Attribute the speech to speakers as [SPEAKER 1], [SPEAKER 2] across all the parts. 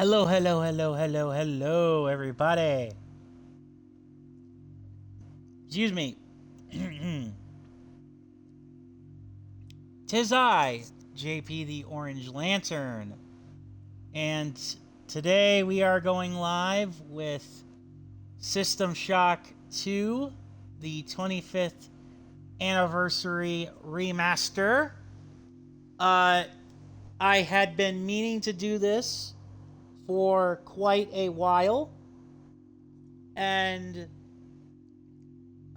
[SPEAKER 1] Hello, hello, hello, hello, hello, everybody. Excuse me. 'Tis I, JP the Orange Lantern. And today we are going live with System Shock 2, the 25th anniversary remaster. I had been meaning to do this for quite a while, and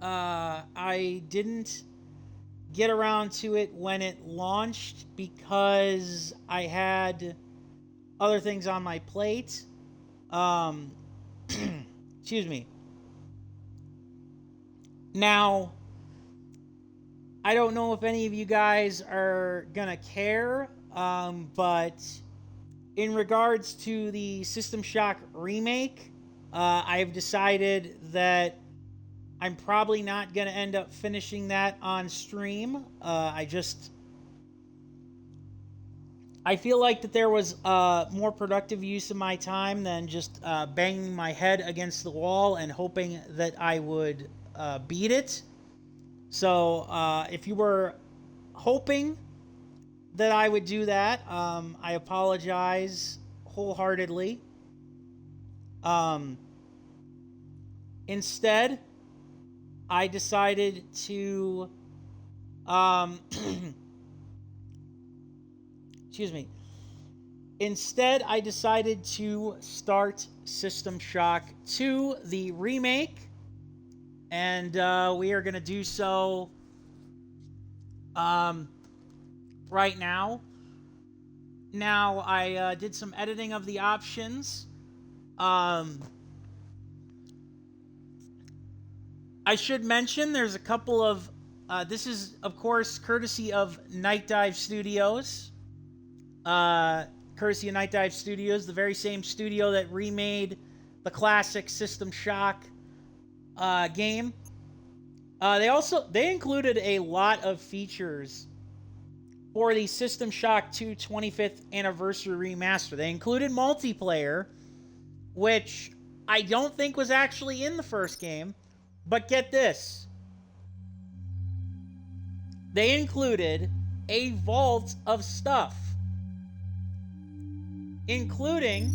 [SPEAKER 1] I didn't get around to it when it launched because I had other things on my plate. Excuse me. Now, I don't know if any of you guys are gonna care, but in regards to the System Shock remake, I've decided that I'm probably not going to end up finishing that on stream. I feel like that there was more productive use of my time than just banging my head against the wall and hoping that I would beat it. So if you were hoping that I would do that, I apologize wholeheartedly. Instead, I decided to excuse me. Instead, I decided to start System Shock 2, the remake, and we are going to do so right now. Now, I did some editing of the options. I should mention there's a couple of... this is, of course, courtesy of Night Dive Studios. Courtesy of Night Dive Studios, the very same studio that remade the classic System Shock game. They included a lot of features for the System Shock 2 25th Anniversary Remaster. They included multiplayer, which I don't think was actually in the first game. But get this. They included a vault of stuff, including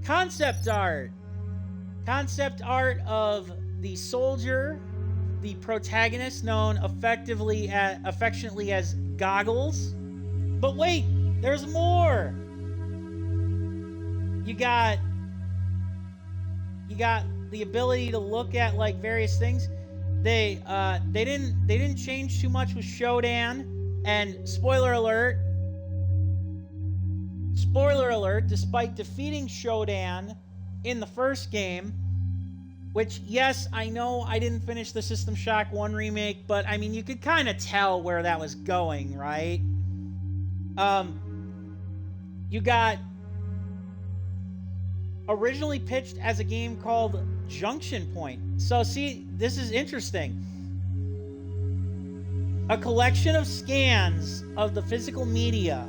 [SPEAKER 1] concept art. Concept art of the soldier, the protagonist, known affectionately as Goggles. But wait, there's more. You got the ability to look at like various things. They didn't change too much with SHODAN, and spoiler alert, despite defeating SHODAN in the first game, which, yes, I know I didn't finish the System Shock 1 remake, but I mean, you could kind of tell where that was going, right? You got originally pitched as a game called Junction Point. So see, this is interesting. A collection of scans of the physical media,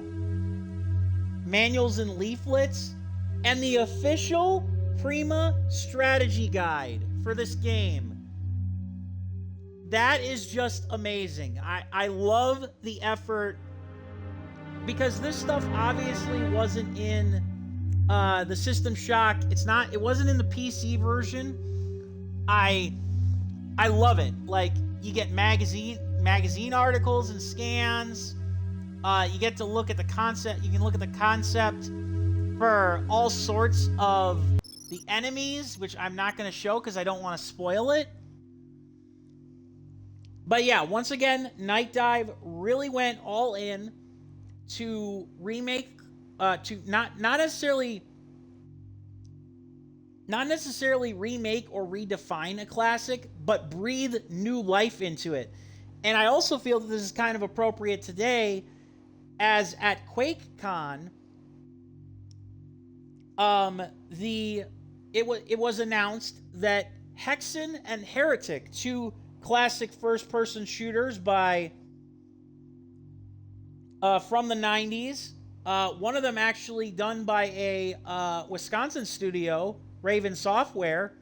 [SPEAKER 1] manuals and leaflets, and the official Prima strategy guide for this game. That is just amazing. I love the effort, because this stuff obviously wasn't in the System Shock. It wasn't in the PC version. I love it. Like, you get magazine articles and scans. You get to look at the concept. You can look at the concept for all sorts of the enemies, which I'm not going to show because I don't want to spoil it. But yeah, once again, Night Dive really went all in to remake, to not necessarily remake or redefine a classic, but breathe new life into it. And I also feel that this is kind of appropriate today, as at QuakeCon, it was announced that Hexen and Heretic, two classic first-person shooters from the 90s, One of them actually done by a Wisconsin studio, Raven Software,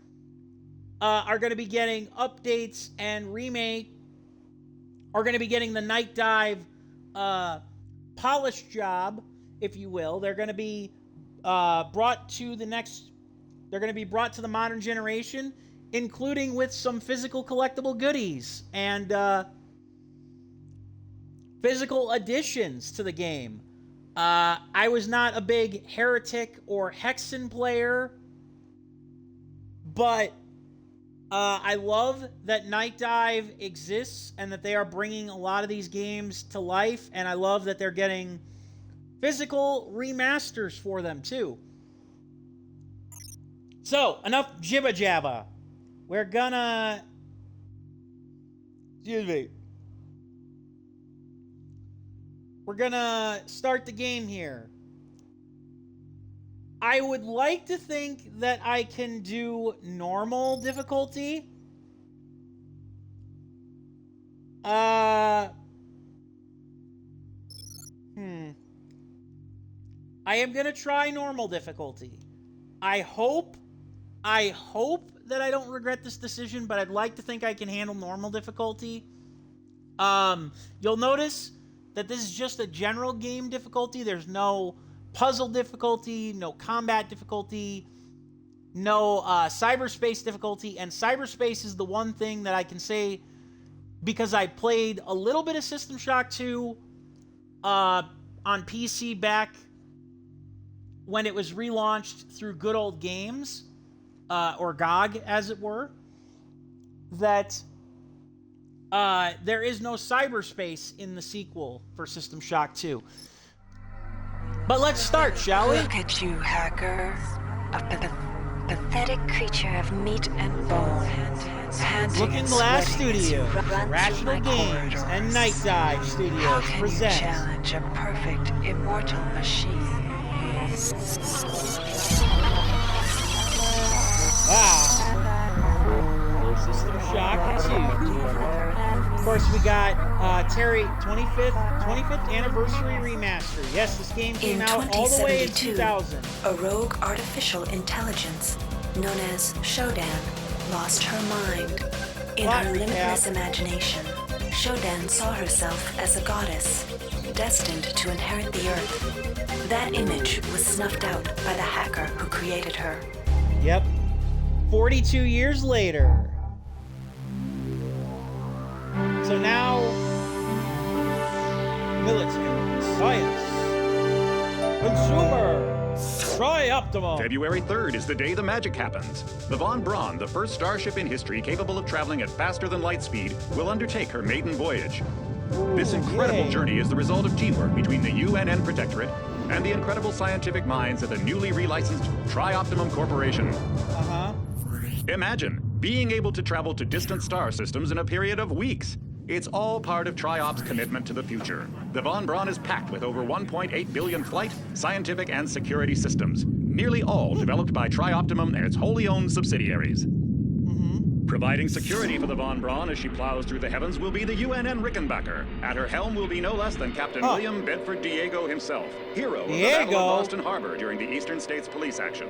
[SPEAKER 1] are going to be getting updates and remake, are going to be getting the Night Dive polish job, if you will. They're going to be brought to the next, they're going to be brought to the modern generation, including with some physical collectible goodies and physical additions to the game. I was not a big Heretic or Hexen player, but I love that Night Dive exists and that they are bringing a lot of these games to life, and I love that they're getting physical remasters for them too. So, enough jibba jabba. We're gonna... Excuse me. We're gonna start the game here. I would like to think that I can do normal difficulty. I am gonna try normal difficulty. I hope that I don't regret this decision, but I'd like to think I can handle normal difficulty. You'll notice that this is just a general game difficulty. There's no puzzle difficulty, no combat difficulty, no cyberspace difficulty, and cyberspace is the one thing that I can say, because I played a little bit of System Shock 2 on PC back when it was relaunched through Good Old Games, or GOG as it were, that there is no cyberspace in the sequel for System Shock 2. But let's start, shall we?
[SPEAKER 2] Look at you, hacker. A pathetic creature of meat and bone.
[SPEAKER 1] Looking Glass Studios, Rational Games, and Night Dive Studios present...
[SPEAKER 2] challenge a perfect, immortal machine?
[SPEAKER 1] Wow. System Shock 2. Of course, we got Terry 25th anniversary remaster. Yes, this game came out all the way in 2000.
[SPEAKER 2] A rogue artificial intelligence known as SHODAN lost her mind. In her limitless imagination, SHODAN saw herself as a goddess, destined to inherit the earth. That image was snuffed out by the hacker who created her.
[SPEAKER 1] Yep. 42 years later. So now, military, science, consumer, try Optimum.
[SPEAKER 3] February 3rd is the day the magic happens. The Von Braun, the first starship in history capable of traveling at faster than light speed, will undertake her maiden voyage. This incredible journey is the result of teamwork between the UNN Protectorate and the incredible scientific minds at the newly relicensed Tri-Optimum Corporation. Imagine being able to travel to distant star systems in a period of weeks. It's all part of Tri-Op's commitment to the future. The Von Braun is packed with over 1.8 billion flight, scientific, and security systems, nearly all developed by Tri-Optimum and its wholly owned subsidiaries. Providing security for the Von Braun as she plows through the heavens will be the UNN Rickenbacker. At her helm will be no less than Captain William Bedford Diego himself, hero of the Battle of Boston Harbor during the Eastern States Police action.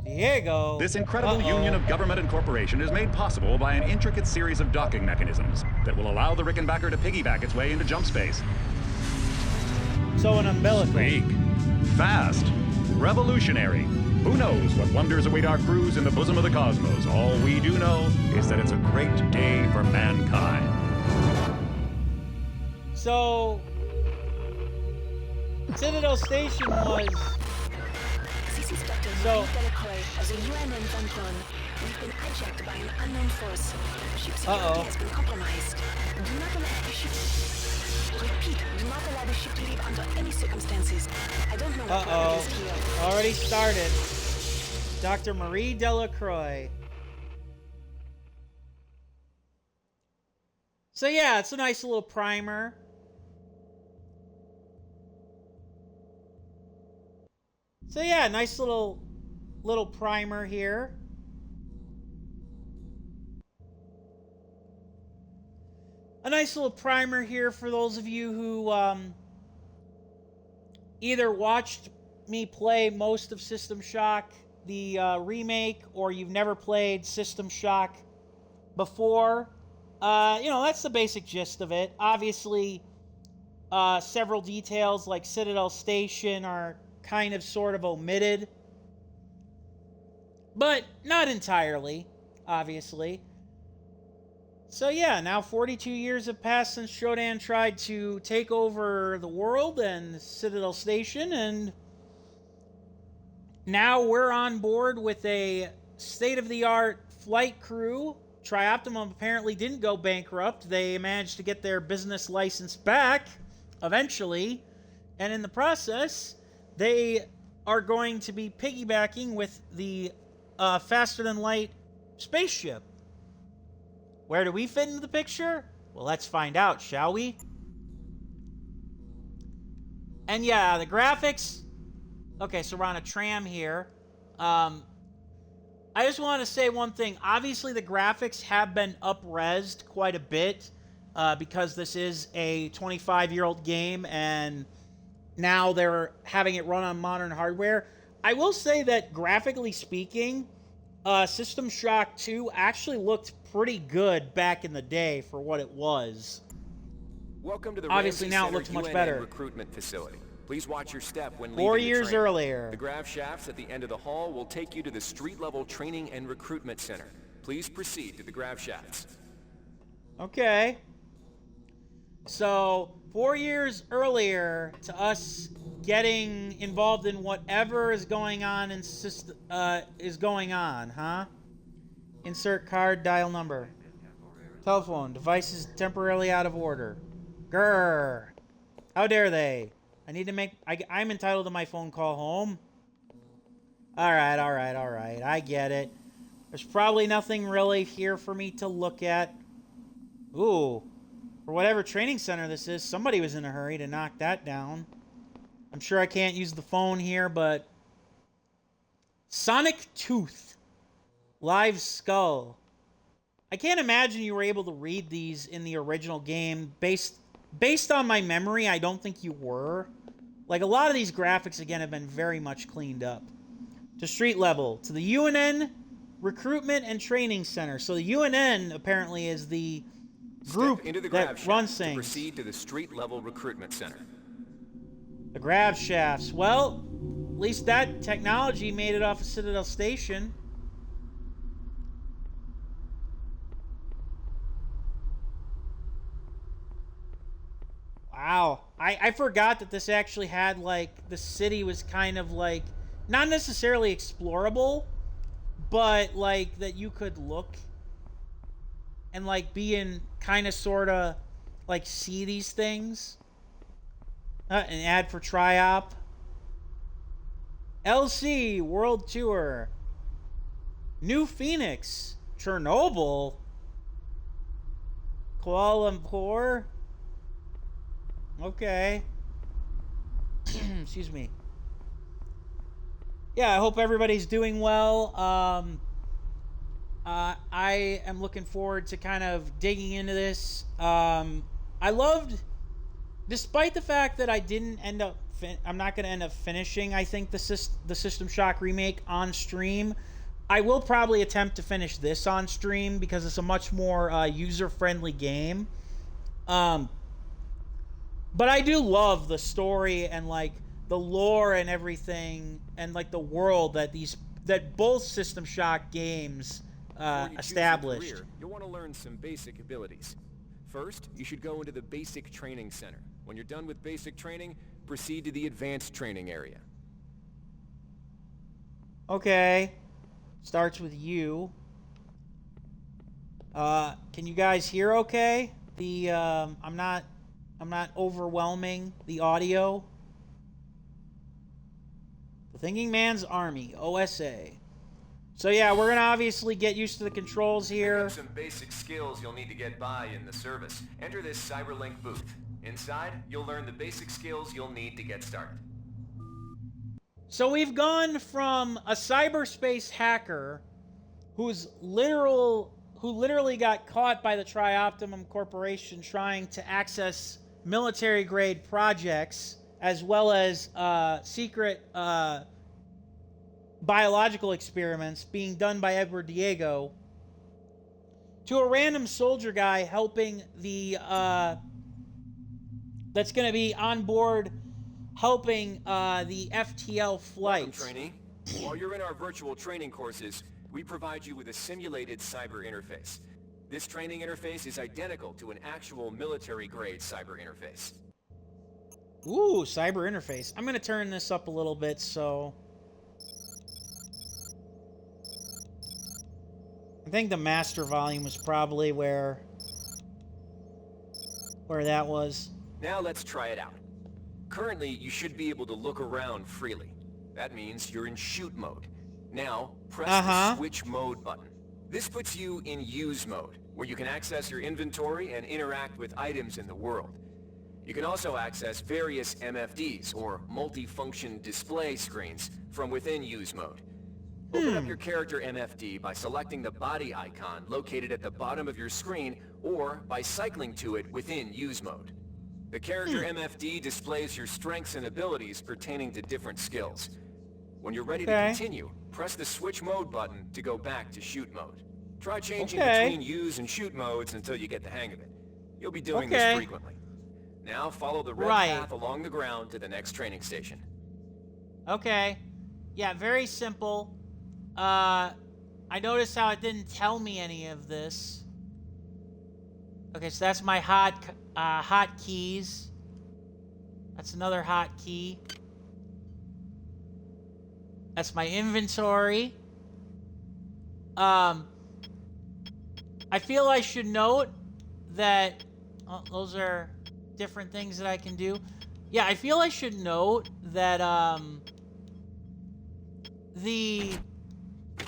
[SPEAKER 1] Diego.
[SPEAKER 3] This incredible union of government and corporation is made possible by an intricate series of docking mechanisms that will allow the Rickenbacker to piggyback its way into jump space.
[SPEAKER 1] So an umbilical.
[SPEAKER 3] Sleek, fast, revolutionary. Who knows what wonders await our crews in the bosom of the cosmos? All we do know is that it's a great day for mankind.
[SPEAKER 1] So, Citadel Station was... So,
[SPEAKER 4] as a UNN Von Braun, we've been hijacked by an unknown force. Ship security has been compromised. Do not allow the ship. Repeat, do not allow the ship to leave under any circumstances. I don't know what is here.
[SPEAKER 1] Already started. Dr. Marie Delacroix. So yeah, it's a nice little primer. So yeah, nice little primer here. A nice little primer here for those of you who either watched me play most of System Shock, the remake, or you've never played System Shock before, that's the basic gist of it. Obviously, several details like Citadel Station are kind of sort of omitted, but not entirely, obviously. So yeah, now 42 years have passed since Shodan tried to take over the world and Citadel Station, and now we're on board with a state-of-the-art flight crew. Trioptimum apparently didn't go bankrupt. They managed to get their business license back, eventually, and in the process, they are going to be piggybacking with the faster-than-light spaceship. Where do we fit into the picture? Well, let's find out, shall we? And yeah, the graphics... Okay, so we're on a tram here. I just want to say one thing. Obviously, the graphics have been up-resed quite a bit because this is a 25-year-old game, and now they're having it run on modern hardware. I will say that, graphically speaking, System Shock 2 actually looked pretty good back in the day for what it was.
[SPEAKER 5] Welcome to the
[SPEAKER 1] Obviously,
[SPEAKER 5] Ramsey
[SPEAKER 1] now it
[SPEAKER 5] Center
[SPEAKER 1] looks much
[SPEAKER 5] UNN
[SPEAKER 1] better.
[SPEAKER 5] recruitment facility. Please watch your step when leaving
[SPEAKER 1] 4
[SPEAKER 5] the
[SPEAKER 1] years
[SPEAKER 5] train.
[SPEAKER 1] earlier.
[SPEAKER 5] The grav shafts at the end of the hall will take you to the street-level training and recruitment center. Please proceed to the grav shafts.
[SPEAKER 1] Okay. So, 4 years earlier to us getting involved in whatever is going on huh? Insert card, dial number. Telephone, device is temporarily out of order. Grrr. How dare they? I need to make... I'm entitled to my phone call home. Alright. I get it. There's probably nothing really here for me to look at. Ooh. For whatever training center this is, somebody was in a hurry to knock that down. I'm sure I can't use the phone here, but... Sonic Tooth. Live Skull. I can't imagine you were able to read these in the original game. Based on my memory, I don't think you were. Like, a lot of these graphics, again, have been very much cleaned up. To street level. To the UNN Recruitment and Training Center. So the UNN, apparently, is the group that runs things.
[SPEAKER 5] Proceed to the street-level recruitment center.
[SPEAKER 1] The grav shafts. Well, at least that technology made it off of Citadel Station. Wow. I forgot that this actually had, like, the city was kind of, like, not necessarily explorable, but, like, that you could look and, like, be in kind of, sort of, like, see these things. An ad for Triop. LC World Tour. New Phoenix. Chernobyl. Kuala Lumpur. Okay. Excuse me. Yeah, I hope everybody's doing well. I am looking forward to kind of digging into this. I loved, despite the fact that I didn't end up, I'm not going to end up finishing, I think, the System Shock remake on stream. I will probably attempt to finish this on stream because it's a much more user-friendly game. But I do love the story and, like, the lore and everything, and, like, the world that both System Shock games established.
[SPEAKER 5] Career, you'll want to learn some basic abilities. First, you should go into the basic training center. When you're done with basic training, proceed to the advanced training area.
[SPEAKER 1] Okay. Starts with you. Can you guys hear okay? I'm not overwhelming the audio. The Thinking Man's Army, OSA. So yeah, we're gonna obviously get used to the controls here.
[SPEAKER 5] Pick up some basic skills you'll need to get by in the service. Enter this Cyberlink booth. Inside, you'll learn the basic skills you'll need to get started.
[SPEAKER 1] So we've gone from a cyberspace hacker who literally got caught by the Trioptimum Corporation trying to access military-grade projects as well as secret biological experiments being done by Edward Diego, to a random soldier guy helping the that's going to be on board helping the FTL flight.
[SPEAKER 5] Welcome, trainee. While you're in our virtual training courses, we provide you with a simulated cyber interface. This training interface is identical to an actual military-grade cyber interface.
[SPEAKER 1] Ooh, cyber interface. I'm going to turn this up a little bit so... I think the master volume was probably where that was.
[SPEAKER 5] Now let's try it out. Currently, you should be able to look around freely. That means you're in shoot mode. Now, press the switch mode button. This puts you in use mode, where you can access your inventory and interact with items in the world. You can also access various MFDs, or multi-function display screens, from within use mode. Open up your character MFD by selecting the body icon located at the bottom of your screen, or by cycling to it within use mode. The character MFD displays your strengths and abilities pertaining to different skills. When you're ready to continue, press the switch mode button to go back to shoot mode. Try changing between use and shoot modes until you get the hang of it. You'll be doing this frequently. Now follow the red path along the ground to the next training station.
[SPEAKER 1] Okay. Yeah, very simple. I noticed how it didn't tell me any of this. Okay, so that's my hot keys. That's another hot key. That's my inventory. I feel I should note that those are different things that I can do. Yeah, I feel I should note that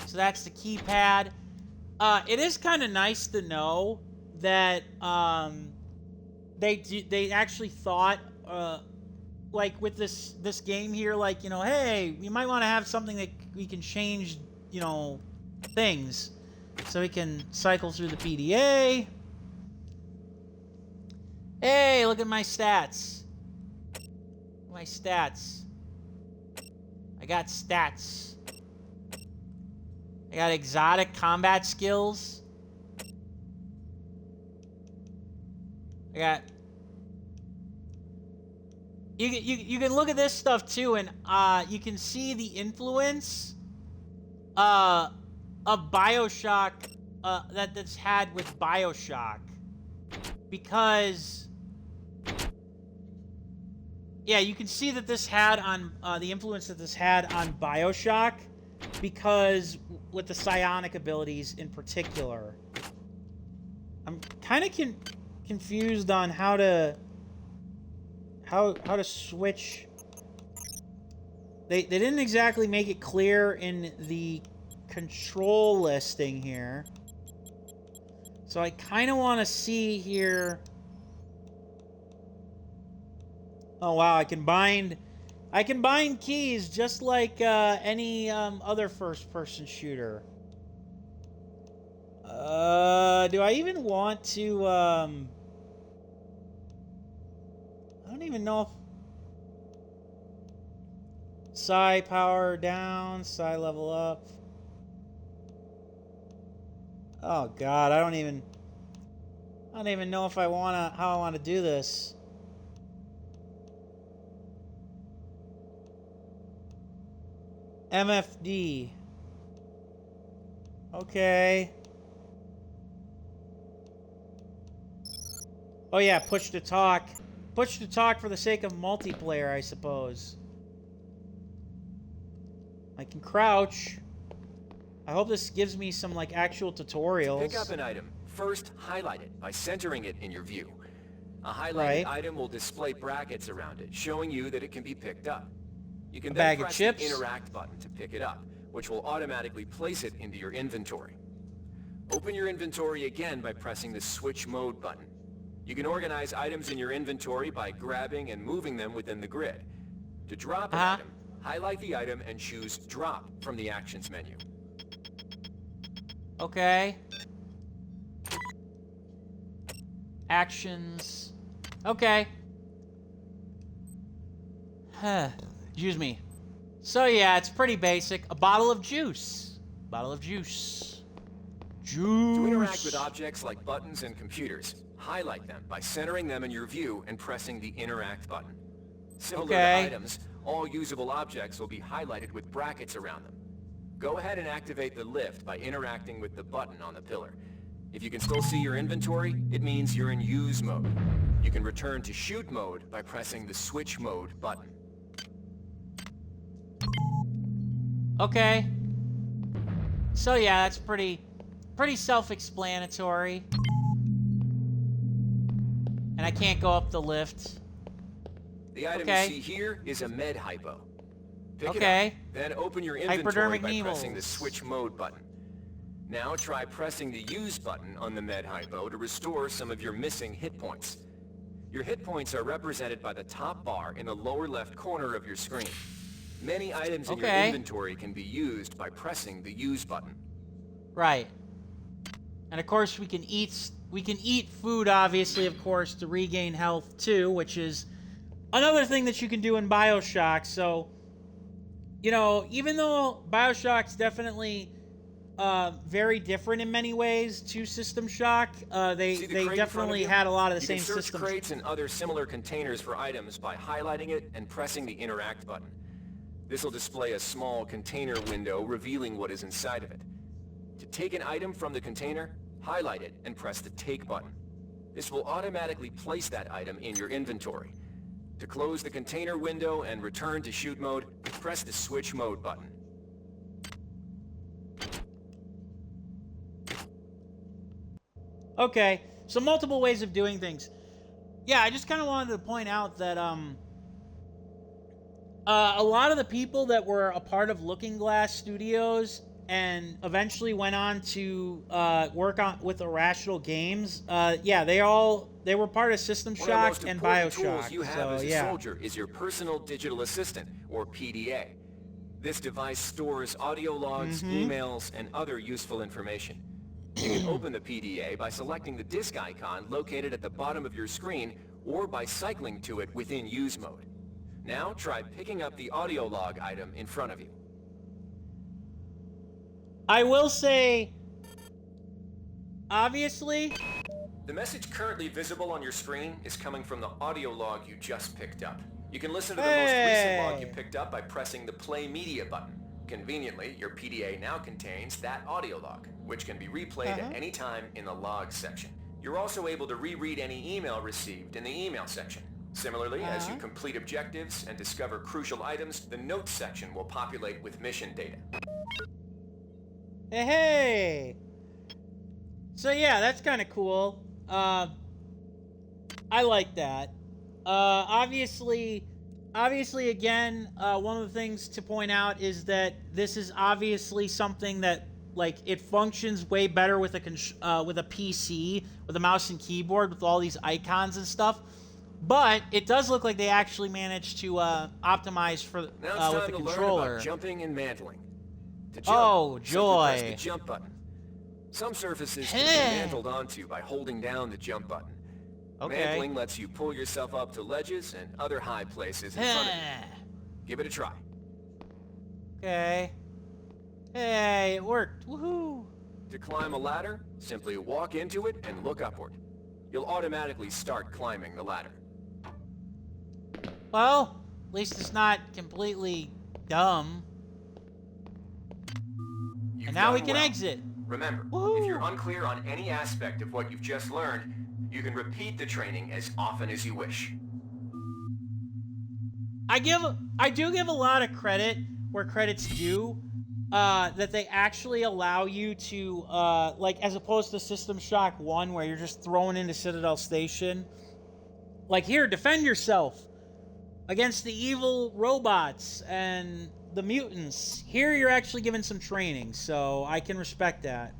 [SPEAKER 1] so that's the keypad. It is kind of nice to know that they actually thought like with this game here, like, you know, hey, you might want to have something that we can change, you know, things, so we can cycle through the PDA. Hey, look at my stats. My stats. I got stats. I got exotic combat skills. I got... You can look at this stuff too, and you can see the influence of Bioshock that's had with Bioshock, because yeah, you can see that this had on the influence that this had on Bioshock, because with the psionic abilities in particular. I'm kind of confused on how to switch. They didn't exactly make it clear in the control listing here. So I kind of want to see here. Oh wow, I can bind keys just like any other first-person shooter. Do I even want to I don't even know if psi power down, psi level up. Oh god, I don't even know if how I want to do this. MFD. Okay. Oh yeah, push to talk. Push to talk for the sake of multiplayer, I suppose. I can crouch. I hope this gives me some, like, actual tutorials.
[SPEAKER 5] To pick up an item, first highlight it by centering it in your view. A highlighted item will display brackets around it, showing you that it can be picked up. You can then press the interact button to pick it up, which will automatically place it into your inventory. Open your inventory again by pressing the switch mode button. You can organize items in your inventory by grabbing and moving them within the grid. To drop an item, highlight the item and choose drop from the actions menu.
[SPEAKER 1] Okay. Actions. Okay. Excuse me. So yeah, it's pretty basic. A bottle of juice. Bottle of juice. Juice.
[SPEAKER 5] To interact with objects like buttons and computers, highlight them by centering them in your view and pressing the Interact button. Similar to items, all usable objects will be highlighted with brackets around them. Go ahead and activate the lift by interacting with the button on the pillar. If you can still see your inventory, it means you're in use mode. You can return to shoot mode by pressing the switch mode button.
[SPEAKER 1] Okay. So yeah, that's pretty self-explanatory. And I can't go up the lift.
[SPEAKER 5] The item you see here is a med hypo. Pick it up, then open your inventory
[SPEAKER 1] Hypodermic
[SPEAKER 5] by
[SPEAKER 1] needles.
[SPEAKER 5] pressing the switch mode button. Now try pressing the use button on the med hypo to restore some of your missing hit points. Your hit points are represented by the top bar in the lower left corner of your screen. Many items in your inventory can be used by pressing the use button.
[SPEAKER 1] Right. And of course we can eat food, obviously, of course, to regain health too, which is another thing that you can do in BioShock. So, you know, even though BioShock's definitely very different in many ways to System Shock, they definitely had a lot of the same systems.
[SPEAKER 5] You can search crates and other similar containers for items by highlighting it and pressing the Interact button. This will display a small container window revealing what is inside of it. To take an item from the container, highlight it and press the Take button. This will automatically place that item in your inventory. To close the container window and return to shoot mode, press the Switch Mode button.
[SPEAKER 1] Okay, so multiple ways of doing things. Yeah, I just kind of wanted to point out that a lot of the people that were a part of Looking Glass Studios and eventually went on to work on with Irrational Games, yeah, they were part of System Shock and
[SPEAKER 5] One of
[SPEAKER 1] BioShock.
[SPEAKER 5] the most important tools you have as a soldier is your personal digital assistant, or PDA. This device stores audio logs, emails, and other useful information. You can open the PDA by selecting the disk icon located at the bottom of your screen, or by cycling to it within use mode. Now try picking up the audio log item in front of you.
[SPEAKER 1] I will say, obviously,
[SPEAKER 5] the message currently visible on your screen is coming from the audio log you just picked up. You can listen to the most recent log you picked up by pressing the Play Media button. Conveniently, your PDA now contains that audio log, which can be replayed at any time in the logs section. You're also able to reread any email received in the email section. Similarly, as you complete objectives and discover crucial items, the notes section will populate with mission data.
[SPEAKER 1] Hey! So yeah, that's kind of cool. I like that. Obviously, again, one of the things to point out is that this is obviously something that, like, it functions way better with a PC, with a mouse and keyboard, with all these icons and stuff. But it does look like they actually managed to optimize for with the controller.
[SPEAKER 5] Learn about jumping and mantling. To jump,
[SPEAKER 1] oh joy!
[SPEAKER 5] Press the jump button. Some surfaces can be mantled onto by holding down the jump button. Mantling lets you pull yourself up to ledges and other high places in front of you. Give it a try.
[SPEAKER 1] Okay. Hey, it worked. Woohoo!
[SPEAKER 5] To climb a ladder, simply walk into it and look upward. You'll automatically start climbing the ladder.
[SPEAKER 1] Well, at least it's not completely dumb. And now we can exit.
[SPEAKER 5] Remember, if you're unclear on any aspect of what you've just learned, you can repeat the training as often as you wish.
[SPEAKER 1] I do give a lot of credit where credit's due, that they actually allow you to, like, as opposed to System Shock 1, where you're just thrown into Citadel Station. Like, here, defend yourself against the evil robots and the mutants. Here, you're actually given some training, so I can respect that.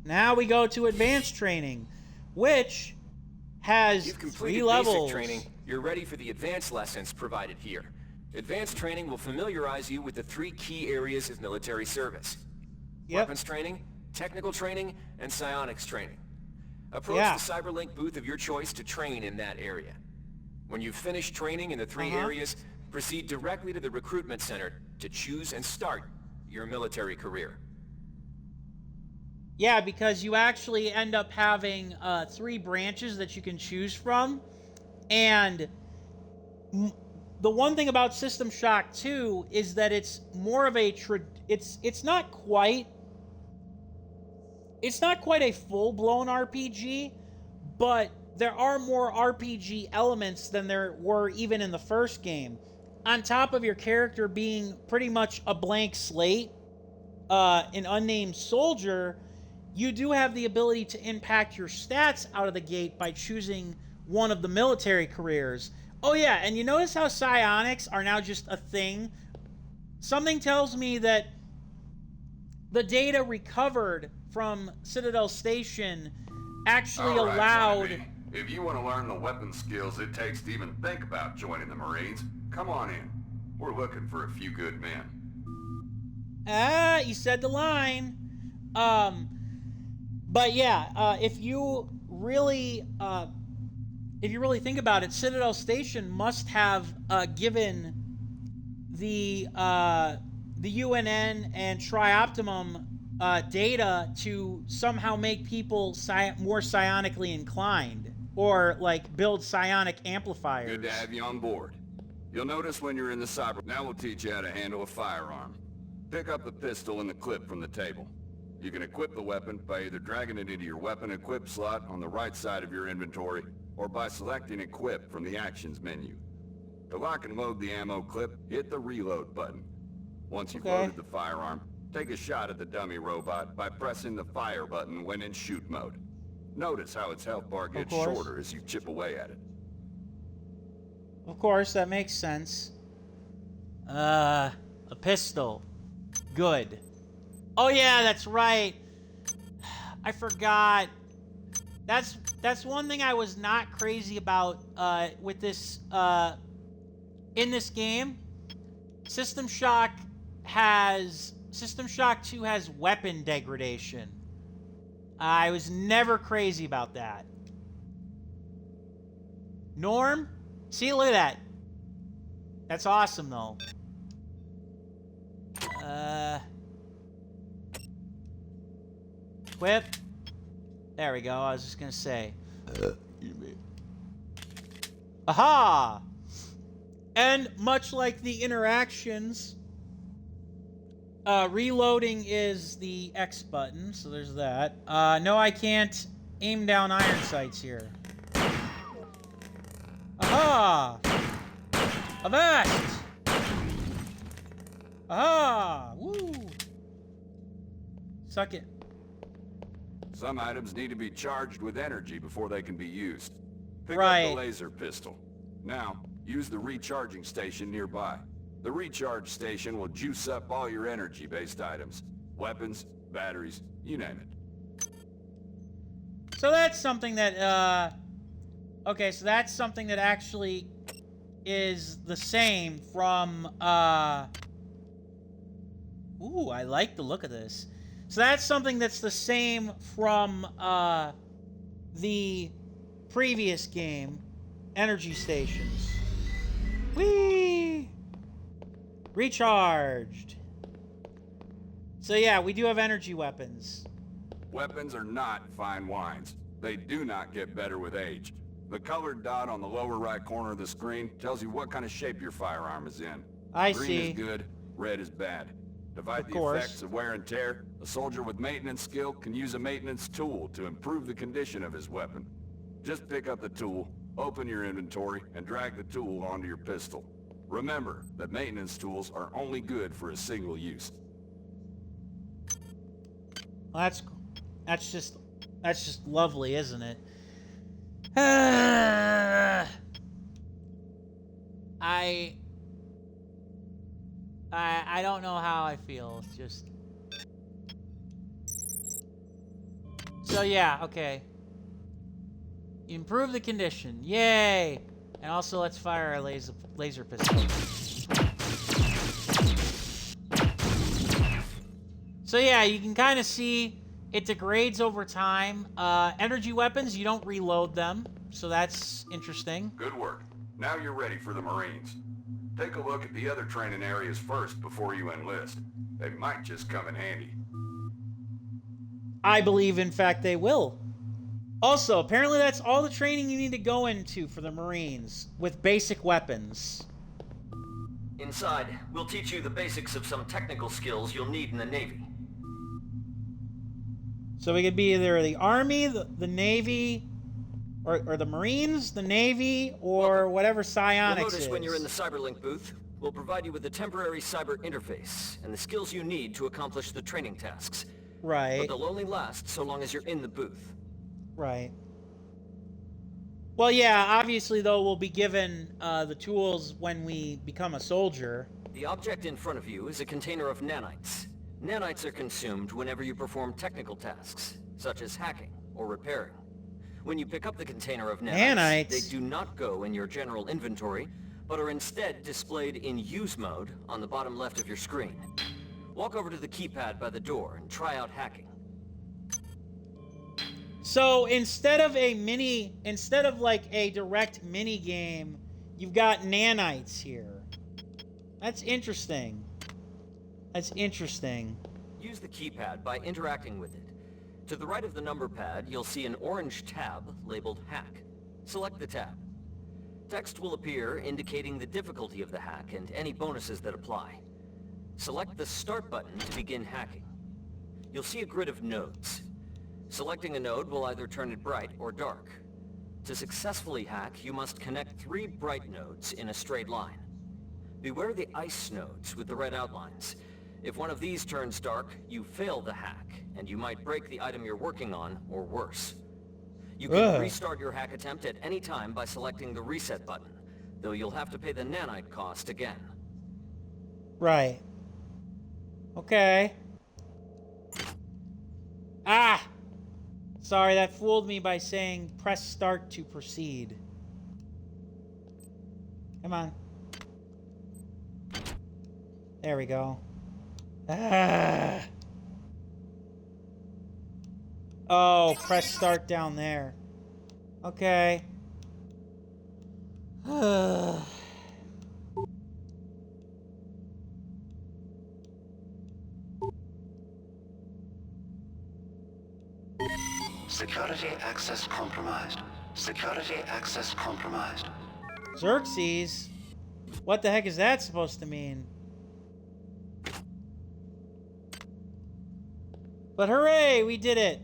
[SPEAKER 1] Now we go to advanced training, which has
[SPEAKER 5] You've completed
[SPEAKER 1] 3 levels.
[SPEAKER 5] Basic training. You're ready for the advanced lessons provided here. Advanced training will familiarize you with the 3 key areas of military service. Weapons training, technical training, and psionics training. Approach the Cyberlink booth of your choice to train in that area. When you've finished training in the 3 areas, proceed directly to the recruitment center to choose and start your military career.
[SPEAKER 1] Yeah, because you actually end up having 3 branches that you can choose from. And the one thing about System Shock 2 is that it's more of a it's not quite a full-blown RPG, but there are more RPG elements than there were even in the first game. On top of your character being pretty much a blank slate, an unnamed soldier, you do have the ability to impact your stats out of the gate by choosing one of the military careers. Oh yeah, and you notice how psionics are now just a thing? Something tells me that the data recovered from Citadel Station actually allowed...
[SPEAKER 6] Johnny, if you want to learn the weapon skills it takes to even think about joining the Marines, come on in. We're looking for a few good men.
[SPEAKER 1] You said the line. But yeah, if you really think about it, Citadel Station must have given the UNN and Tri-Optimum data to somehow make people more psionically inclined, or like build psionic amplifiers.
[SPEAKER 6] Good to have you on board. You'll notice when you're in the cyber. Now we'll teach you how to handle a firearm. Pick up the pistol and the clip from the table. You can equip the weapon by either dragging it into your weapon equip slot on the right side of your inventory, or by selecting equip from the actions menu. To lock and load the ammo clip, hit the reload button. Once you've loaded the firearm, take a shot at the dummy robot by pressing the fire button when in shoot mode. Notice how its health bar gets shorter as you chip away at it.
[SPEAKER 1] Of course, that makes sense. A pistol. Good. Oh yeah, that's right. I forgot. That's one thing I was not crazy about with this in this game. System Shock 2 has weapon degradation. I was never crazy about that. Norm? See, look at that. That's awesome, though. Equip. There we go. I was just gonna say. Aha! And much like the interactions, reloading is the X button, so there's that. No, I can't aim down iron sights here. Aha! Avast! Aha! Woo! Suck it.
[SPEAKER 6] Some items need to be charged with energy before they can be used. Pick up the laser pistol. Now, use the recharging station nearby. The recharge station will juice up all your energy-based items. Weapons, batteries, you name it.
[SPEAKER 1] So that's something that, okay, so that's something that actually is the same from, ooh, I like the look of this. So that's something that's the same from, the previous game, energy stations. Whee! Recharged. So yeah, we do have energy weapons.
[SPEAKER 6] Weapons are not fine wines. They do not get better with age. The colored dot on the lower right corner of the screen tells you what kind of shape your firearm is in.
[SPEAKER 1] I
[SPEAKER 6] see. Green is good, red is bad. To fight the effects of wear and tear, a soldier with maintenance skill can use a maintenance tool to improve the condition of his weapon. Just pick up the tool, open your inventory, and drag the tool onto your pistol. Remember that maintenance tools are only good for a single use.
[SPEAKER 1] Well, that's just lovely, isn't it? I don't know how I feel. It's just... So yeah, okay. Improve the condition. Yay! And also let's fire our laser pistol. So yeah, you can kind of see it degrades over time. Energy weapons, you don't reload them. So that's interesting.
[SPEAKER 6] Good work. Now you're ready for the Marines. Take a look at the other training areas first before you enlist. They might just come in handy.
[SPEAKER 1] I believe, in fact, they will. Also, apparently that's all the training you need to go into for the Marines, with basic weapons.
[SPEAKER 7] Inside, we'll teach you the basics of some technical skills you'll need in the Navy.
[SPEAKER 1] So we could be either the Army, the Navy, or the Marines, the Navy, or whatever psionics
[SPEAKER 7] You'll notice
[SPEAKER 1] is.
[SPEAKER 7] when you're in the Cyberlink booth, we'll provide you with a temporary cyber interface and the skills you need to accomplish the training tasks.
[SPEAKER 1] Right.
[SPEAKER 7] But they'll only last so long as you're in the booth.
[SPEAKER 1] Right. Well, yeah, obviously, though, we'll be given the tools when we become a soldier.
[SPEAKER 7] The object in front of you is a container of nanites. Nanites are consumed whenever you perform technical tasks, such as hacking or repairing. When you pick up the container of nanites, they do not go in your general inventory, but are instead displayed in use mode on the bottom left of your screen. Walk over to the keypad by the door and try out hacking.
[SPEAKER 1] So instead of like a direct mini game, you've got nanites here. That's interesting. That's interesting.
[SPEAKER 7] Use the keypad by interacting with it. To the right of the number pad, you'll see an orange tab labeled Hack. Select the tab. Text will appear indicating the difficulty of the hack and any bonuses that apply. Select the Start button to begin hacking. You'll see a grid of nodes. Selecting a node will either turn it bright or dark. To successfully hack, you must connect 3 bright nodes in a straight line. Beware the ice nodes with the red outlines. If one of these turns dark, you fail the hack, and you might break the item you're working on, or worse. You can restart your hack attempt at any time by selecting the Reset button, though you'll have to pay the nanite cost again.
[SPEAKER 1] Right. Okay. Ah! Sorry, that fooled me by saying press start to proceed. Come on. There we go. Ah. Oh, press start down there. Okay.
[SPEAKER 8] Security access compromised. Security access compromised.
[SPEAKER 1] Xerxes? What the heck is that supposed to mean? But hooray, we did it.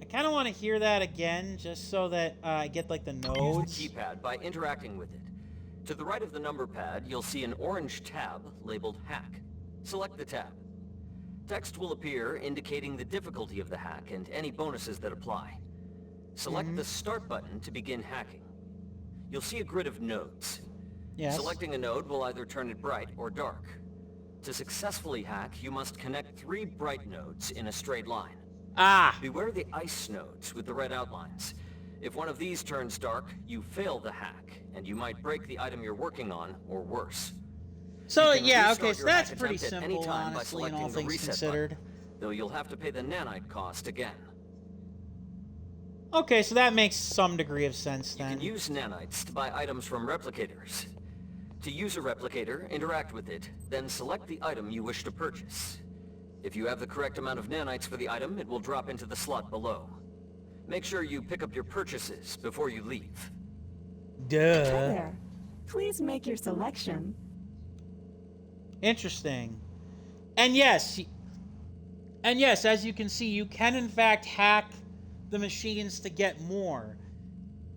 [SPEAKER 1] I kind of want to hear that again, just so that I get, like, the nodes.
[SPEAKER 7] Use the keypad by interacting with it. To the right of the number pad, you'll see an orange tab labeled Hack. Select the tab. Text will appear indicating the difficulty of the hack and any bonuses that apply. Select the Start button to begin hacking. You'll see a grid of nodes.
[SPEAKER 1] Yes.
[SPEAKER 7] Selecting a node will either turn it bright or dark. To successfully hack, you must connect 3 bright nodes in a straight line.
[SPEAKER 1] Ah!
[SPEAKER 7] Beware the ice nodes with the red outlines. If one of these turns dark, you fail the hack, and you might break the item you're working on, or worse.
[SPEAKER 1] So,
[SPEAKER 7] You can
[SPEAKER 1] yeah,
[SPEAKER 7] restart
[SPEAKER 1] okay, so
[SPEAKER 7] your
[SPEAKER 1] that's
[SPEAKER 7] hack
[SPEAKER 1] pretty
[SPEAKER 7] attempt at
[SPEAKER 1] simple,
[SPEAKER 7] any time by
[SPEAKER 1] honestly, in all
[SPEAKER 7] selecting the
[SPEAKER 1] things
[SPEAKER 7] reset
[SPEAKER 1] considered.
[SPEAKER 7] button, though you'll have to pay the nanite cost again.
[SPEAKER 1] Okay, so that makes some degree of sense,
[SPEAKER 7] You
[SPEAKER 1] then.
[SPEAKER 7] can use nanites to buy items from replicators. To use a replicator, interact with it, then select the item you wish to purchase. If you have the correct amount of nanites for the item, it will drop into the slot below. Make sure you pick up your purchases before you leave.
[SPEAKER 1] Duh.
[SPEAKER 9] There. Please make your selection.
[SPEAKER 1] Interesting. And yes, as you can see, you can in fact hack the machines to get more.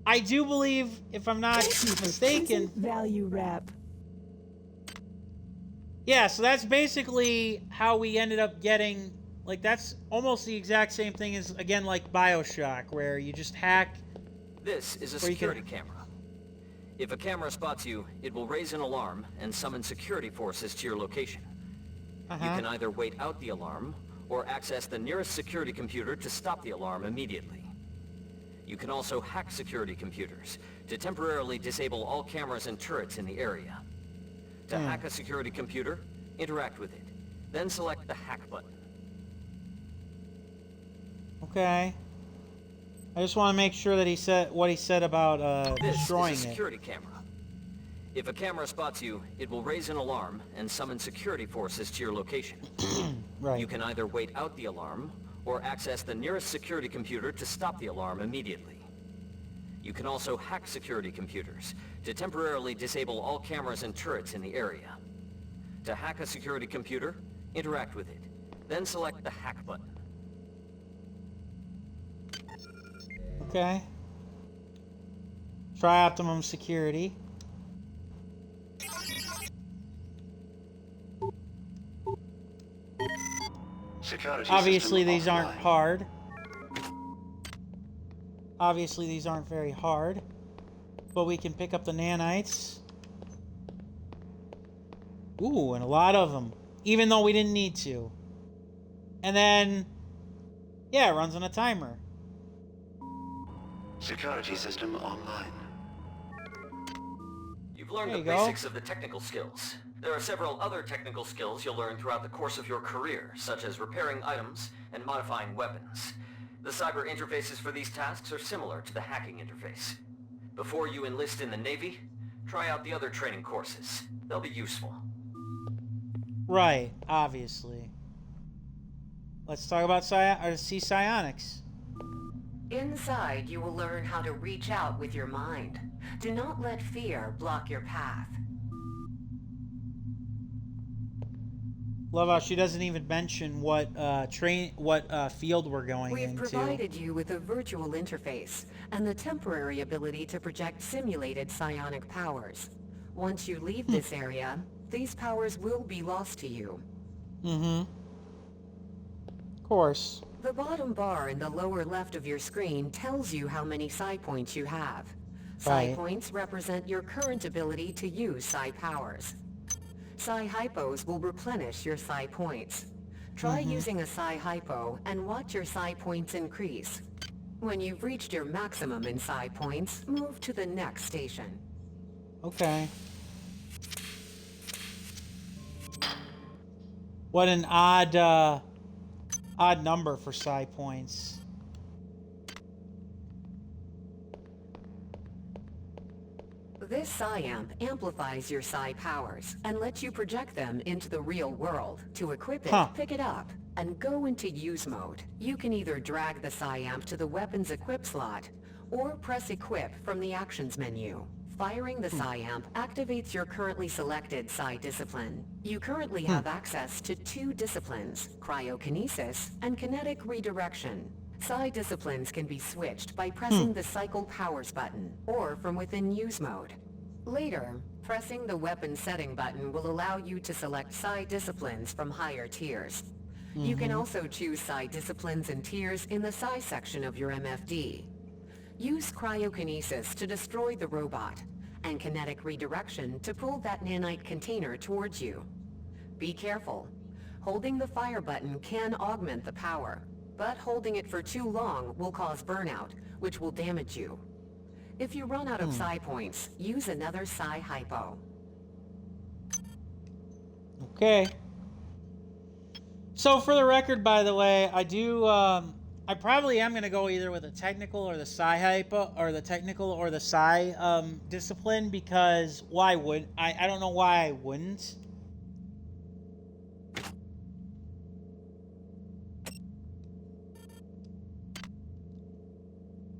[SPEAKER 1] I do believe, if I'm not mistaken...
[SPEAKER 9] Value rep.
[SPEAKER 1] Yeah, so that's basically how we ended up getting... Like, that's almost the exact same thing as, again, like Bioshock, where you just hack...
[SPEAKER 7] This is a security camera. If a camera spots you, it will raise an alarm and summon security forces to your location. You can either wait out the alarm, or access the nearest security computer to stop the alarm immediately. You can also hack security computers to temporarily disable all cameras and turrets in the area. To hack a security computer, interact with it, then select the Hack button.
[SPEAKER 1] Okay. I just want to make sure that he said what he said about destroying
[SPEAKER 7] This is a
[SPEAKER 1] it.
[SPEAKER 7] security camera. If a camera spots you, it will raise an alarm and summon security forces to your location.
[SPEAKER 1] Right.
[SPEAKER 7] You can either wait out the alarm, or access the nearest security computer to stop the alarm immediately. You can also hack security computers to temporarily disable all cameras and turrets in the area. To hack a security computer, interact with it, then select the hack button.
[SPEAKER 1] Okay. Try optimum security.
[SPEAKER 8] Security
[SPEAKER 1] Obviously,
[SPEAKER 8] system
[SPEAKER 1] these aren't
[SPEAKER 8] offline.
[SPEAKER 1] hard. Obviously, these aren't very hard. But we can pick up the nanites. Ooh, and a lot of them. Even though we didn't need to. And then... yeah, it runs on a timer.
[SPEAKER 8] Security system online.
[SPEAKER 7] You've learned
[SPEAKER 1] There
[SPEAKER 7] the
[SPEAKER 1] you go.
[SPEAKER 7] basics of the technical skills. There are several other technical skills you'll learn throughout the course of your career, such as repairing items and modifying weapons. The cyber interfaces for these tasks are similar to the hacking interface. Before you enlist in the Navy, try out the other training courses. They'll be useful.
[SPEAKER 1] Right, obviously. Let's talk about see psionics.
[SPEAKER 10] Inside, you will learn how to reach out with your mind. Do not let fear block your path.
[SPEAKER 1] Love how she doesn't even mention what field we're going
[SPEAKER 10] We've
[SPEAKER 1] into.
[SPEAKER 10] provided you with a virtual interface and the temporary ability to project simulated psionic powers. Once you leave this area, these powers will be lost to you.
[SPEAKER 1] Mm-hmm. Of course.
[SPEAKER 10] The bottom bar in the lower left of your screen tells you how many psi points you have. Psi
[SPEAKER 1] Right.
[SPEAKER 10] points represent your current ability to use psi powers. Psi hypos will replenish your psi points. Try using a psi hypo and watch your psi points increase. When you've reached your maximum in psi points, move to the next station.
[SPEAKER 1] Okay. What an odd number for psi points.
[SPEAKER 10] This psi amp amplifies your psi powers and lets you project them into the real world. To equip it, pick it up and go into use mode. You can either drag the psi amp to the weapon's equip slot or press equip from the actions menu. Firing the psi amp activates your currently selected psi discipline. You currently have access to 2 disciplines, cryokinesis and kinetic redirection. Psi disciplines can be switched by pressing the Cycle Powers button, or from within use mode. Later, pressing the weapon setting button will allow you to select Psi disciplines from higher tiers. You can also choose Psi disciplines and tiers in the Psi section of your MFD. Use cryokinesis to destroy the robot, and kinetic redirection to pull that nanite container towards you. Be careful. Holding the fire button can augment the power, but holding it for too long will cause burnout, which will damage you. If you run out of psi points, use another psi hypo.
[SPEAKER 1] Okay. So for the record, by the way, I do, I probably am going to go either with a technical or the psi hypo, or the technical or the psi discipline, because why would, I don't know why I wouldn't.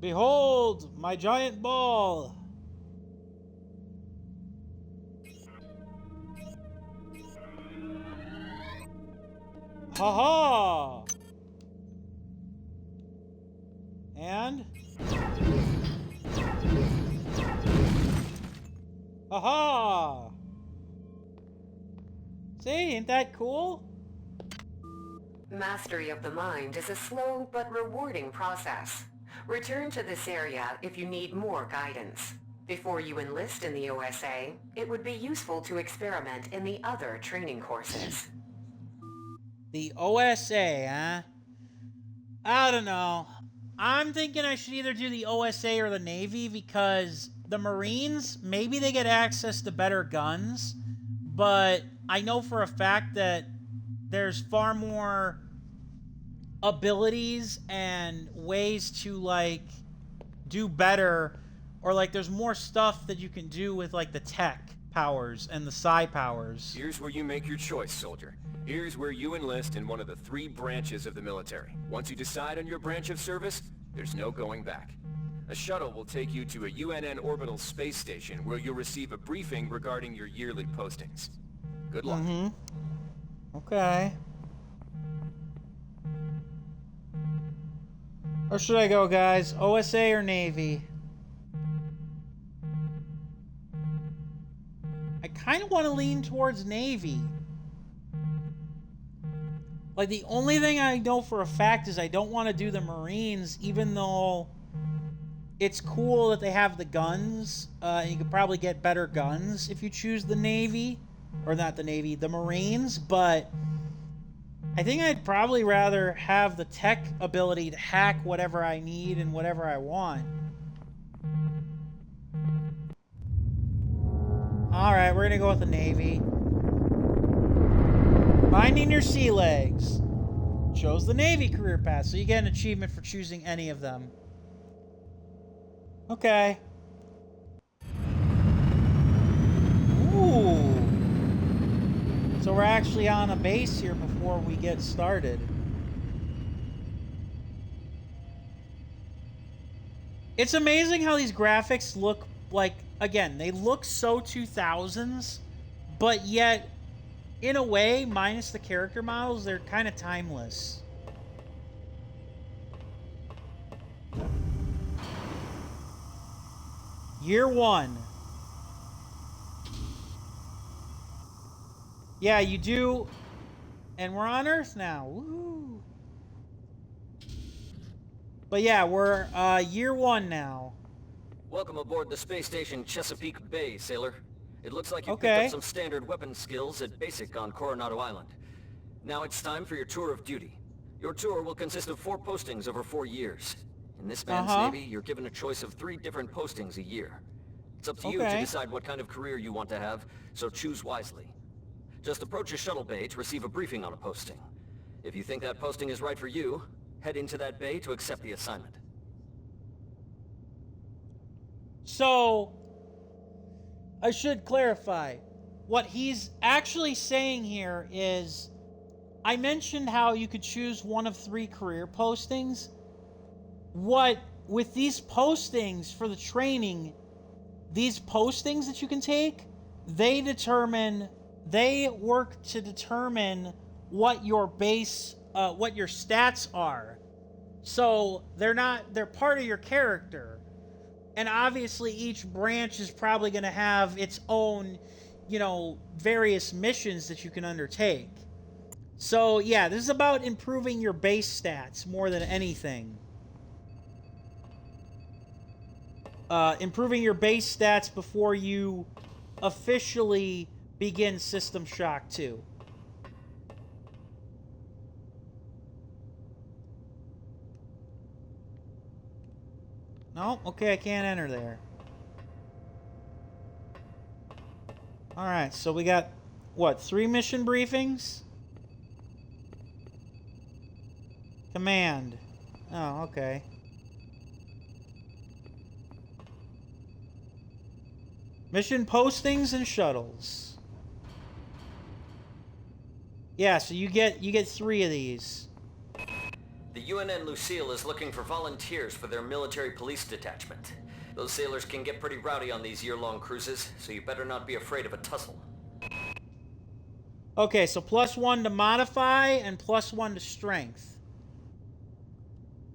[SPEAKER 1] Behold, my giant ball! Ha-ha! And? Ha-ha! See, ain't that cool?
[SPEAKER 10] Mastery of the mind is a slow but rewarding process. Return to this area if you need more guidance. Before you enlist in the OSA, it would be useful to experiment in the other training courses.
[SPEAKER 1] The OSA, huh? I don't know. I'm thinking I should either do the OSA or the Navy, because the Marines, maybe they get access to better guns, but I know for a fact that there's far more abilities and ways to, like, do better, or, like, there's more stuff that you can do with, like, the tech powers and the psi powers.
[SPEAKER 5] Here's where you make your choice, soldier. Here's where you enlist in one of the 3 branches of the military. Once you decide on your branch of service, there's no going back. A shuttle will take you to a UNN orbital space station where you'll receive a briefing regarding your yearly postings. Good luck.
[SPEAKER 1] Okay. Where should I go, guys? OSA or Navy? I kind of want to lean towards Navy. Like, the only thing I know for a fact is I don't want to do the Marines, even though it's cool that they have the guns. And you could probably get better guns if you choose the Navy. Or not the Navy, the Marines. But I think I'd probably rather have the tech ability to hack whatever I need and whatever I want. Alright, we're gonna go with the Navy. Finding your sea legs. Chose the Navy career path, so you get an achievement for choosing any of them. Okay. Ooh. So we're actually on a base here before we get started. It's amazing how these graphics look like, again, they look so 2000s, but yet, in a way, minus the character models, they're kind of timeless. Year 1. Yeah, you do. And we're on Earth now. Woo. But yeah, we're year 1 now.
[SPEAKER 7] Welcome aboard the space station Chesapeake Bay, sailor. It looks like you've picked up some standard weapon skills at basic on Coronado Island. Now it's time for your tour of duty. Your tour will consist of 4 postings over 4 years. In this man's Navy, you're given a choice of 3 different postings a year. It's up to you to decide what kind of career you want to have, so choose wisely. Just approach a shuttle bay to receive a briefing on a posting. If you think that posting is right for you, head into that bay to accept the assignment.
[SPEAKER 1] So, I should clarify. What he's actually saying here is, I mentioned how you could choose one of 3 career postings. With these postings for the training, these postings that you can take, they work to determine what your base, what your stats are. So they're part of your character. And obviously each branch is probably going to have its own, various missions that you can undertake. So yeah, this is about improving your base stats more than anything. Improving your base stats before you officially begin System Shock 2. No? Okay, I can't enter there. Alright, so we got, 3 mission briefings? Command. Oh, okay. Mission postings and shuttles. Yeah, so you get 3 of these.
[SPEAKER 7] The UNN Lucille is looking for volunteers for their military police detachment. Those sailors can get pretty rowdy on these year-long cruises, so you better not be afraid of a tussle.
[SPEAKER 1] Okay, so +1 to modify and +1 to strength.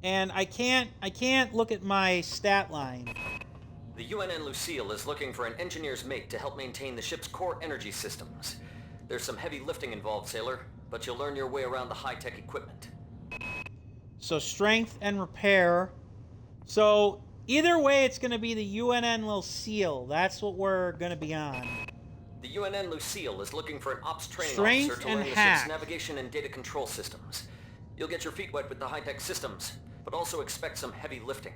[SPEAKER 1] And I can't look at my stat line.
[SPEAKER 7] The UNN Lucille is looking for an engineer's mate to help maintain the ship's core energy systems. There's some heavy lifting involved, sailor, but you'll learn your way around the high-tech equipment.
[SPEAKER 1] So strength and repair. So either way, it's going to be the UNN Lucille. That's what we're going to be on.
[SPEAKER 7] The UNN Lucille is looking for an ops training
[SPEAKER 1] Strength
[SPEAKER 7] officer to
[SPEAKER 1] and
[SPEAKER 7] learn the
[SPEAKER 1] hack.
[SPEAKER 7] ship's navigation and data control systems. You'll get your feet wet with the high-tech systems, but also expect some heavy lifting.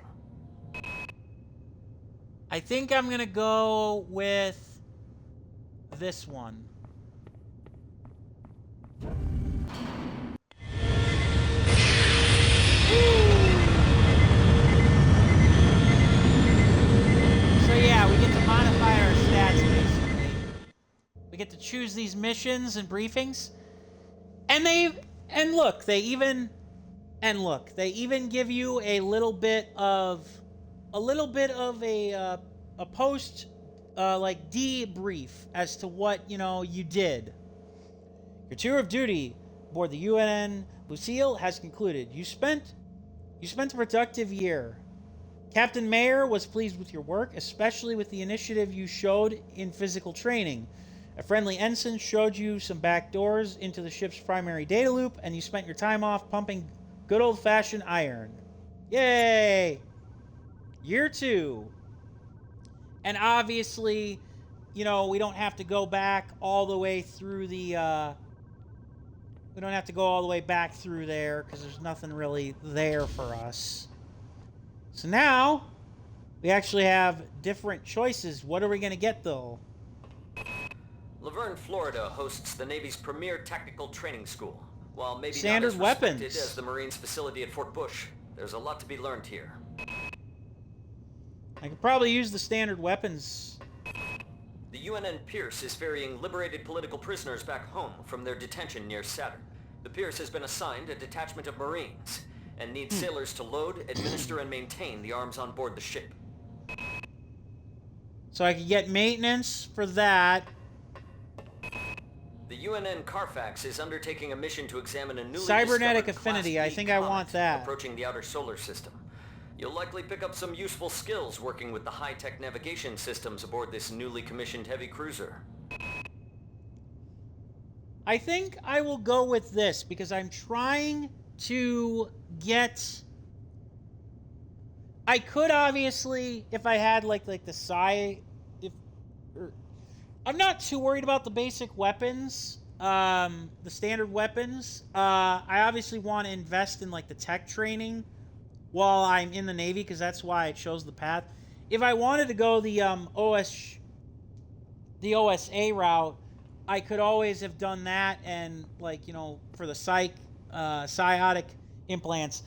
[SPEAKER 1] I think I'm going to go with this one. So yeah, we get to modify our stats basically. get to choose these missions and briefings. And look, they even give you a little bit of a post like debrief as to what, you know, you did. Your tour of duty aboard the UNN Lucille has concluded. You spent a productive year. Captain Mayer was pleased with your work, especially with the initiative you showed in physical training. A friendly ensign showed you some back doors into the ship's primary data loop, and you spent your time off pumping good old-fashioned iron. Yay! Year 2. And obviously, you know, we don't have to go back all the way through the, we don't have to go all the way back through there, because there's nothing really there for us. So now, we actually have different choices. What are we going to get, though?
[SPEAKER 7] Laverne, Florida hosts the Navy's premier tactical training school. While maybe
[SPEAKER 1] standard
[SPEAKER 7] not as
[SPEAKER 1] weapons
[SPEAKER 7] respected as the Marines' facility at Fort Bush, there's a lot to be learned here.
[SPEAKER 1] I could probably use the standard weapons.
[SPEAKER 7] The UNN Pierce is ferrying liberated political prisoners back home from their detention near Saturn. The Pierce has been assigned a detachment of Marines and needs sailors to load, administer, and maintain the arms on board the ship.
[SPEAKER 1] So I could get maintenance for that.
[SPEAKER 7] The UNN Carfax is undertaking a mission to examine a newly
[SPEAKER 1] cybernetic
[SPEAKER 7] discovered
[SPEAKER 1] affinity.
[SPEAKER 7] Class
[SPEAKER 1] I
[SPEAKER 7] B
[SPEAKER 1] think I want
[SPEAKER 7] comet
[SPEAKER 1] that.
[SPEAKER 7] approaching the outer solar system. You'll likely pick up some useful skills working with the high-tech navigation systems aboard this newly commissioned heavy cruiser.
[SPEAKER 1] I think I will go with this because I'm trying to get... I could obviously, if I had like the psi... I'm not too worried about the basic weapons, the standard weapons. I obviously want to invest in like the tech training while I'm in the Navy, because that's why I chose the path. If I wanted to go the OSA route, I could always have done that, and like, you know, for the psiotic implants.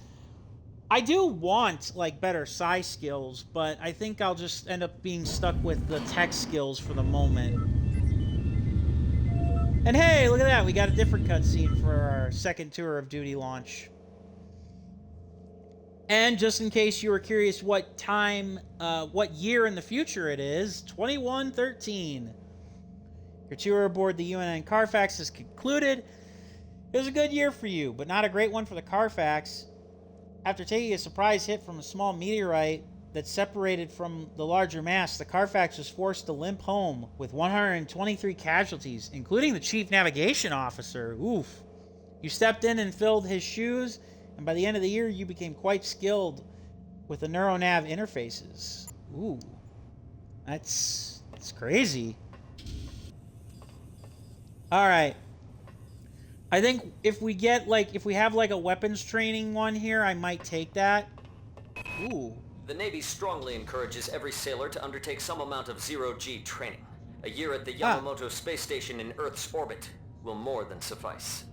[SPEAKER 1] I do want like better psi skills, but I think I'll just end up being stuck with the tech skills for the moment. And hey, look at that, we got a different cutscene for our second tour of duty launch. And just in case you were curious what time, what year in the future it is, 2113. Your tour aboard the UNN Carfax is concluded. It was a good year for you, but not a great one for the Carfax. After taking a surprise hit from a small meteorite that separated from the larger mass, the Carfax was forced to limp home with 123 casualties, including the chief navigation officer. Oof. You stepped in and filled his shoes, and by the end of the year, you became quite skilled with the neuronav interfaces. Ooh. That's crazy. Alright. I think if we get, like, if we have, like, a weapons training one here, I might take that. Ooh.
[SPEAKER 7] The Navy strongly encourages every sailor to undertake some amount of zero-G training. A year at the Yamamoto space station in Earth's orbit will more than suffice.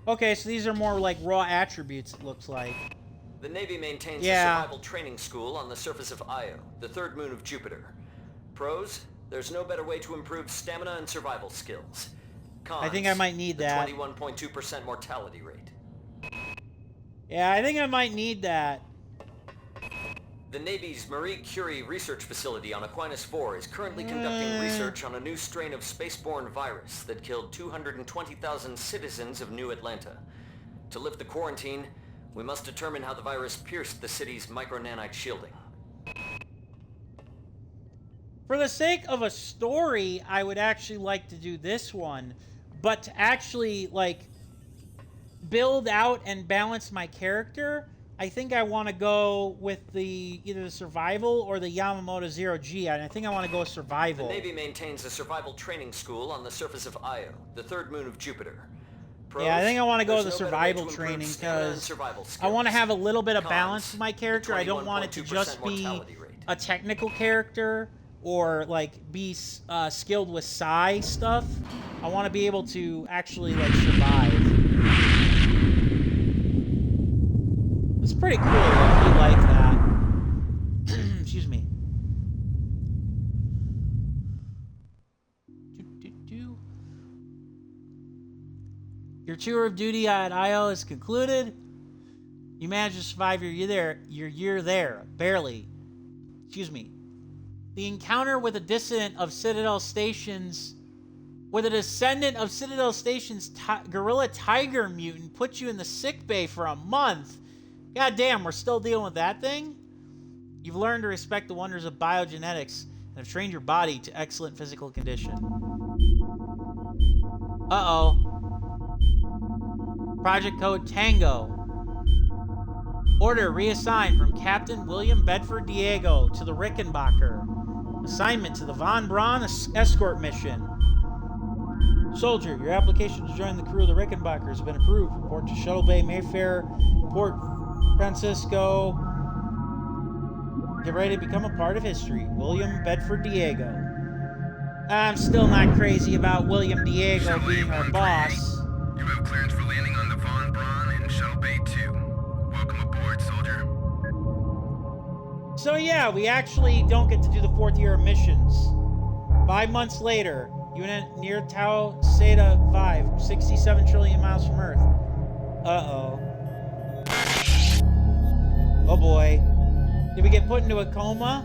[SPEAKER 1] Okay, so these are more like raw attributes, it looks like.
[SPEAKER 7] The Navy maintains a survival training school on the surface of Io, the third moon of Jupiter. Pros, there's no better way to improve stamina and survival skills. Cons,
[SPEAKER 1] I think I might need that.
[SPEAKER 7] 21.2% mortality rate.
[SPEAKER 1] Yeah, I think I might need that.
[SPEAKER 7] The Navy's Marie Curie research facility on Aquinas 4 is currently conducting research on a new strain of spaceborne virus that killed 220,000 citizens of New Atlanta. To lift the quarantine, we must determine how the virus pierced the city's micronanite shielding.
[SPEAKER 1] For the sake of a story, I would actually like to do this one, but to actually, like, build out and balance my character, I think I want to go with either the survival or the Yamamoto Zero G, and I think I want to go survival.
[SPEAKER 7] The Navy maintains a survival training school on the surface of Io, the third moon of Jupiter. Pros,
[SPEAKER 1] yeah, I think I want to go with the survival training because I want to have a little bit of balance to my character. I don't want it to just be a technical character or like be skilled with psi stuff. I want to be able to actually like survive. It's pretty cool. I really like that. Excuse me. Your tour of duty at IO is concluded. You managed to survive your year there, barely. Excuse me. The encounter with a descendant of Citadel Station's gorilla tiger mutant put you in the sick bay for a month. God damn, we're still dealing with that thing? You've learned to respect the wonders of biogenetics and have trained your body to excellent physical condition. Uh-oh. Project Code Tango. Order reassigned from Captain William Bedford Diego to the Rickenbacker. Assignment to the Von Braun escort mission. Soldier, your application to join the crew of the Rickenbacker has been approved. Report to Shuttle Bay Mayfair, Port Francisco. Get ready to become a part of history. William Bedford Diego. I'm still not crazy about William Diego being our boss.
[SPEAKER 11] You have clearance for landing on the Von Braun in Shuttle Bay 2. Welcome aboard, soldier.
[SPEAKER 1] So yeah, we actually don't get to do the 4th year of missions. 5 months later, UNN near Tau Zeta 5, 67 trillion miles from Earth. Uh-oh. Oh boy. Did we get put into a coma?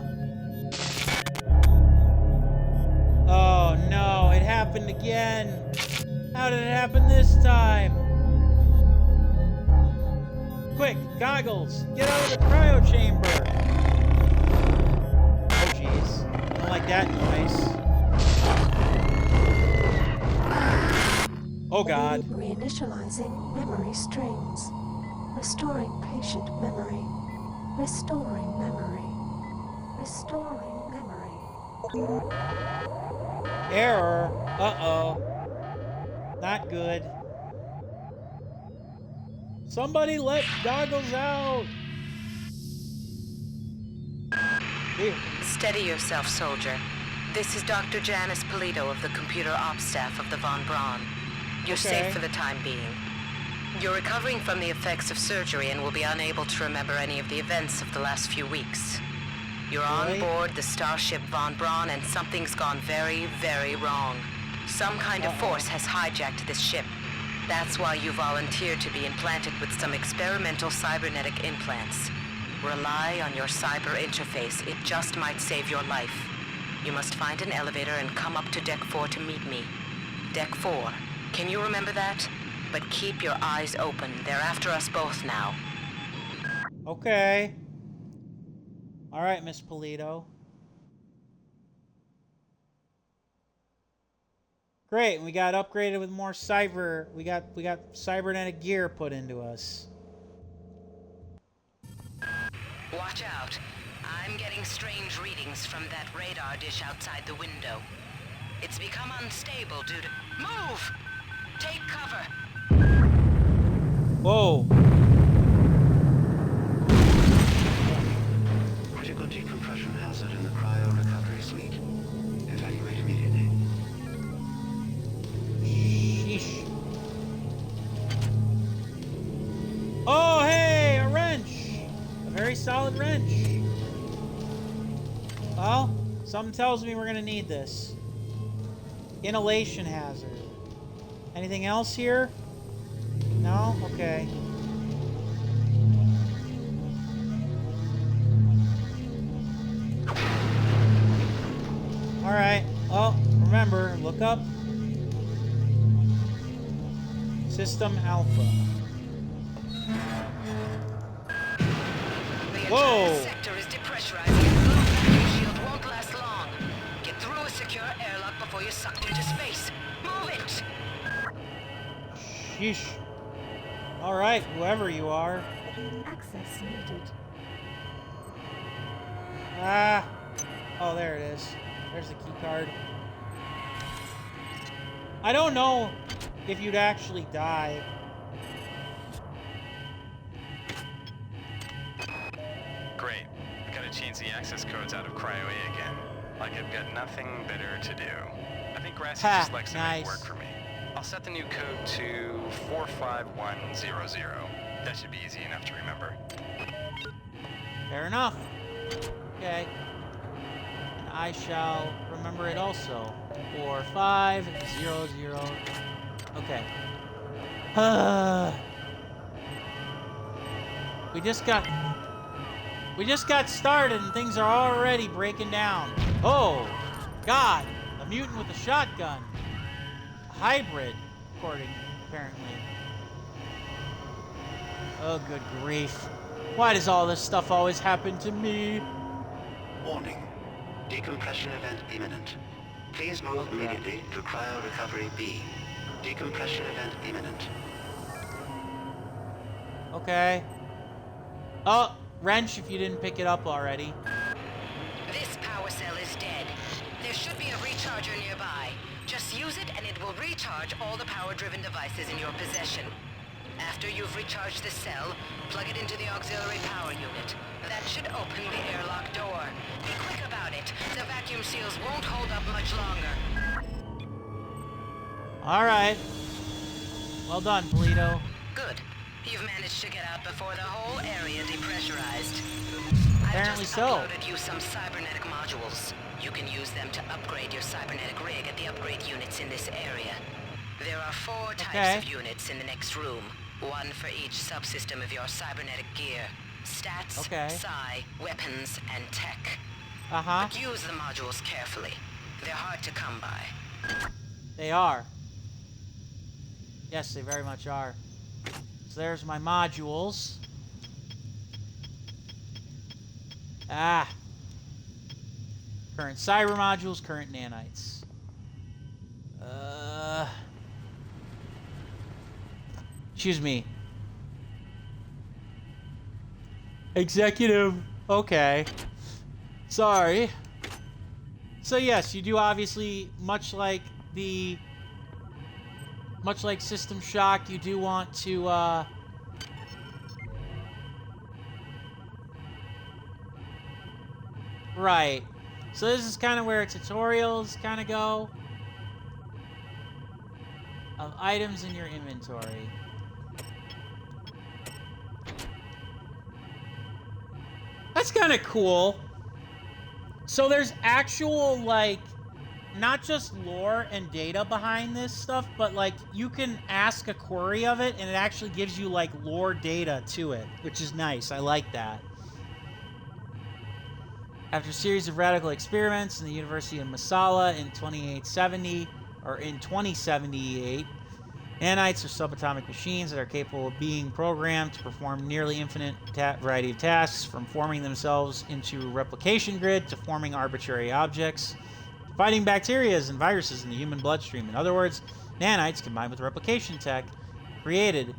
[SPEAKER 1] Oh no, it happened again. How did it happen this time? Quick, goggles, get out of the cryo chamber. Oh jeez, I don't like that noise. Oh god.
[SPEAKER 12] Reinitializing memory strings. Restoring patient memory. Restoring memory. Restoring memory.
[SPEAKER 1] Error. Uh-oh. Not good. Somebody let goggles out. Here.
[SPEAKER 2] Steady yourself, soldier. This is Dr. Janice Polito of the computer ops staff of the Von Braun. You're safe for the time being. You're recovering from the effects of surgery and will be unable to remember any of the events of the last few weeks. You're on board the starship Von Braun and something's gone very, very wrong. Some kind of force has hijacked this ship. That's why you volunteered to be implanted with some experimental cybernetic implants. Rely on your cyber interface. It just might save your life. You must find an elevator and come up to Deck 4 to meet me. Deck 4. Can you remember that? But keep your eyes open. They're after us both now.
[SPEAKER 1] Okay. All right, Miss Polito. Great, we got upgraded with more cyber. We got cybernetic gear put into us.
[SPEAKER 2] Watch out. I'm getting strange readings from that radar dish outside the window. It's become unstable due to... Move! Take cover!
[SPEAKER 1] Whoa.
[SPEAKER 8] Critical decompression hazard in the cryo recovery suite. Evaluate immediately.
[SPEAKER 1] Sheesh. Oh, hey, a wrench. A very solid wrench. Well, something tells me we're going to need this. Inhalation hazard. Anything else here? No? Okay. Alright. Well, remember, look up. System Alpha. Whoa!
[SPEAKER 2] The sector is depressurizing and the glow vacuum shield won't last long. Get through a secure airlock before you're sucked into space. Move it!
[SPEAKER 1] Sheesh. Alright, whoever you are.
[SPEAKER 12] Access needed.
[SPEAKER 1] Ah. Oh, there it is. There's the key card. I don't know if you'd actually die.
[SPEAKER 13] Great. I gotta change the access codes out of Cryo A again. Like I've got nothing better to do. I think Grassy just likes to make work for me. I'll set the new code to 45100. That should be easy enough to remember.
[SPEAKER 1] Fair enough. Okay. And I shall remember it also. 4500. Okay. We just got started and things are already breaking down. Oh, God, a mutant with a shotgun. A hybrid, apparently. Oh, good grief. Why does all this stuff always happen to me?
[SPEAKER 8] Warning. Decompression event imminent. Please move immediately to cryo recovery B. Decompression event imminent.
[SPEAKER 1] Okay. Oh, wrench if you didn't pick it up already.
[SPEAKER 14] This power cell is dead. There should be a recharger nearby. Just use it and it will recharge all the power-driven devices in your possession. After you've recharged the cell, plug it into the auxiliary power unit. That should open the airlock door. Be quick about it. The vacuum seals won't hold up much longer.
[SPEAKER 1] All right. Well done, Polito.
[SPEAKER 14] Good. You've managed to get out before the whole area depressurized.
[SPEAKER 1] Apparently
[SPEAKER 14] I've just uploaded you some cybernetic modules. You can use them to upgrade your cybernetic rig at the upgrade units in this area. There are 4 types of units in the next room. One for each subsystem of your cybernetic gear. Stats, psi, weapons, and tech. But use the modules carefully. They're hard to come by.
[SPEAKER 1] They are. Yes, they very much are. So there's my modules. Current cyber modules, current nanites. Excuse me. Executive. Okay. Sorry. So yes, you do obviously, much like System Shock, you do want to, right. So this is kind of where tutorials kind of go. Of items in your inventory. That's kind of cool. So there's actual, like, not just lore and data behind this stuff, but, like, you can ask a query of it, and it actually gives you, like, lore data to it, which is nice. I like that. After a series of radical experiments in the University of Masala in 2078, nanites are subatomic machines that are capable of being programmed to perform nearly infinite variety of tasks, from forming themselves into a replication grid to forming arbitrary objects, fighting bacteria and viruses in the human bloodstream. In other words, nanites combined with replication tech created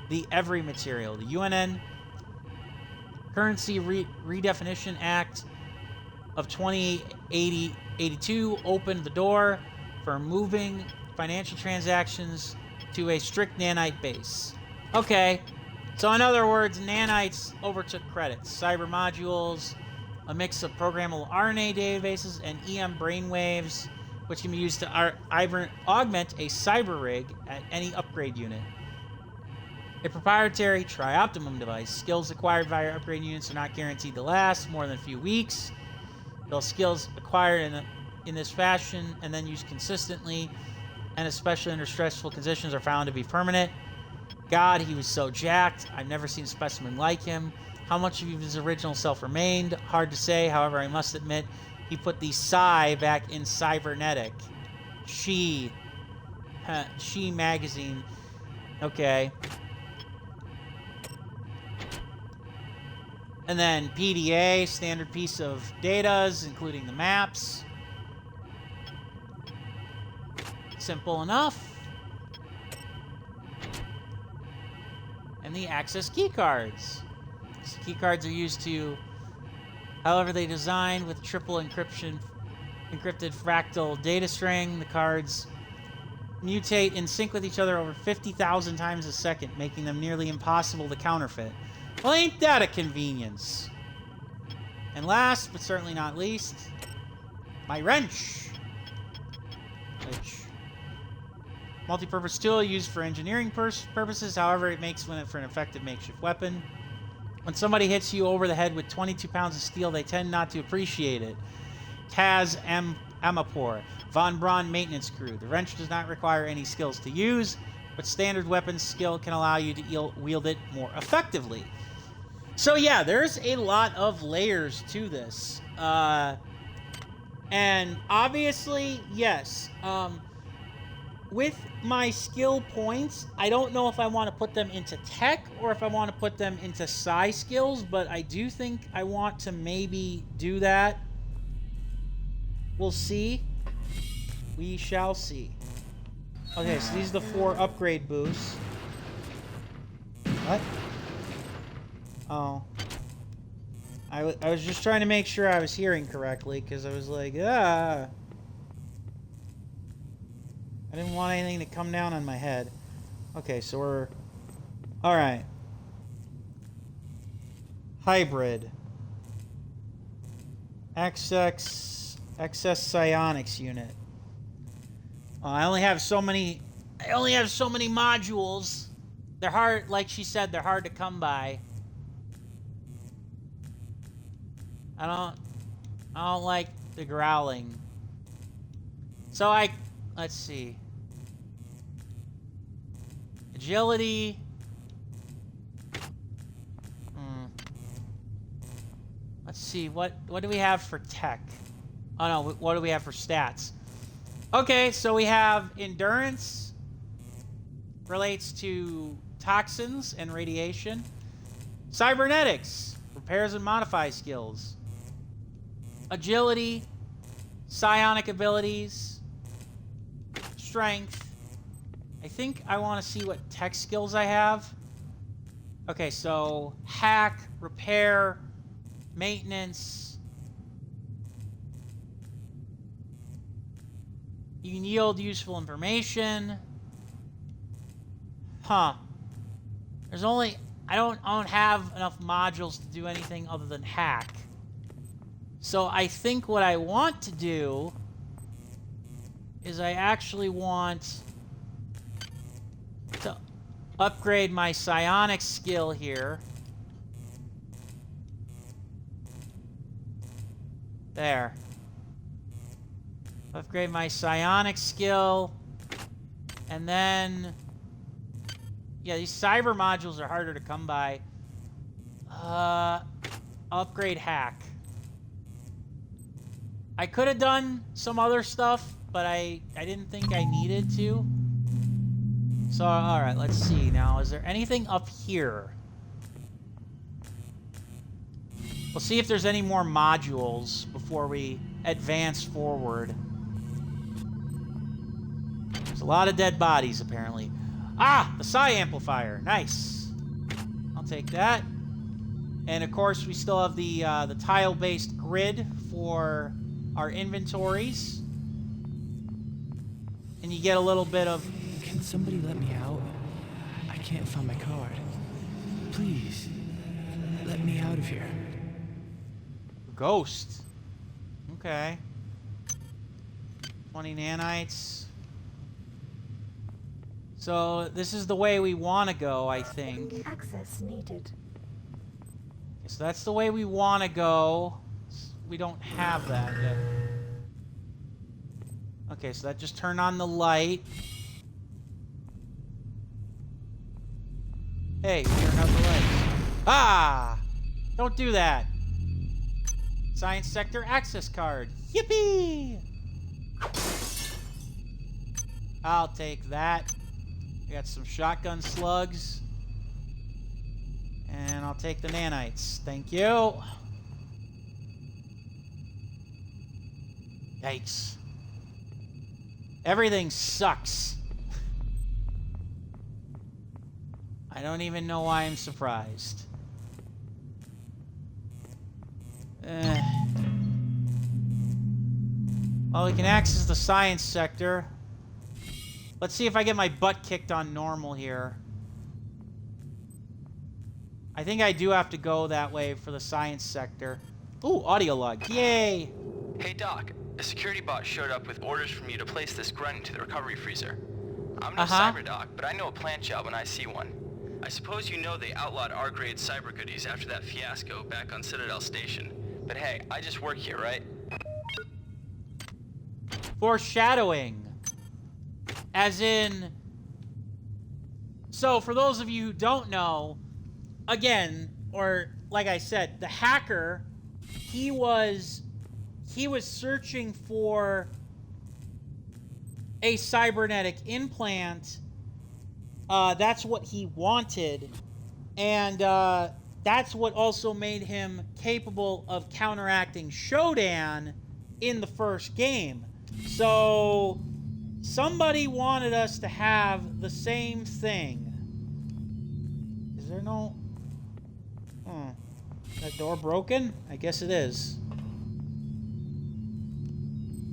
[SPEAKER 1] the Every material. The UNN Currency Redefinition Act of 2082 opened the door for moving financial transactions to a strict nanite base. Okay, so in other words, nanites overtook credits. Cyber modules, a mix of programmable RNA databases, and EM brainwaves, which can be used to augment a cyber rig at any upgrade unit. A proprietary tri-optimum device. Skills acquired via upgrade units are not guaranteed to last more than a few weeks. Those skills acquired in this fashion and then used consistently, and especially under stressful conditions, are found to be permanent. God, he was so jacked. I've never seen a specimen like him. How much of his original self remained? Hard to say. However, I must admit, he put the psi back in cybernetic. She magazine. Okay. And then PDA, standard piece of datas, including the maps. Simple enough. And the access keycards. These keycards are used to, however they designed, with triple encrypted fractal data string. The cards mutate in sync with each other over 50,000 times a second, making them nearly impossible to counterfeit. Well, ain't that a convenience? And last, but certainly not least, my wrench. Which, multi-purpose tool used for engineering purposes. However, it makes for an effective makeshift weapon. When somebody hits you over the head with 22 pounds of steel, they tend not to appreciate it. Taz Amapur, Von Braun maintenance crew. The wrench does not require any skills to use. but standard weapons skill can allow you to wield it more effectively. So yeah, there's a lot of layers to this. And obviously, yes, with my skill points, I don't know if I want to put them into tech or if I want to put them into psi skills, but I do think I want to maybe do that. We'll see. We shall see. Okay, so these are the 4 upgrade boosts. What? Oh. I was just trying to make sure I was hearing correctly, because I was like, ah. I didn't want anything to come down on my head. Okay, so we're... Alright. Hybrid. XS Psionics unit. I only have so many modules. They're hard, like she said, they're hard to come by. I don't like the growling. So let's see. Agility. Let's see, what do we have for tech? Oh no, what do we have for stats? Okay, so we have endurance. Relates to toxins and radiation. Cybernetics. Repairs and modify skills. Agility. Psionic abilities. Strength. I think I want to see what tech skills I have. Okay, so hack, repair, maintenance. You can yield useful information. Huh. There's only... I don't have enough modules to do anything other than hack. So I think what I want to do is I actually want to upgrade my psionic skill here. There. Upgrade my psionic skill. And then... yeah, these cyber modules are harder to come by. Upgrade hack. I could have done some other stuff, but I didn't think I needed to. So, alright, let's see. Now, is there anything up here? We'll see if there's any more modules before we advance forward. There's a lot of dead bodies, apparently. Ah! The psi amplifier. Nice. I'll take that. And, of course, we still have the tile-based grid for our inventories. And you get a little bit of...
[SPEAKER 15] Can somebody let me out? I can't find my card. Please, let me out of here.
[SPEAKER 1] Ghost. Okay. 20 nanites. So, this is the way we want to go, I think.
[SPEAKER 12] Access needed.
[SPEAKER 1] So that's the way we want to go. We don't have that yet. Okay, so that just turned on the light. Hey, we turned on the light. Ah! Don't do that. Science Sector access card. Yippee! I'll take that. I got some shotgun slugs. And I'll take the nanites. Thank you. Yikes. Everything sucks. I don't even know why I'm surprised. Well, we can access the science sector. Let's see if I get my butt kicked on normal here. I think I do have to go that way for the science sector. Ooh, audio log. Yay!
[SPEAKER 16] Hey, Doc. A security bot showed up with orders from you to place this grunt into the recovery freezer. I'm no cyber doc, but I know a plant job when I see one. I suppose you know they outlawed R-grade cyber goodies after that fiasco back on Citadel Station. But hey, I just work here, right?
[SPEAKER 1] Foreshadowing. As in, So, for those of you who don't know, again, or like I said, the hacker, he was searching for a cybernetic implant. That's what he wanted. And that's what also made him capable of counteracting Shodan in the first game. So somebody wanted us to have the same thing. Is there no... That door broken? I guess it is.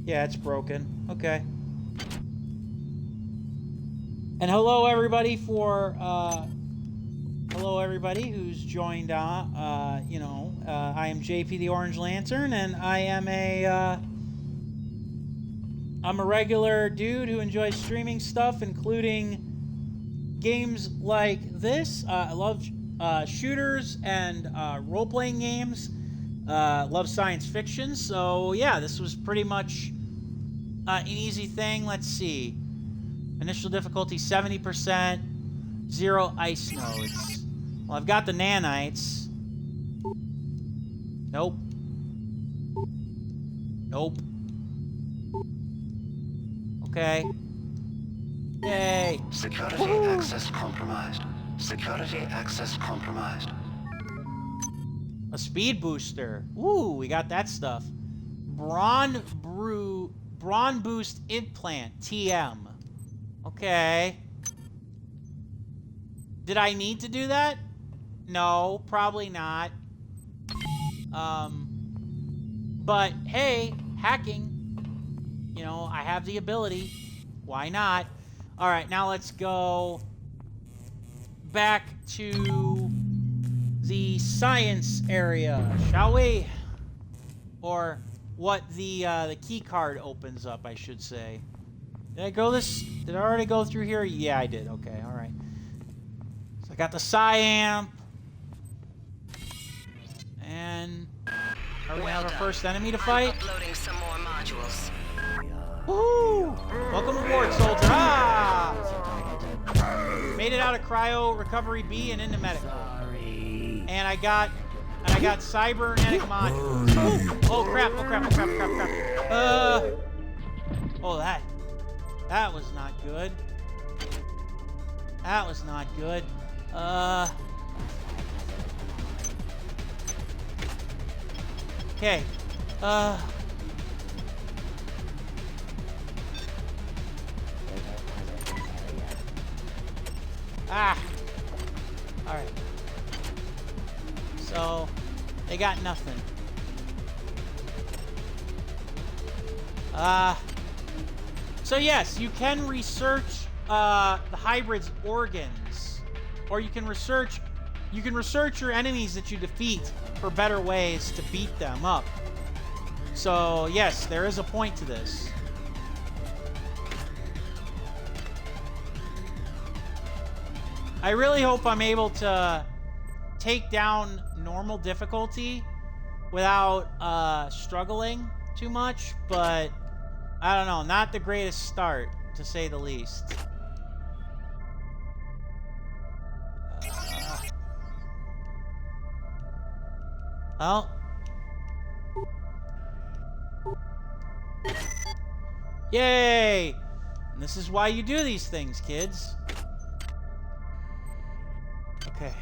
[SPEAKER 1] Yeah, it's broken. Okay. And hello everybody hello everybody who's joined on. I am JPtheOrangeLantern, and I am I'm a regular dude who enjoys streaming stuff, including games like this. I love shooters and role-playing games. Love science fiction. So yeah, this was pretty much an easy thing. Let's see. Initial difficulty 70%. 0 ice nodes. Well, I've got the nanites. Nope. Nope. Okay. Yay.
[SPEAKER 8] Security access compromised. Security access compromised.
[SPEAKER 1] A speed booster. Ooh, we got that stuff. Braun boost implant. TM. Okay. Did I need to do that? No, probably not. But hey, hacking. You know, I have the ability. Why not? All right, now let's go back to the science area, shall we? Or what the key card opens up, I should say. Did I already go through here? Yeah, I did. Okay, all right. So I got the Psy-Amp. And are we gonna have our first enemy to fight?
[SPEAKER 14] Uploading some more modules.
[SPEAKER 1] Woohoo! Welcome aboard, soldier. Ah! Made it out of cryo recovery B and into medical. And I got cybernetic modules. Oh crap! Oh crap! Oh crap! Crap! Crap! Oh, that was not good. That was not good. Okay. Alright. So, they got nothing. So yes, you can research the hybrid's organs. Or you can research your enemies that you defeat for better ways to beat them up. So yes, there is a point to this. I really hope I'm able to take down normal difficulty without struggling too much, but I don't know, not the greatest start, to say the least. Well. Yay! And this is why you do these things, kids. Okay.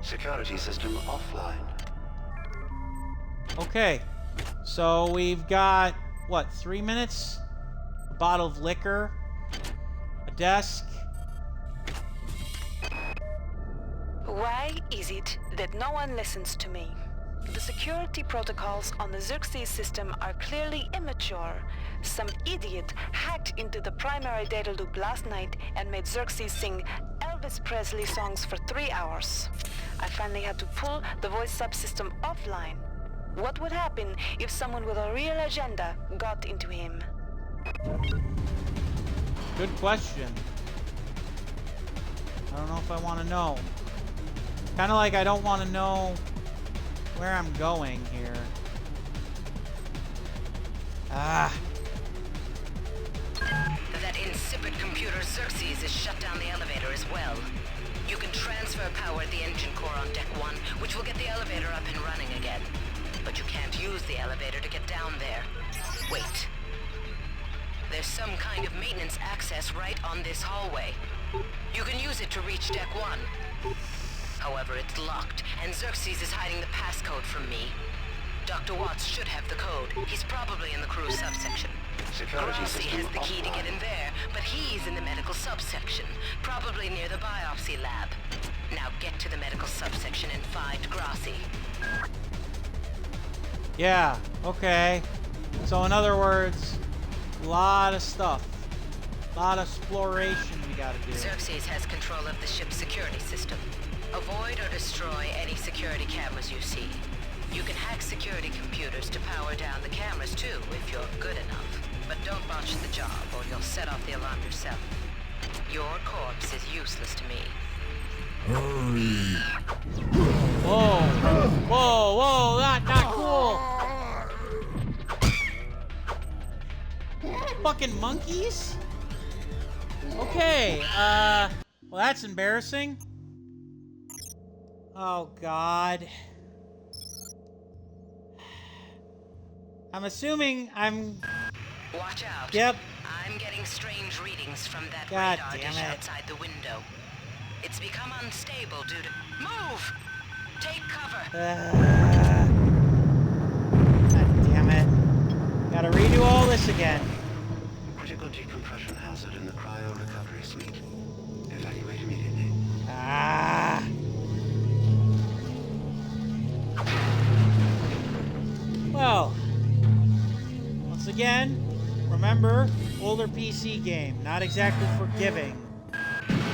[SPEAKER 8] Security system offline.
[SPEAKER 1] Okay. So we've got, what, 3 minutes? A bottle of liquor. A desk.
[SPEAKER 2] Why is it that no one listens to me? The security protocols on the Xerxes system are clearly immature. Some idiot hacked into the primary data loop last night and made Xerxes sing Elvis Presley songs for 3 hours. I finally had to pull the voice subsystem offline. What would happen if someone with a real agenda got into him?
[SPEAKER 1] Good question. I don't know if I want to know. Kind of like I don't want to know where I'm going here. Ah.
[SPEAKER 14] That insipid computer Xerxes has shut down the elevator as well. You can transfer power at the engine core on Deck 1, which will get the elevator up and running again. But you can't use the elevator to get down there. Wait. There's some kind of maintenance access right on this hallway. You can use it to reach Deck 1. However, it's locked, and Xerxes is hiding the passcode from me. Dr. Watts should have the code. He's probably in the crew subsection. Grossi has the key to get in there, but he's in the medical subsection, probably near the biopsy lab. Now get to the medical subsection and find Grossi.
[SPEAKER 1] Yeah, okay. So in other words, a lot of stuff. A lot of exploration we gotta do.
[SPEAKER 14] Xerxes has control of the ship's security system. Avoid or destroy any security cameras you see. You can hack security computers to power down the cameras too, if you're good enough. But don't botch the job, or you'll set off the alarm yourself. Your corpse is useless to me.
[SPEAKER 11] Hurry!
[SPEAKER 1] Whoa! Whoa, whoa, not cool! Fucking monkeys? Okay, well that's embarrassing. Oh god. I'm assuming I'm...
[SPEAKER 14] Watch out.
[SPEAKER 1] Yep.
[SPEAKER 14] I'm getting strange readings from that
[SPEAKER 1] God
[SPEAKER 14] radar
[SPEAKER 1] damn
[SPEAKER 14] dish
[SPEAKER 1] it.
[SPEAKER 14] outside the window. It's become unstable due to... Move! Take cover!
[SPEAKER 1] God damn it. Gotta redo all this again.
[SPEAKER 8] Critical decompression hazard in the cryo recovery suite. Evacuate immediately.
[SPEAKER 1] Ah. Well, once again, remember, older PC game, not exactly forgiving.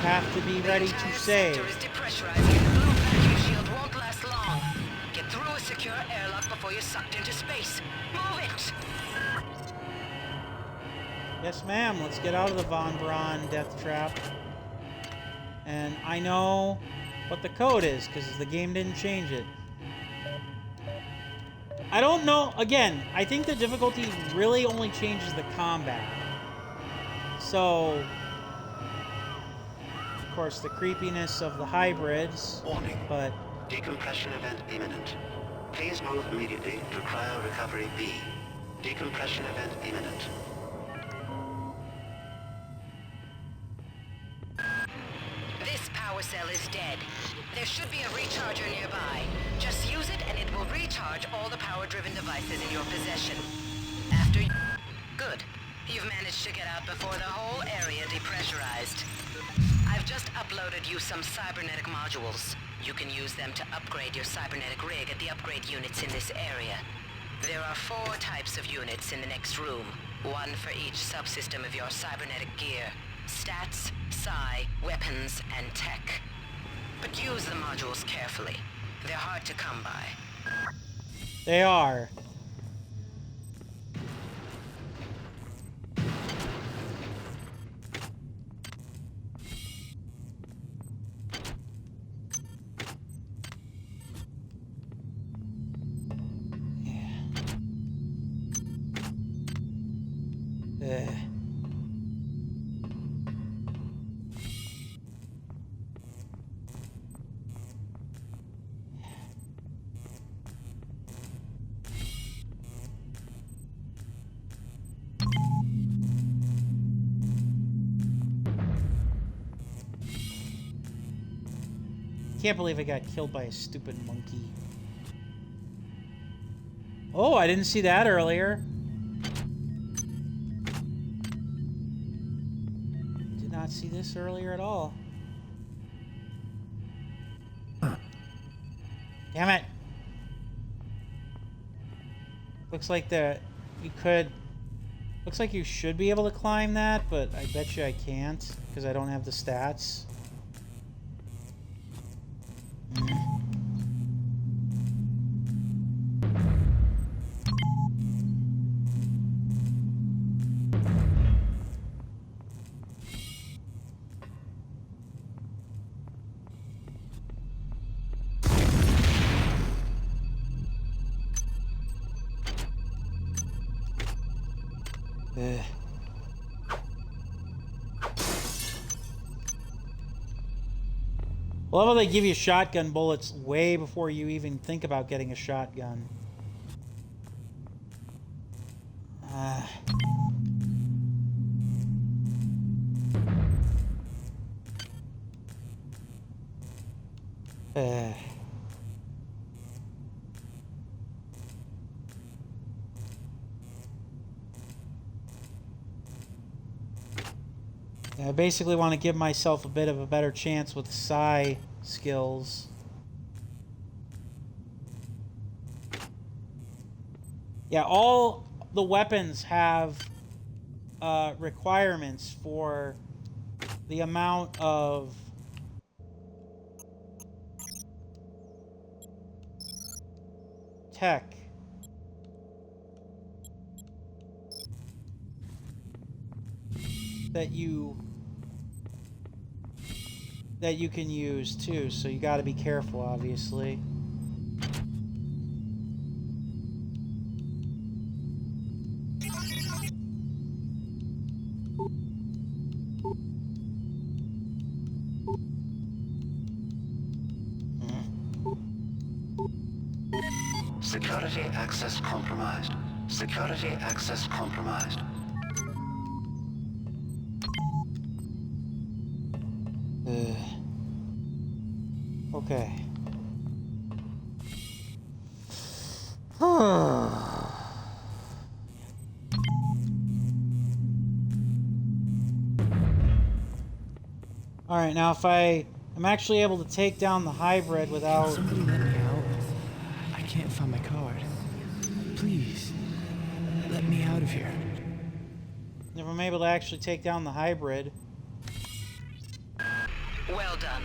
[SPEAKER 1] Have to be ready to save.
[SPEAKER 14] Is depressurizing and the blue vacuum shield won't last long. Get through a secure airlock before you're sucked into space. Move it!
[SPEAKER 1] Yes, ma'am. Let's get out of the Von Braun death trap. And I know what the code is, because the game didn't change it. I don't know. Again, I think the difficulty really only changes the combat. So, of course, the creepiness of the hybrids.
[SPEAKER 8] Warning.
[SPEAKER 1] But
[SPEAKER 8] decompression event imminent. Please move immediately to cryo recovery B. Decompression event imminent.
[SPEAKER 14] This power cell is dead. There should be a recharger nearby. Just use it and it will recharge all the power-driven devices in your possession. After you... Good. You've managed to get out before the whole area depressurized. I've just uploaded you some cybernetic modules. You can use them to upgrade your cybernetic rig at the upgrade units in this area. There are 4 types of units in the next room. 1 for each subsystem of your cybernetic gear. Stats, psi, weapons, and tech. But use the modules carefully. They're hard to come by.
[SPEAKER 1] they are. Can't believe I got killed by a stupid monkey. Oh, I didn't see that earlier. Did not see this earlier at all. Damn it. Looks like you could... Looks like you should be able to climb that, but I bet you I can't, because I don't have the stats. Ugh. I love how they give you shotgun bullets way before you even think about getting a shotgun. I basically want to give myself a bit of a better chance with psi skills. Yeah, all the weapons have requirements for the amount of tech that you can use too, so you got to be careful, obviously.
[SPEAKER 8] Security access compromised. Security access compromised.
[SPEAKER 1] Okay. Alright, now if I'm actually able to take down the hybrid without...
[SPEAKER 15] Somebody let me out. I can't find my card. Please, let me out of here.
[SPEAKER 1] If I'm able to actually take down the hybrid...
[SPEAKER 14] Well done.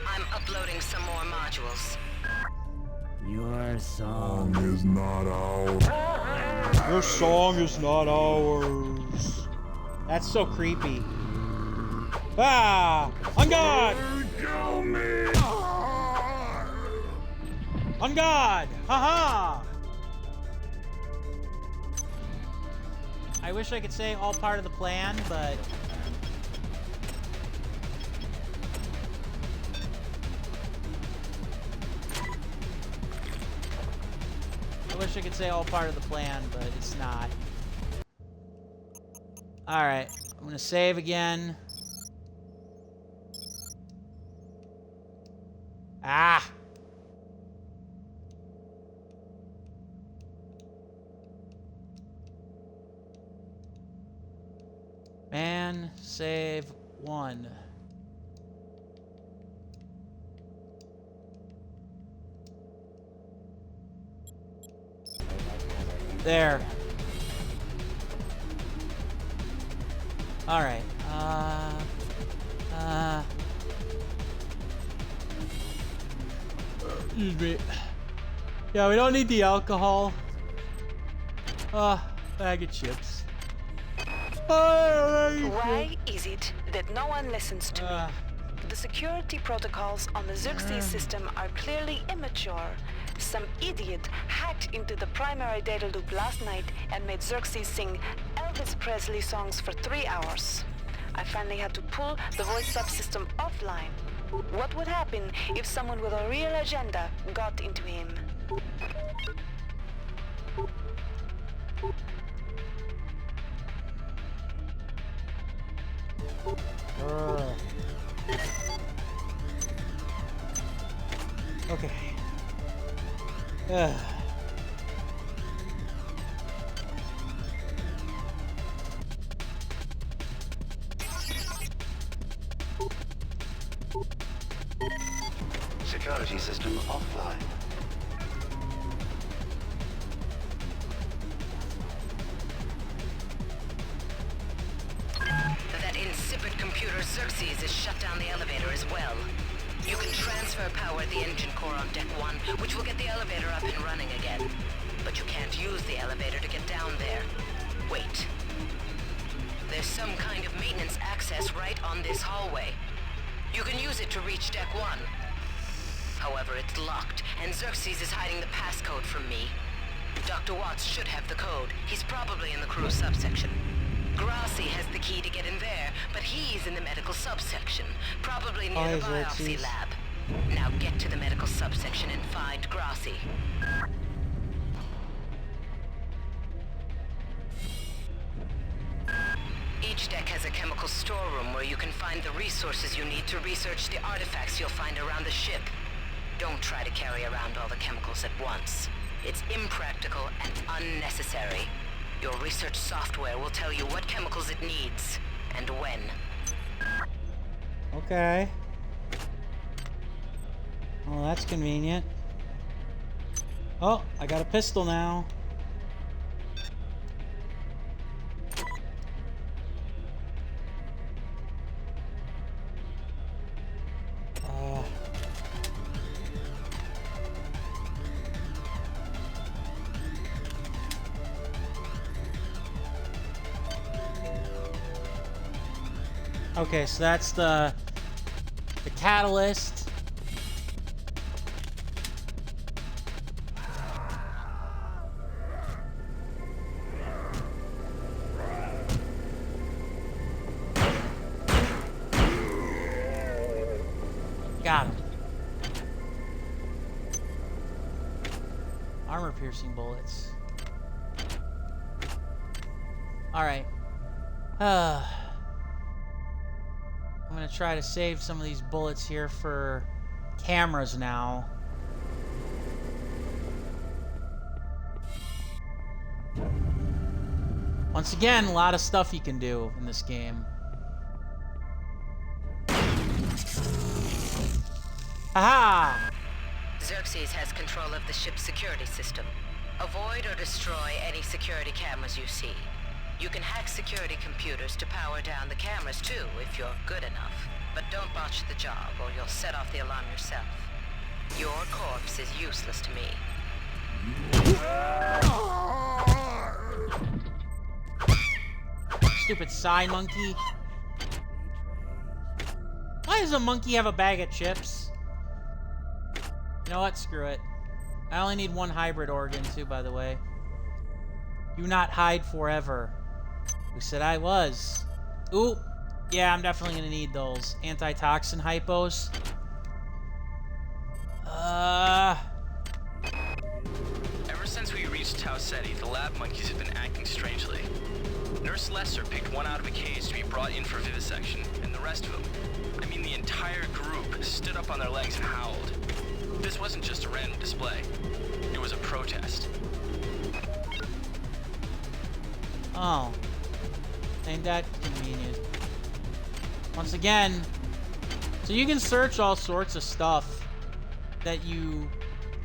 [SPEAKER 14] I'm uploading some more modules.
[SPEAKER 17] Your song is not ours.
[SPEAKER 1] Your song is not ours. That's so creepy. Ah! On guard!
[SPEAKER 17] Kill me!
[SPEAKER 1] On guard! Haha! I wish I could say all part of the plan, but... I wish I could say all part of the plan, but it's not. Alright, I'm gonna save again. Ah! Man, save 1. There. All right. Excuse me. Yeah, we don't need the alcohol. Bag of chips.
[SPEAKER 4] Why is it that no one listens to me? The security protocols on the Xerxes system are clearly immature. Some idiot hacked into the primary data loop last night and made Xerxes sing Elvis Presley songs for 3 hours. I finally had to pull the voice subsystem offline. What would happen if someone with a real agenda got into him?
[SPEAKER 1] Okay.
[SPEAKER 8] Security system offline.
[SPEAKER 14] That insipid computer Xerxes has shut down the elevator as well. You can transfer power at the engine core on deck 1, which will get the elevator up and running again. But you can't use the elevator to get down there. Wait. There's some kind of maintenance access right on this hallway. You can use it to reach deck 1. However, it's locked, and Xerxes is hiding the passcode from me. Dr. Watts should have the code. He's probably in the crew subsection. Grassi has the key to get in there, but he's in the medical subsection, probably near the biopsy lab. Now get to the medical subsection and find Grassi. Each deck has a chemical storeroom where you can find the resources you need to research the artifacts you'll find around the ship. Don't try to carry around all the chemicals at once. It's impractical and unnecessary. Your research software will tell you what chemicals it needs, and when.
[SPEAKER 1] Okay. Well, that's convenient. Oh, I got a pistol now. Okay, so that's the catalyst. Got him. Armor-piercing bullets. All right. I'm gonna try to save some of these bullets here for cameras now. Once again, a lot of stuff you can do in this game. Haha!
[SPEAKER 14] Xerxes has control of the ship's security system. Avoid or destroy any security cameras you see. You can hack security computers to power down the cameras too, if you're good enough. But don't botch the job, or you'll set off the alarm yourself. Your corpse is useless to me.
[SPEAKER 1] Stupid Psy monkey. Why does a monkey have a bag of chips? You know what? Screw it. I only need one hybrid organ too, by the way. Do not hide forever. Who said I was? Ooh. Yeah, I'm definitely gonna need those. Antitoxin hypos.
[SPEAKER 16] Ever since we reached Tau Ceti, the lab monkeys have been acting strangely. Nurse Lester picked one out of a cage to be brought in for vivisection, and the rest of them, I mean the entire group, stood up on their legs and howled. This wasn't just a random display. It was a protest.
[SPEAKER 1] Oh. Ain't that convenient. Once again, so you can search all sorts of stuff that you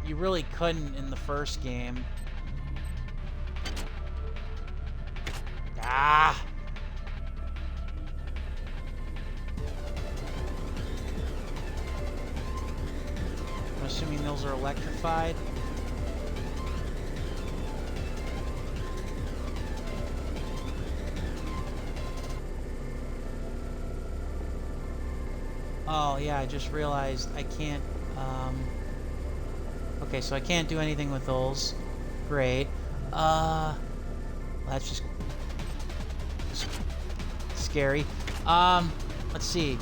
[SPEAKER 1] really couldn't in the first game. Ah! I'm assuming those are electrified. Oh, yeah, I just realized I can't, okay, so I can't do anything with those. Great. That's just scary. Let's see.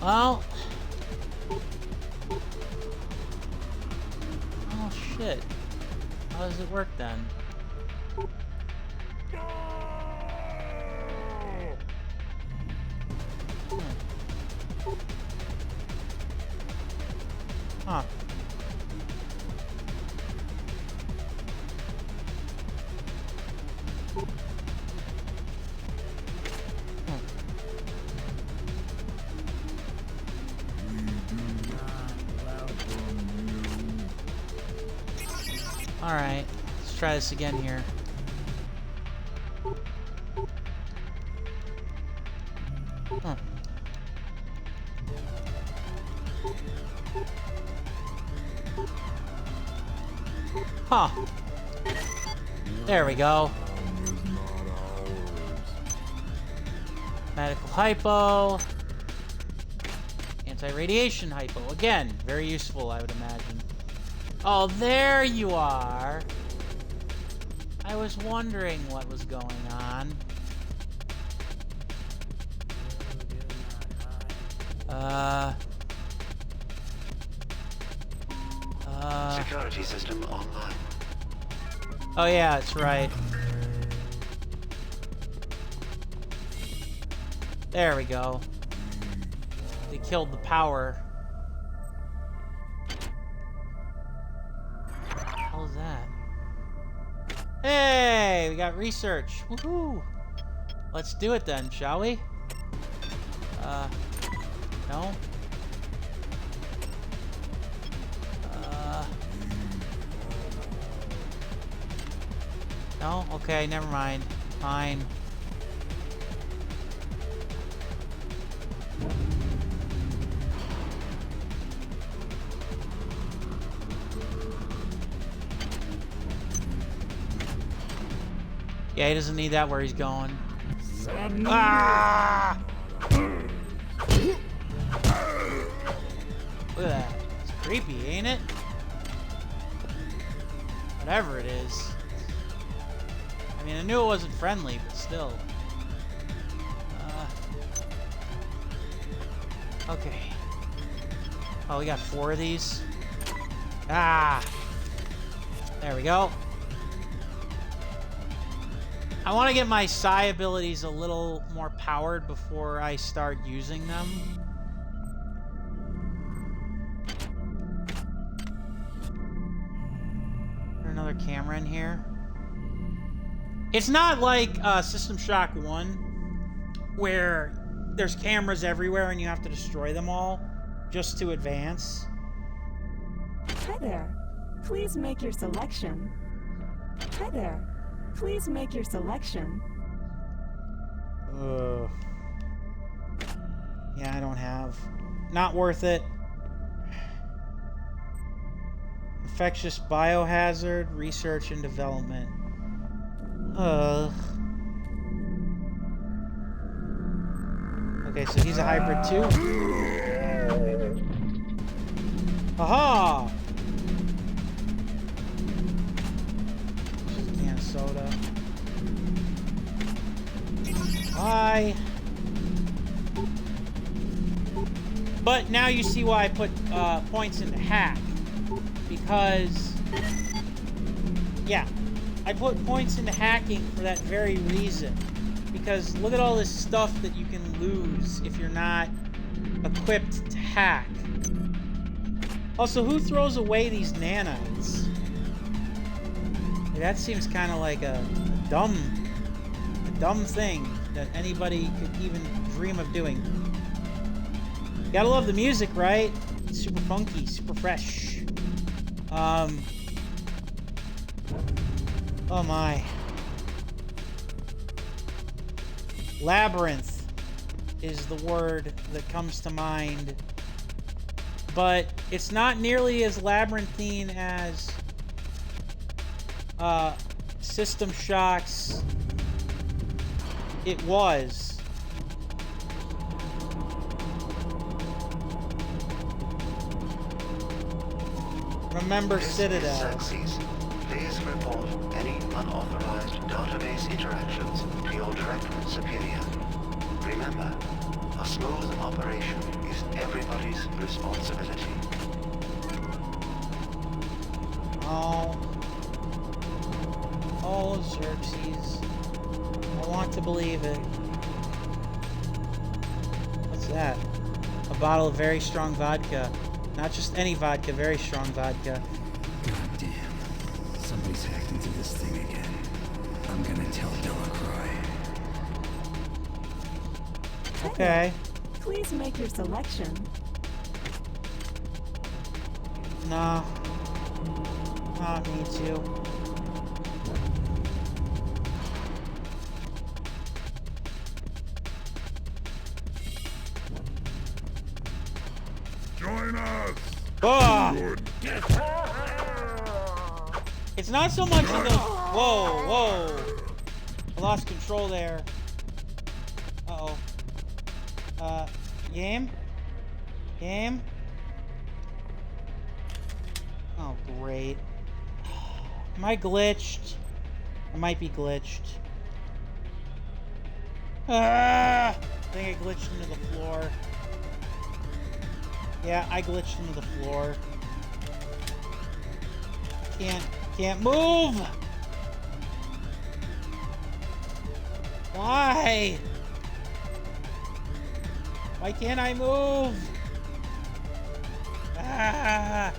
[SPEAKER 1] Well... Oh, shit. How does it work, then? Huh. Alright, let's try this again here. Huh. Huh. There we go. Medical hypo. Anti-radiation hypo. Again, very useful, I would imagine. Oh, there you are. I was wondering what was going on.
[SPEAKER 8] Security system online.
[SPEAKER 1] Oh yeah, that's right. There we go. They killed the power. What the hell is that? Hey, we got research. Woohoo! Let's do it then, shall we? No? No? Okay, never mind. Fine. Yeah, he doesn't need that where he's going. Ah! Look at that. It's creepy, ain't it? Whatever it is. I mean, I knew it wasn't friendly, but still. Okay. Oh, we got 4 of these. Ah! There we go. I want to get my psi abilities a little more powered before I start using them. Is there another camera in here? It's not like System Shock 1, where there's cameras everywhere and you have to destroy them all just to advance.
[SPEAKER 9] Hi there. Please make your selection. Hi there. Please make your selection.
[SPEAKER 1] Yeah, I don't have. Not worth it. Infectious biohazard, research and development. Okay, so he's a hybrid too. Aha! Can of soda. Bye. But now you see why I put points into hack. Because, yeah, I put points into hacking for that very reason. Because look at all this stuff that you can lose if you're not equipped to hack. Also, who throws away these nanites? That seems kind of like a dumb thing that anybody could even dream of doing. Gotta love the music, right? It's super funky, super fresh. Oh my. Labyrinth is the word that comes to mind. But it's not nearly as labyrinthine as System Shock's it was. Remember Citadel.
[SPEAKER 8] Please report any unauthorized database interactions to your direct superior. Remember, a smooth operation is everybody's responsibility.
[SPEAKER 1] Oh, Xerxes. I want to believe it. What's that? A bottle of very strong vodka. Not just any vodka, very strong vodka.
[SPEAKER 17] God damn. Somebody's hacked into this thing again. I'm gonna tell Delacroix.
[SPEAKER 1] Okay.
[SPEAKER 9] Please make your selection.
[SPEAKER 1] Nah. Not me too.
[SPEAKER 17] Join us!
[SPEAKER 1] Oh! It's not so much of the... Whoa, whoa. I lost control there. Uh-oh. Game? Game? Oh, great. Am I glitched? I might be glitched. Ah! I think I glitched into the floor. Yeah, I glitched into the floor. Can't move! Why? Why can't I move? Ah!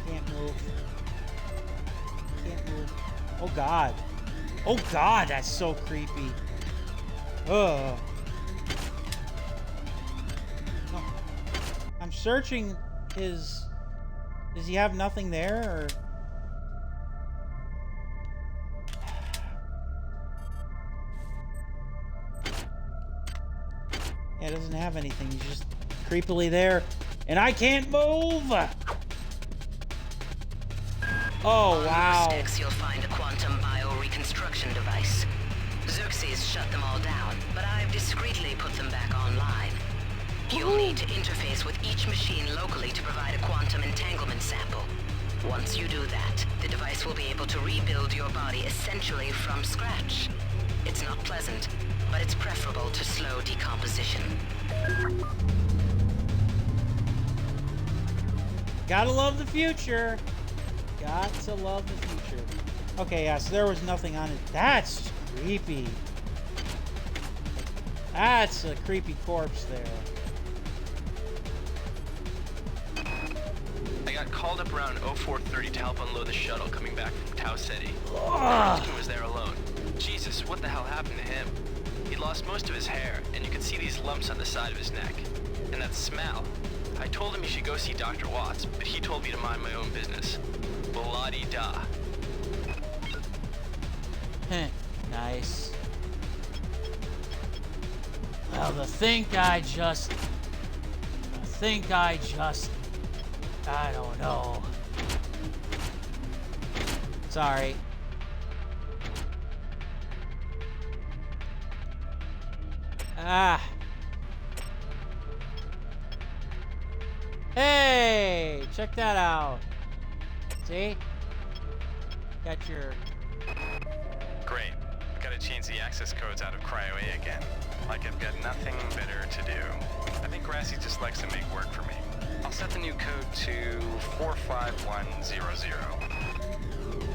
[SPEAKER 1] Can't move. Can't move. Oh God. Oh God, that's so creepy. Ugh. No. I'm searching his... Does he have nothing there, or... Yeah, it doesn't have anything. He's just creepily there. And I can't move! Oh, wow.
[SPEAKER 14] On X, you'll find a quantum bioreconstruction device. Xerxes shut them all down, but I've discreetly put them back online. You'll need to interface with each machine locally to provide a quantum entanglement sample. Once you do that, the device will be able to rebuild your body essentially from scratch. It's not pleasant, but it's preferable to slow decomposition.
[SPEAKER 1] Gotta love the future. Got to love the future. Okay, yeah, so there was nothing on it. That's creepy. That's a creepy corpse there.
[SPEAKER 16] I got called up around 0430 to help unload the shuttle coming back from Tau Ceti.
[SPEAKER 1] Ugh.
[SPEAKER 16] Austin was there alone. Jesus, what the hell happened to him? He lost most of his hair, and you could see these lumps on the side of his neck. And that smell. I told him he should go see Dr. Watts, but he told me to mind my own business. La-di-da.
[SPEAKER 1] Nice. Well, I don't know. Sorry. Ah. Hey, check that out. See? Got your...
[SPEAKER 13] Great. I've got to change the access codes out of Cryo A again. Like I've got nothing better to do. I think Grassy just likes to make work for me. I'll set the new code to 45100.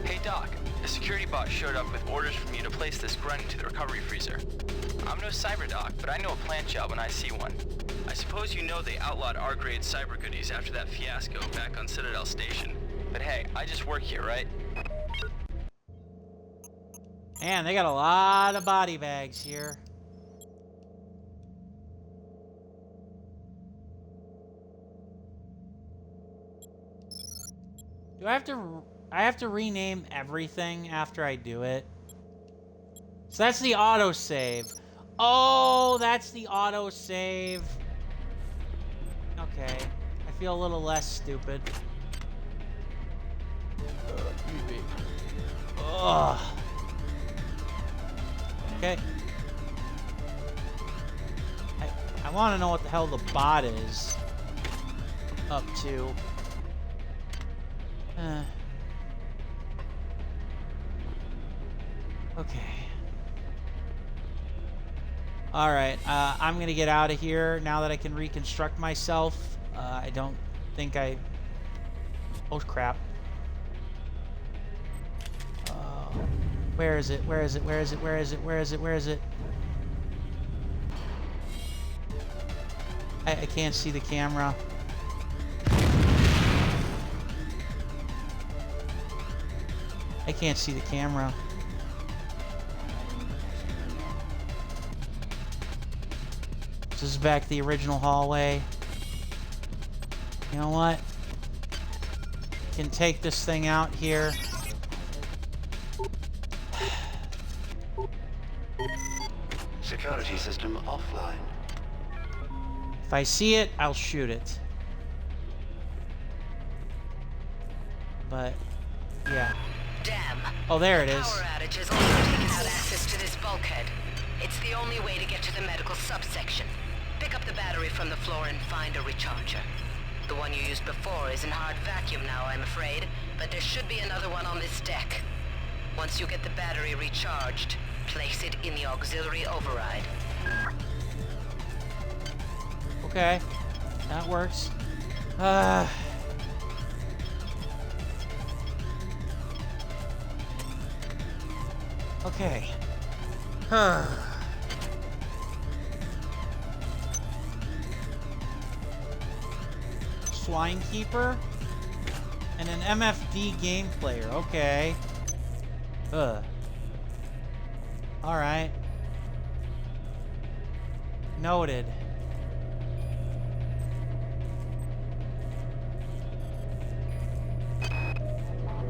[SPEAKER 16] Hey Doc, a security bot showed up with orders from you to place this grunt into the recovery freezer. I'm no cyber doc, but I know a plant job when I see one. I suppose you know they outlawed R-grade cyber goodies after that fiasco back on Citadel Station. But hey, I just work here, right?
[SPEAKER 1] Man, they got a lot of body bags here. Do I have to rename everything after I do it? So that's the autosave. Oh, that's the autosave. Okay. I feel a little less stupid. Ugh. Okay. I want to know what the hell the bot is up to. Okay. Alright, I'm gonna get out of here now that I can reconstruct myself. I don't think I... Oh, crap. Where is it? Where is it? Where is it? Where is it? Where is it? Where is it? I can't see the camera. I can't see the camera. This is back to the original hallway. You know what? Can take this thing out here.
[SPEAKER 8] Security system offline.
[SPEAKER 1] If I see it, I'll shoot it. But, yeah.
[SPEAKER 14] Damn.
[SPEAKER 1] Oh, there it is.
[SPEAKER 14] Power outage has also taken out access to this bulkhead. It's the only way to get to the medical subsection. Pick up the battery from the floor and find a recharger. The one you used before is in hard vacuum now, I'm afraid, but there should be another one on this deck. Once you get the battery recharged, place it in the auxiliary override.
[SPEAKER 1] Okay, that works. Okay. Swine Keeper and an MFD game player. Okay. Alright. Noted.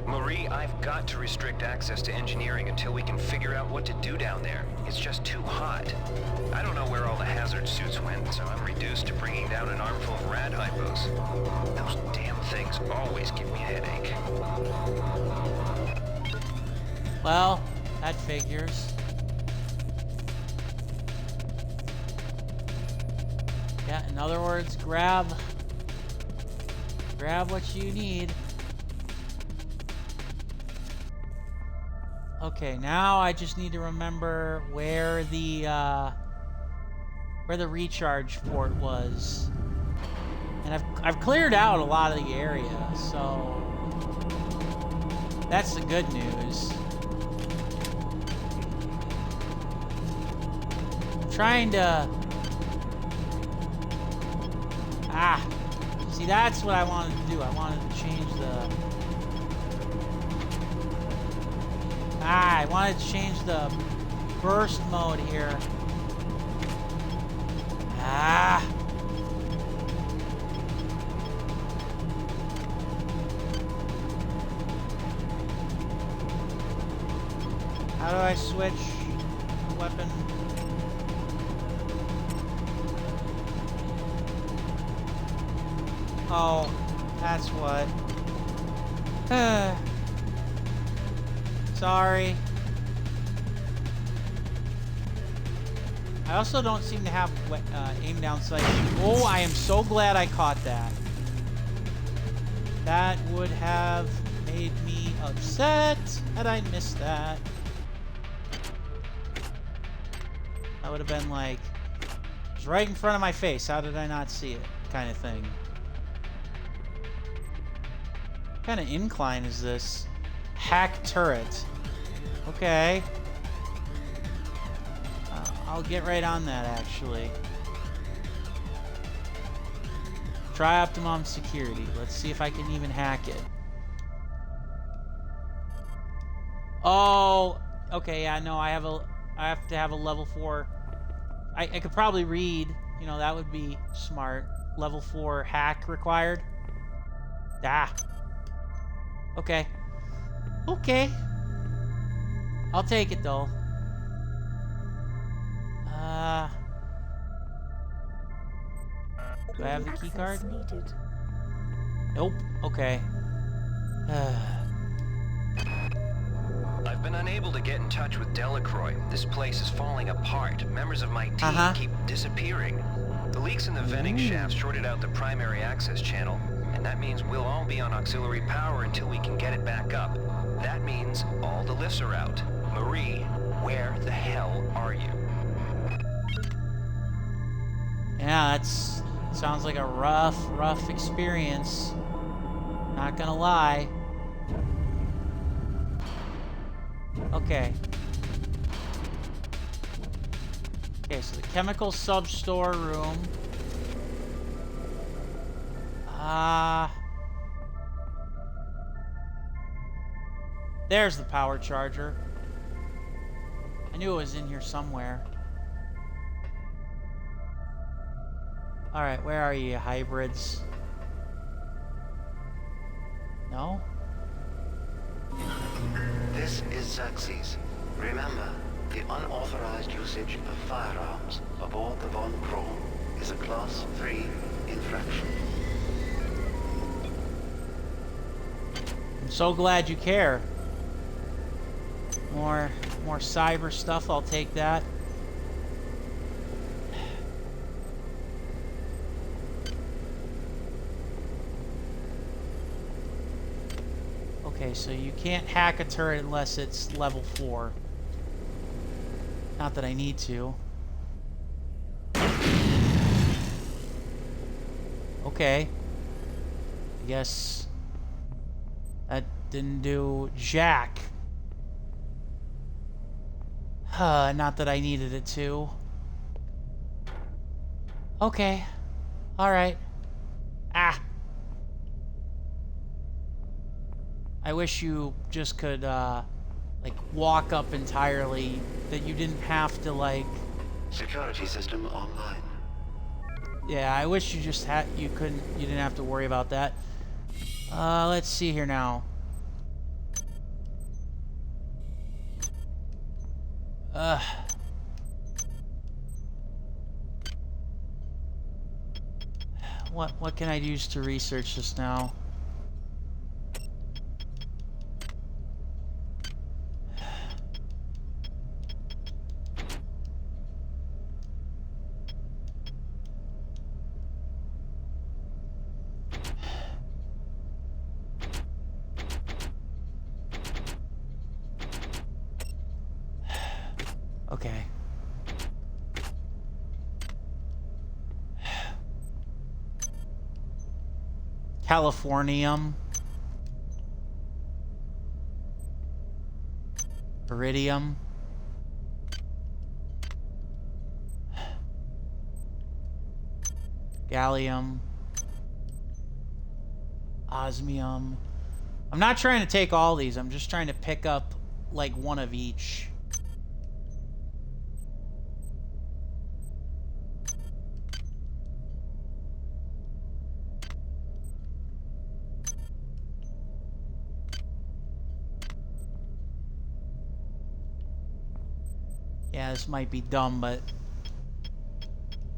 [SPEAKER 18] Marie, I've got to restrict access to engineering until we can figure out what to do down there. It's just too hot. I don't know where all the hazard suits went, so I'm reduced to bringing down an armful of rad hypos. Those damn things always give me a headache.
[SPEAKER 1] Well, that figures. Yeah, in other words, grab what you need. Okay, now I just need to remember where the recharge port was. And I've cleared out a lot of the area, so that's the good news. I'm trying to see, that's what I wanted to do. I wanted to change I wanted to change the burst mode here. How do I switch the weapon? Oh, that's what. Sorry. I also don't seem to have aim down sight. Oh, I am so glad I caught that. That would have made me upset had I missed that. That would have been like, it was right in front of my face. How did I not see it? Kind of thing. What kind of incline is this? Hack turret. Okay. I'll get right on that, actually. Try optimum security. Let's see if I can even hack it. Oh, okay, yeah, no, I have to have a level 4. I could probably read, you know, that would be smart. Level 4 hack required. Okay. Okay. I'll take it, though. Do I have the key card? Nope. Okay.
[SPEAKER 18] I've been unable to get in touch with Delacroix. This place is falling apart. Members of my team keep disappearing. The leaks in the venting shaft shorted out the primary access channel, and that means we'll all be on auxiliary power until we can get it back up. That means all the lifts are out. Marie, where the hell are you?
[SPEAKER 1] Yeah, sounds like a rough experience. Not gonna lie. Okay. Okay, so the chemical sub-store room. There's the power charger. I knew it was in here somewhere. Alright, where are you, hybrids? No?
[SPEAKER 8] This is Xerxes. Remember, the unauthorized usage of firearms aboard the Von Braun is a Class 3 infraction.
[SPEAKER 1] I'm so glad you care. More cyber stuff, I'll take that. Okay, so you can't hack a turret unless it's level 4. Not that I need to. Okay. I guess that didn't do jack. Not that I needed it to. Okay. Alright. Ah. I wish you just could, like, walk up entirely. That you didn't have to, like...
[SPEAKER 8] Security system online.
[SPEAKER 1] Yeah, I wish you just had... You didn't have to worry about that. Let's see here now. What can I use to research this now? Okay. Californium. Iridium. Gallium. Osmium. I'm not trying to take all these. I'm just trying to pick up like one of each. Yeah, this might be dumb, but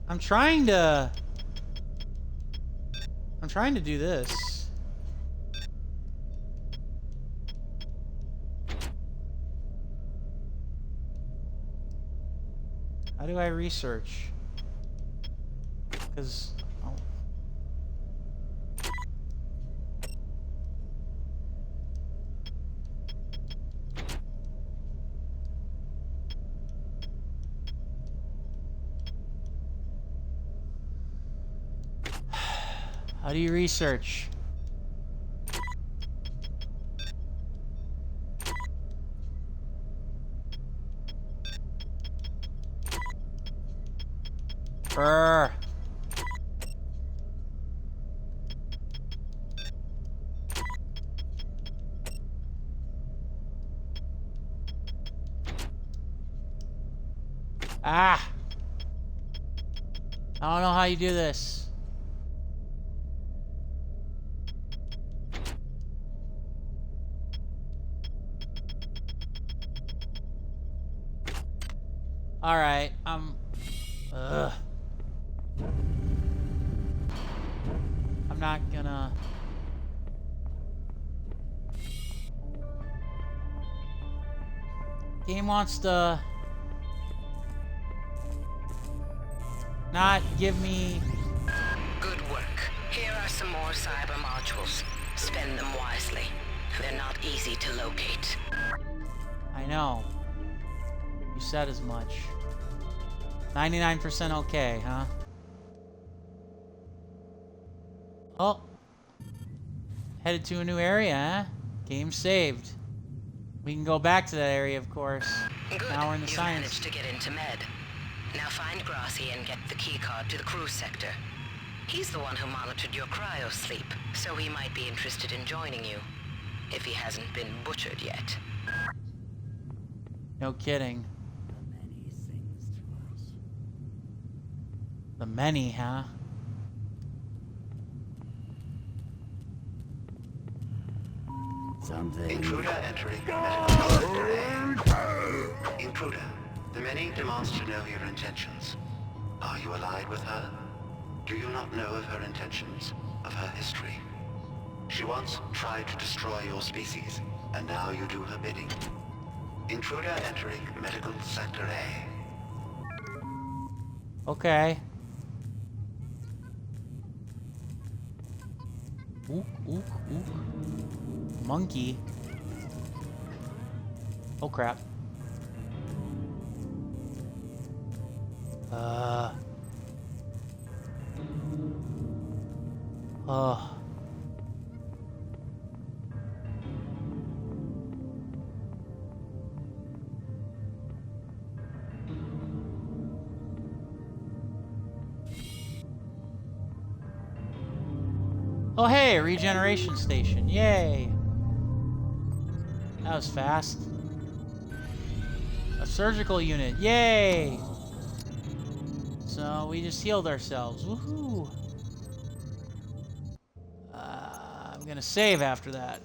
[SPEAKER 1] I'm trying to do this. How do I research? Because how do you research? Brr. Ah! I don't know how you do this. Alright, I'm not gonna... Game wants to... not give me...
[SPEAKER 14] Good work. Here are some more cyber modules. Spend them wisely. They're not easy to locate.
[SPEAKER 1] I know. You said as much. 99% okay, huh? Oh. Headed to a new area, huh? Game saved. We can go back to that area, of course.
[SPEAKER 14] Good.
[SPEAKER 1] Now we're in the
[SPEAKER 14] You've
[SPEAKER 1] science.
[SPEAKER 14] managed to get into Med. Now find Grassi and get the keycard to the cruise sector. He's the one who monitored your cryo sleep, so he might be interested in joining you. If he hasn't been butchered yet.
[SPEAKER 1] No kidding. The many, huh?
[SPEAKER 17] Something.
[SPEAKER 8] Intruder entering medical. Intruder, the many demands to know your intentions. Are you allied with her? Do you not know of her intentions, of her history? She once tried to destroy your species, and now you do her bidding. Intruder entering medical sector A.
[SPEAKER 1] Okay. Ooh, ooh, ooh. Monkey. Oh crap. Oh hey, regeneration station. Yay. That was fast. A surgical unit. Yay. So we just healed ourselves. Woohoo. I'm gonna save after that.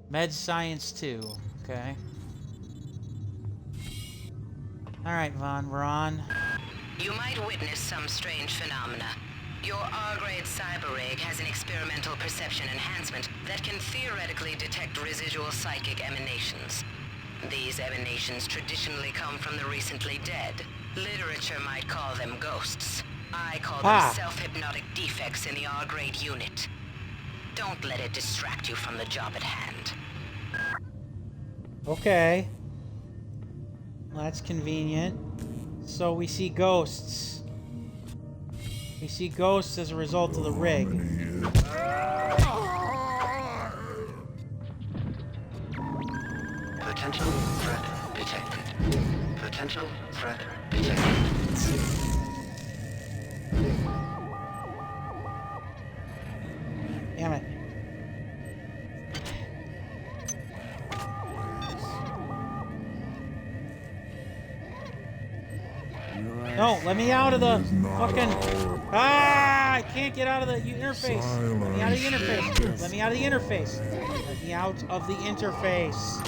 [SPEAKER 1] Med Science 2. Okay. Alright, Von Braun.
[SPEAKER 14] You might witness some strange phenomena. Your R-grade cyber rig has an experimental perception enhancement that can theoretically detect residual psychic emanations. These emanations traditionally come from the recently dead. Literature might call them ghosts. I call them self-hypnotic defects in the R-grade unit. Don't let it distract you from the job at hand.
[SPEAKER 1] Okay. Well, that's convenient. So we see ghosts. We see ghosts as a result of the rig.
[SPEAKER 8] Potential threat detected. Potential threat detected.
[SPEAKER 1] Damn it. No, let me out of the fucking... I can't get out of the interface. Let me out of the interface. Let me out of the interface. Let me out of the interface.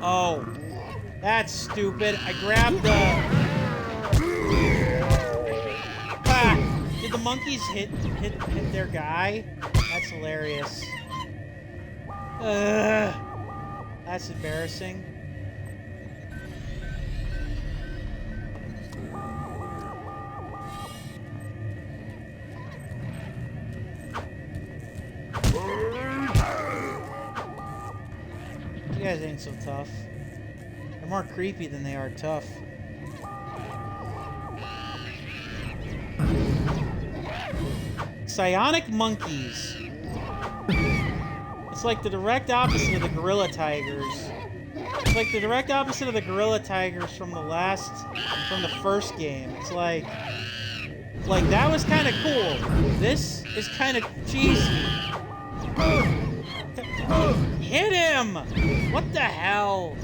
[SPEAKER 1] Oh. That's stupid. I grabbed the... Did the monkeys hit their guy? That's hilarious. That's embarrassing. You guys ain't so tough. They're more creepy than they are tough. Psionic monkeys. It's like the direct opposite of the gorilla tigers. It's like the direct opposite of the gorilla tigers from the first game. It's like that was kind of cool. This is kind of cheesy. Hit him! What the hell?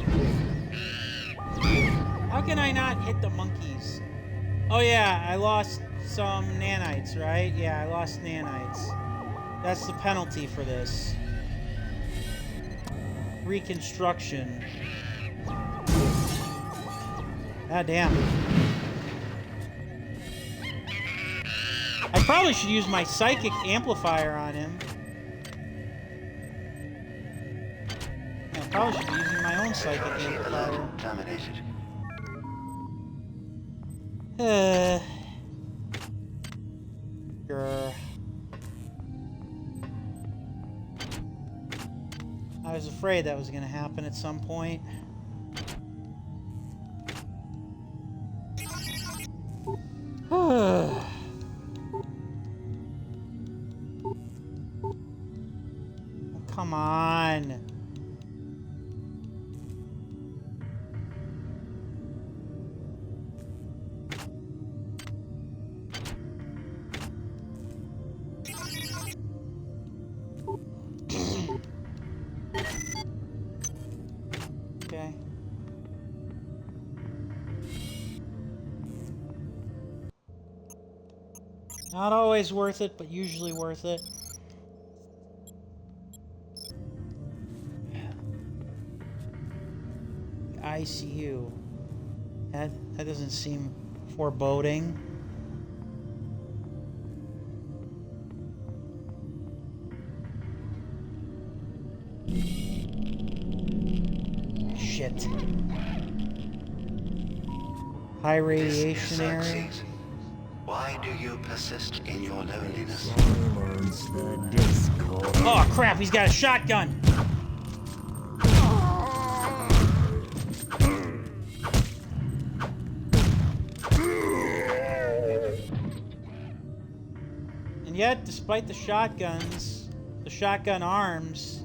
[SPEAKER 1] How can I not hit the monkeys? Oh yeah, I lost some nanites, right? Yeah, I lost nanites. That's the penalty for this. Reconstruction. God damn. I probably should use my psychic amplifier on him. I probably should be using my own psychic amplifier.
[SPEAKER 8] Terminated.
[SPEAKER 1] Grr. I was afraid that was going to happen at some point. Come on. Okay. Not always worth it, but usually worth it. ICU. That doesn't seem foreboding. High radiation area.
[SPEAKER 8] Why do you persist in your loneliness?
[SPEAKER 1] Oh crap, he's got a shotgun! And yet, despite the shotguns, the shotgun arms,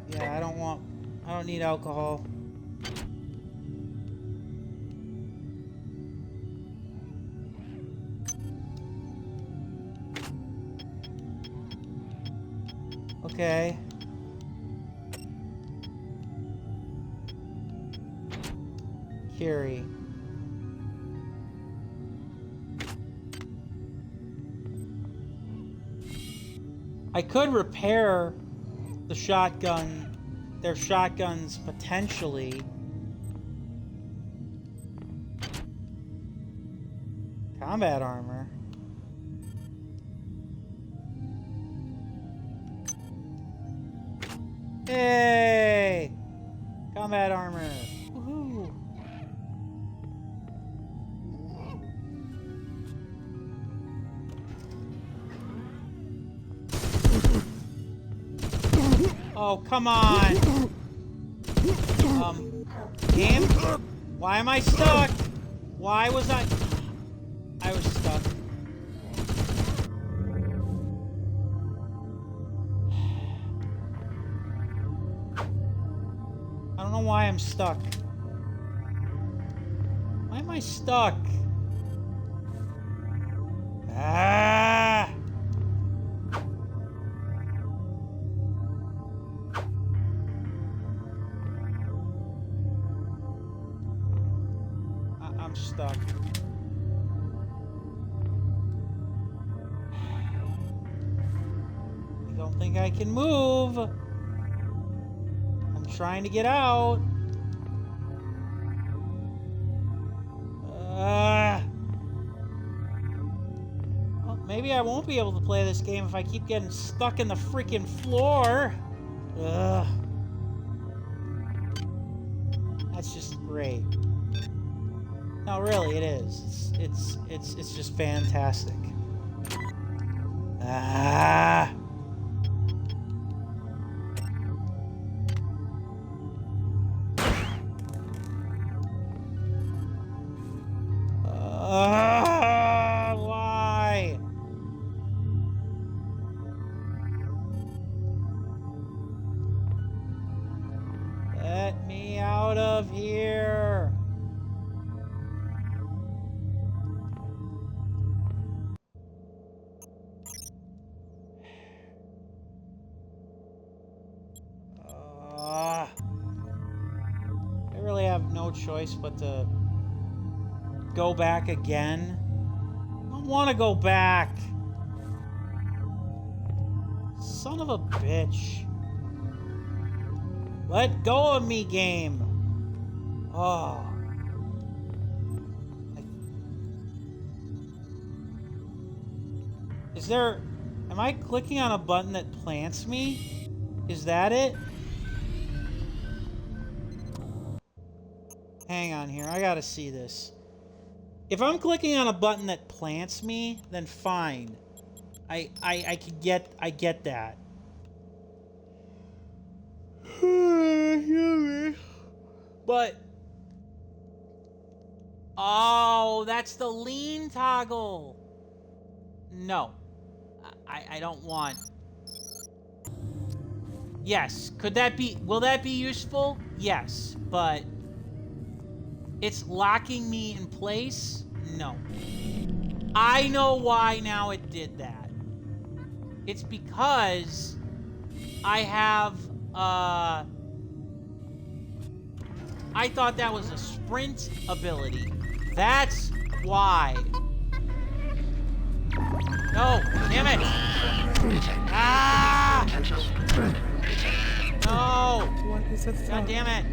[SPEAKER 1] yeah, I don't need alcohol. Okay. Carry. I could repair the shotgun, their shotguns potentially. Combat armor. Hey! Combat armor. Woohoo! Oh, come on! Game? Why am I stuck? Why was I was stuck. I don't know why I'm stuck. Why am I stuck? Ah! I'm stuck. I don't think I can move. I'm trying to get out. Well, maybe I won't be able to play this game if I keep getting stuck in the freaking floor. Ugh. That's just great. No, really, it is. It's just fantastic. Ah. Why? Let me out of here. I really have no choice but to go back again. I don't want to go back. Son of a bitch. Let go of me, game. Oh. Is there... Am I clicking on a button that plants me? Is that it? Hang on here. I gotta see this. If I'm clicking on a button that plants me, then fine. I get that. But oh, that's the lean toggle. No. I don't want. Yes, could that be, will that be useful? Yes, but it's locking me in place? No. I know why now it did that. It's because I have, I thought that was a sprint ability. That's why. No, damn it! Ah! No! God damn it!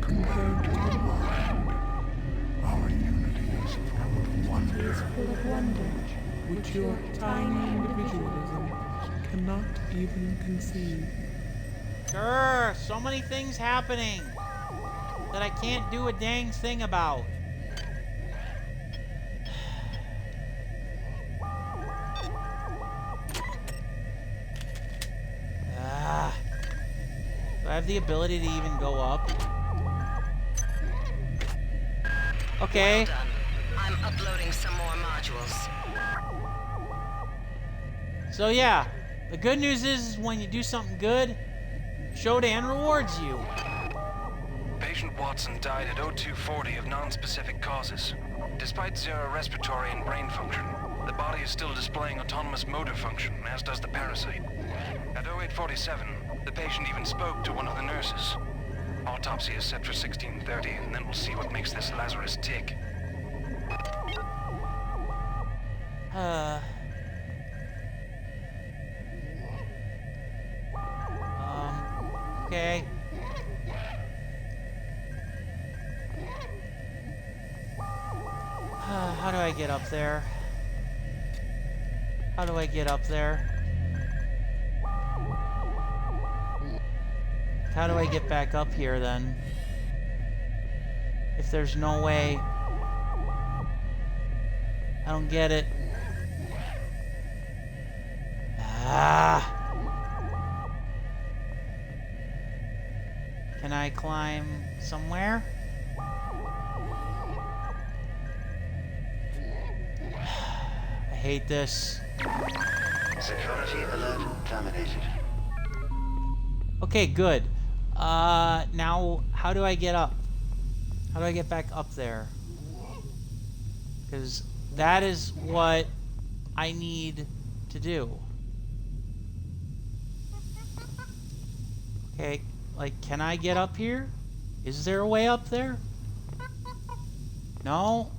[SPEAKER 17] Our unity is full of wonder
[SPEAKER 9] is full of wonder, which your tiny individualism cannot even conceive.
[SPEAKER 1] Grr, so many things happening that I can't do a dang thing about. Do I have the ability to even go up? Okay.
[SPEAKER 14] Well done. I'm uploading some more modules.
[SPEAKER 1] So yeah, the good news is when you do something good, Shodan rewards you.
[SPEAKER 11] Patient Watson died at 0240 of non-specific causes. Despite zero respiratory and brain function, the body is still displaying autonomous motor function, as does the parasite. At 0847, the patient even spoke to one of the nurses. Autopsy is set for 1630, and then we'll see what makes this Lazarus tick.
[SPEAKER 1] Okay. How do I get up there? How do I get up there? How do I get back up here then? If there's no way. I don't get it. Ah. Can I climb somewhere? I hate this.
[SPEAKER 8] Security alert terminated.
[SPEAKER 1] Okay, good. Now, how do I get up? How do I get back up there? Because that is what I need to do. Okay, like, can I get up here? Is there a way up there? No?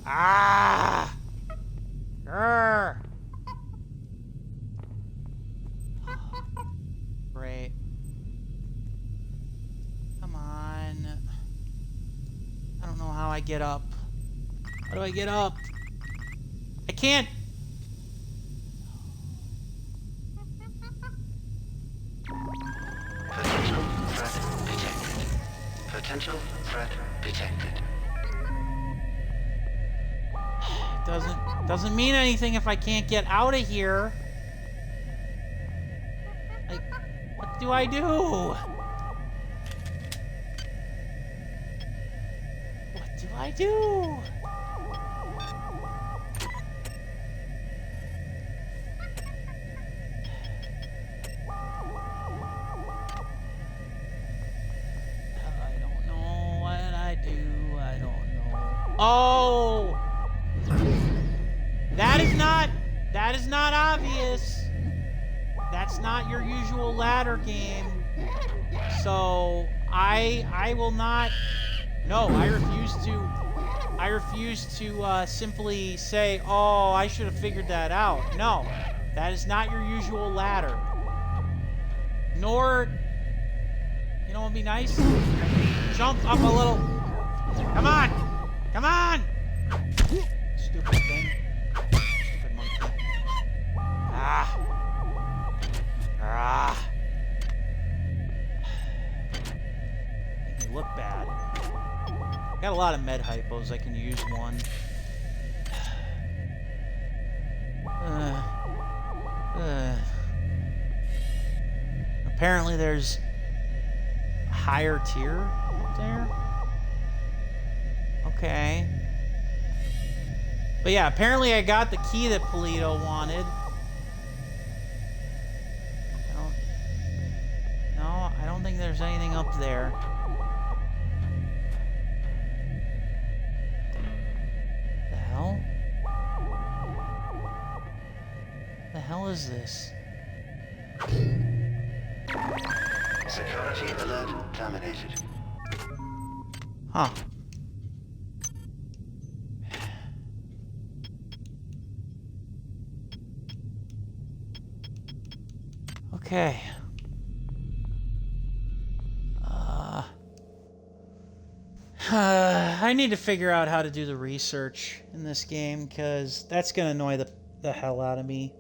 [SPEAKER 1] Ah! Grr! Great. Come on. I don't know how I get up. How do I get up? I can't!
[SPEAKER 8] Potential threat detected. Potential threat detected.
[SPEAKER 1] Doesn't mean anything if I can't get out of here. Like, what do I do? What do I do? I don't know what I do. I don't know. Oh! That is not obvious. That's not your usual ladder game. So I will not. No, I refuse to simply say, oh, I should have figured that out. No, that is not your usual ladder. Nor, you know what would be nice? Jump up a little. Come on, come on. Stupid thing. Stupid monkey. Ah. Ah. Make me look bad. Got a lot of med hypos. I can use one. Apparently there's a higher tier up there. Okay. But yeah, apparently I got the key that Polito wanted. I don't think there's anything up there. The hell? The hell is this?
[SPEAKER 8] Security alert terminated.
[SPEAKER 1] Huh. Okay. I need to figure out how to do the research in this game, because that's going to annoy the hell out of me.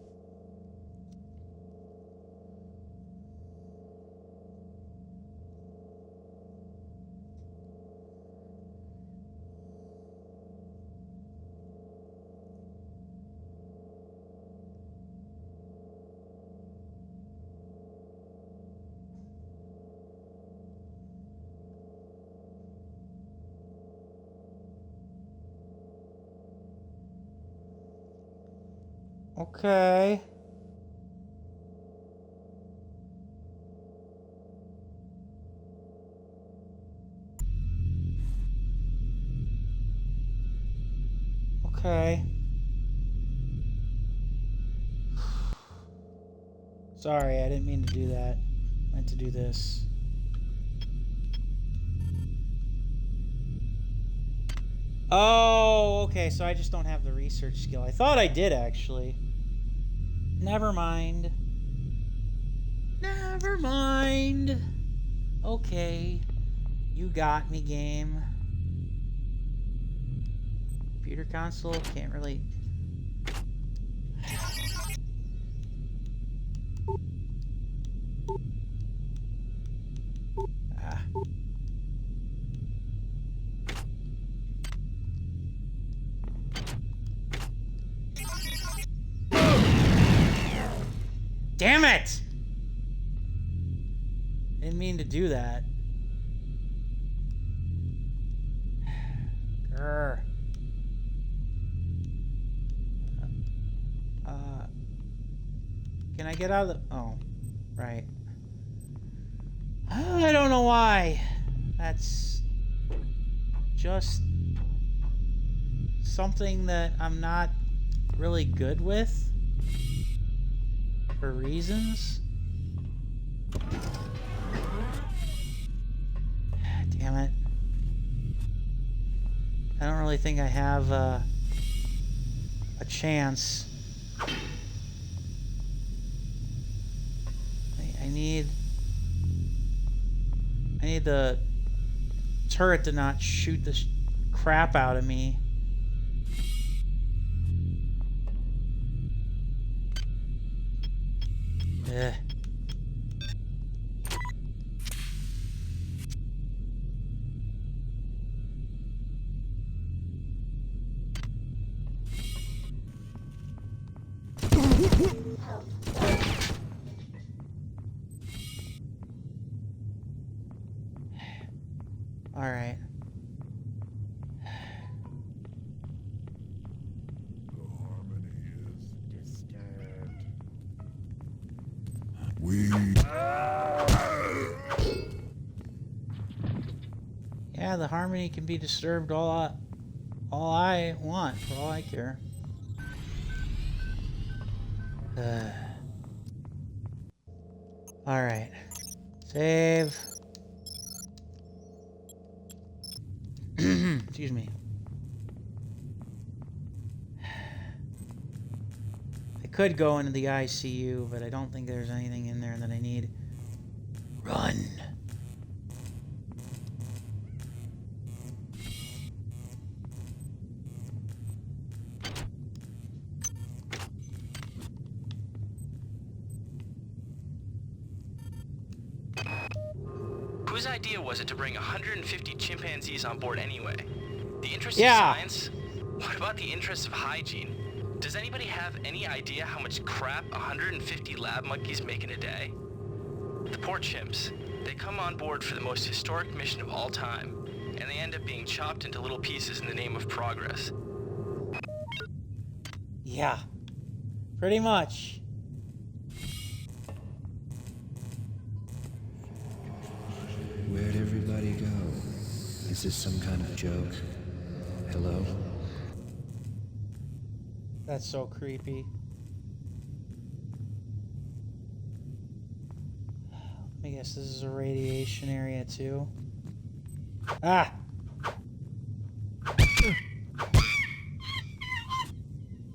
[SPEAKER 1] Okay. Okay. Sorry, I didn't mean to do that. I meant to do this. Oh, okay, so I just don't have the research skill. I thought I did, actually. Never mind. Never mind. Okay. You got me, game. Computer console, can't really... Ah. Damn it! Didn't mean to do that. Grr. Can I get out of the... Oh, right. I don't know why. That's just something that I'm not really good with. For reasons. Damn it. I don't really think I have a chance. I need the turret to not shoot the crap out of me. Ugh. All right. Yeah, the harmony can be disturbed all I want, for all I care. All right. Save. Excuse me. I could go into the ICU, but I don't think there's anything in there that I need. Run.
[SPEAKER 16] Whose idea was it to bring 150 chimpanzees on board anyway? The interest
[SPEAKER 1] of
[SPEAKER 16] science? What about the interest of hygiene? Does anybody have any idea how much crap 150 lab monkeys make in a day? The poor chimps. They come on board for the most historic mission of all time, and they end up being chopped into little pieces in the name of progress.
[SPEAKER 1] Yeah. Pretty much.
[SPEAKER 17] Where'd everybody go? Is this some kind of joke? Hello?
[SPEAKER 1] That's so creepy. I guess this is a radiation area too. Ah!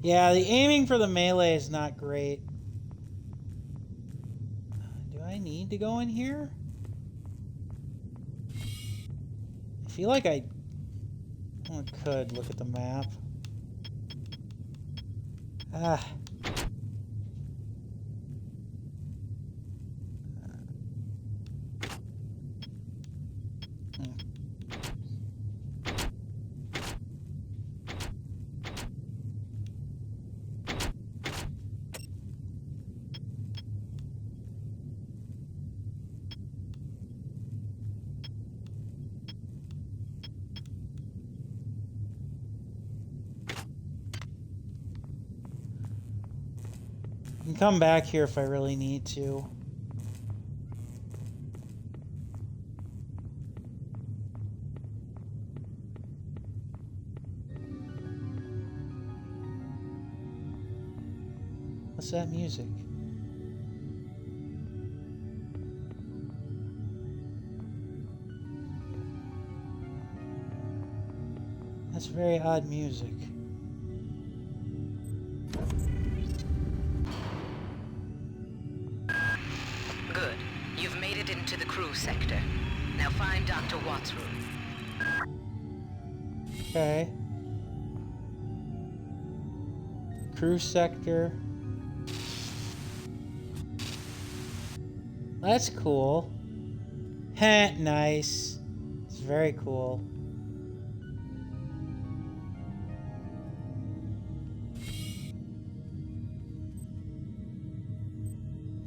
[SPEAKER 1] Yeah, the aiming for the melee is not great. Do I need to go in here? I feel like I I could look at the map. Ah. I can come back here if I really need to. What's that music? That's very odd music.
[SPEAKER 14] Good. You've made it into the crew sector. Now find Dr. Watt's room.
[SPEAKER 1] Okay. Crew sector. That's cool. Heh, nice. It's very cool.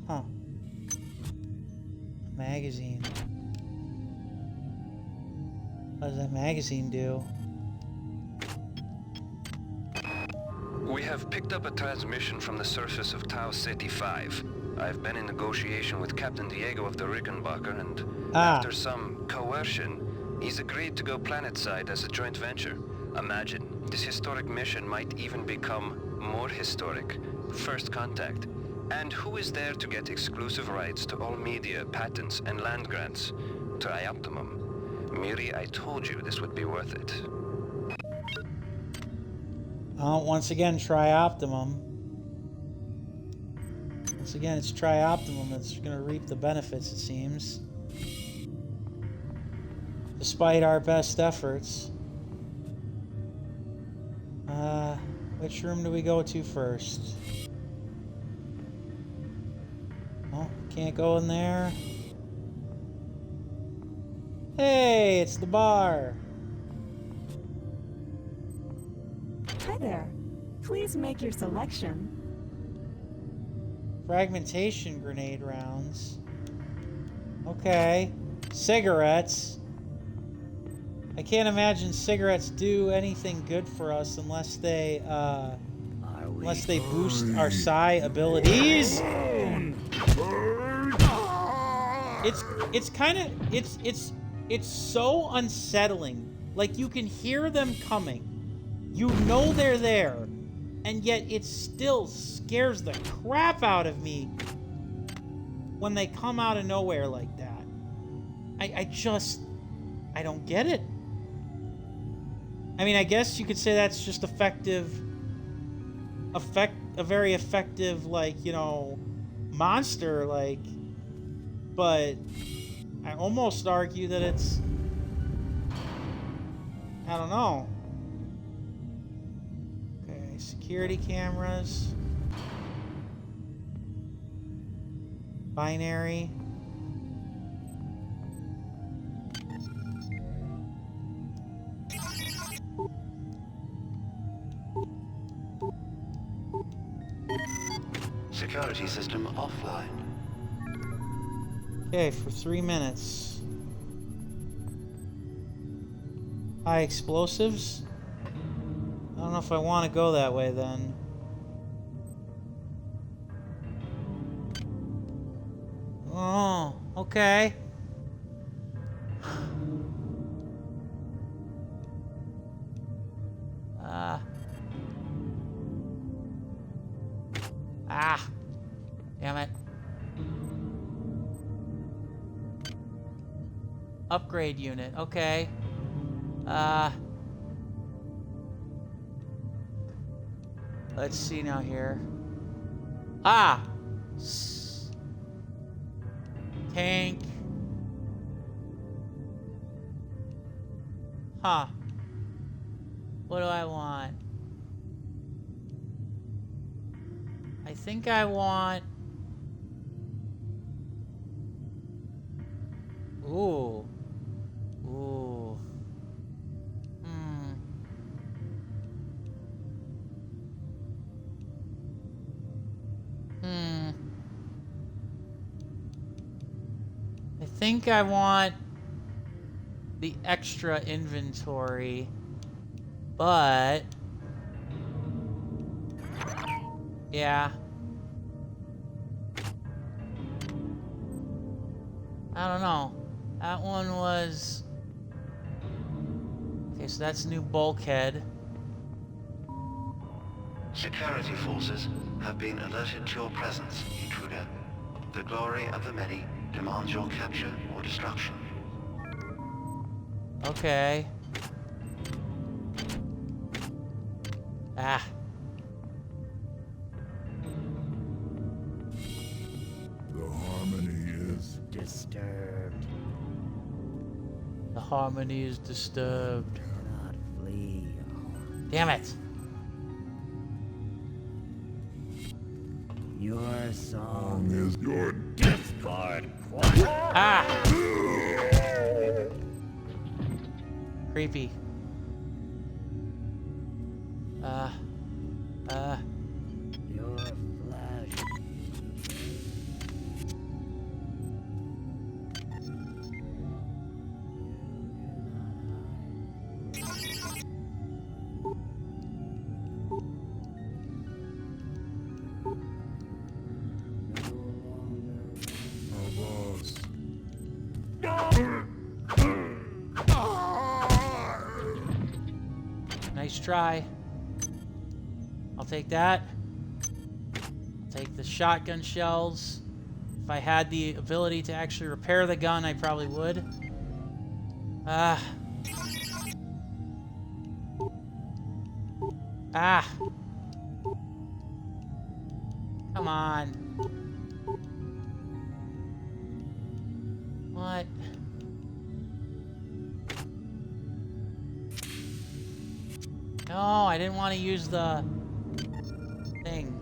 [SPEAKER 1] Huh. Magazine. What does that magazine do?
[SPEAKER 18] We have picked up a transmission from the surface of Tau Ceti 5. I've been in negotiation with Captain Diego of the Rickenbacker, and after some coercion, he's agreed to go planetside as a joint venture. Imagine, this historic mission might even become more historic. First contact. And who is there to get exclusive rights to all media, patents, and land grants? Trioptimum. Miri, I told you this would be worth it.
[SPEAKER 1] Once again, Trioptimum. Once again, it's Trioptimum that's going to reap the benefits, it seems. Despite our best efforts. Which room do we go to first? Oh, can't go in there. Hey, it's the bar.
[SPEAKER 9] Hi there. Please make your selection.
[SPEAKER 1] Fragmentation grenade rounds. Okay. Cigarettes. I can't imagine cigarettes do anything good for us unless they boost our psi abilities. It's so unsettling. Like, you can hear them coming. You know they're there. And yet it still scares the crap out of me when they come out of nowhere like that. I don't get it. I mean, I guess you could say that's just a very effective, like, you know, monster, like, but I almost argue that it's, I don't know. Okay, security cameras. Binary.
[SPEAKER 8] Security system offline.
[SPEAKER 1] Okay, for 3 minutes. High explosives? I don't know if I want to go that way then. Oh, okay. Damn it. Upgrade unit, okay. Let's see now here. Tank. Huh. What do I want? I think I want... Ooh. Ooh. I think I want the extra inventory, but yeah. I don't know. That one was... Okay, so that's new bulkhead.
[SPEAKER 8] Security forces have been alerted to your presence, intruder. The glory of the many demands your capture or destruction.
[SPEAKER 1] Okay. Ah.
[SPEAKER 19] The harmony is
[SPEAKER 15] disturbed.
[SPEAKER 1] The harmony is disturbed.
[SPEAKER 15] Cannot flee.
[SPEAKER 1] Damn it.
[SPEAKER 15] Your song
[SPEAKER 19] is your
[SPEAKER 15] discard.
[SPEAKER 1] Ah! Creepy.
[SPEAKER 15] Your flesh.
[SPEAKER 1] Nice try. I'll take that. I'll take the shotgun shells. If I had the ability to actually repair the gun, I probably would. Ah. Come on. What? No, I didn't want to use the thing.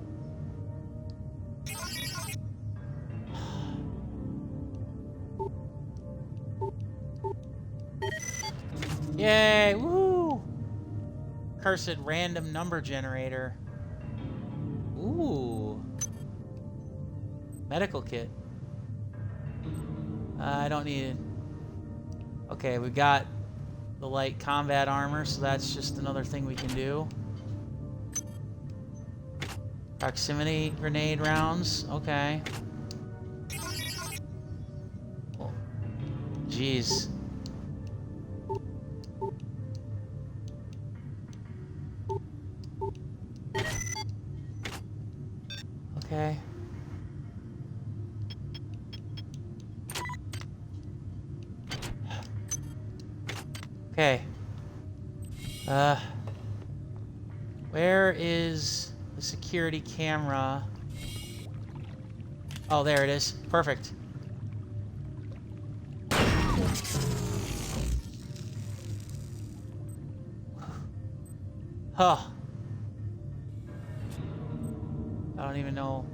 [SPEAKER 1] Yay! Woo! Cursed random number generator. Ooh. Medical kit. I don't need it. Okay, we got the light combat armor, so that's just another thing we can do. Proximity grenade rounds. Okay. Oh. Jeez. Okay. Okay. Where is the security camera? Oh, there it is. Perfect. Huh. I don't even know.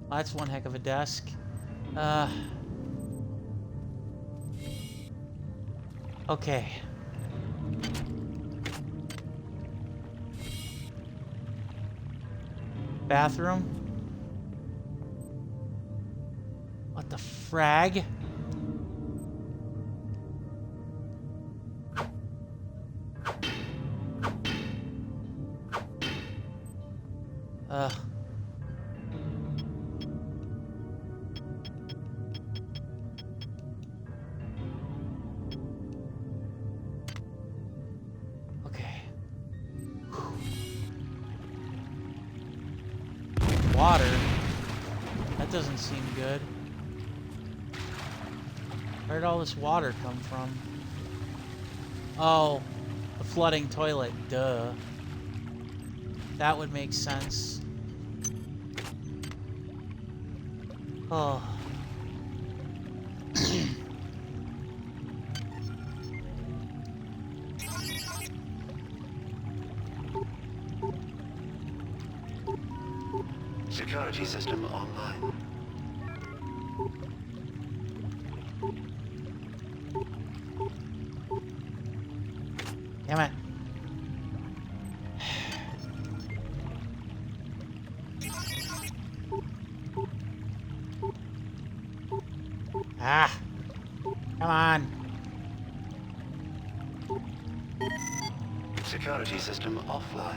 [SPEAKER 1] Well, that's one heck of a desk. Okay. Bathroom? What the frag? Okay. Water? That doesn't seem good. Where'd all this water come from? Oh, the flooding toilet. Duh. That would make sense. Oh.
[SPEAKER 8] Security system online.
[SPEAKER 1] Damn it. Ah. Come on.
[SPEAKER 8] Security system offline.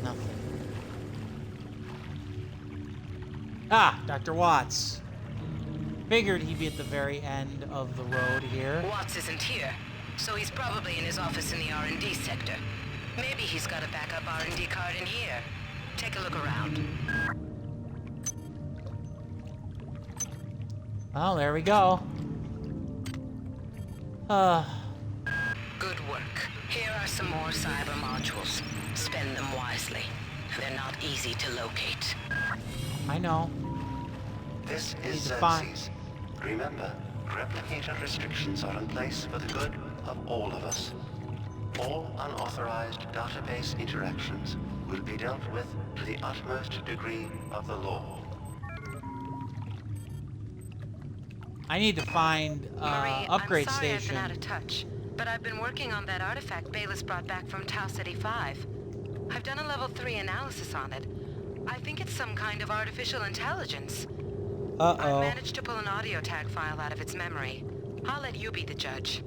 [SPEAKER 1] Nothing. Ah, Dr. Watts. Figured he'd be at the very end of the road here.
[SPEAKER 14] Watts isn't here, so he's probably in his office in the R&D sector. Maybe he's got a backup R&D card in here. Take a look around.
[SPEAKER 1] Oh, there we go.
[SPEAKER 14] Good work. Here are some more cyber modules. Spend them wisely. They're not easy to locate.
[SPEAKER 1] I know.
[SPEAKER 8] This is Xerxes. Remember, replicator restrictions are in place for the good of all of us. All unauthorized database interactions will be dealt with to the utmost degree of the law.
[SPEAKER 1] I need to find upgrade
[SPEAKER 14] I'm sorry
[SPEAKER 1] station.
[SPEAKER 14] I've been out of touch, but I've been working on that artifact Bayless brought back from Tau City 5. I've done a level 3 analysis on it. I think it's some kind of artificial intelligence.
[SPEAKER 1] Uh-oh.
[SPEAKER 14] I managed to pull an audio tag file out of its memory. I'll let you be the judge.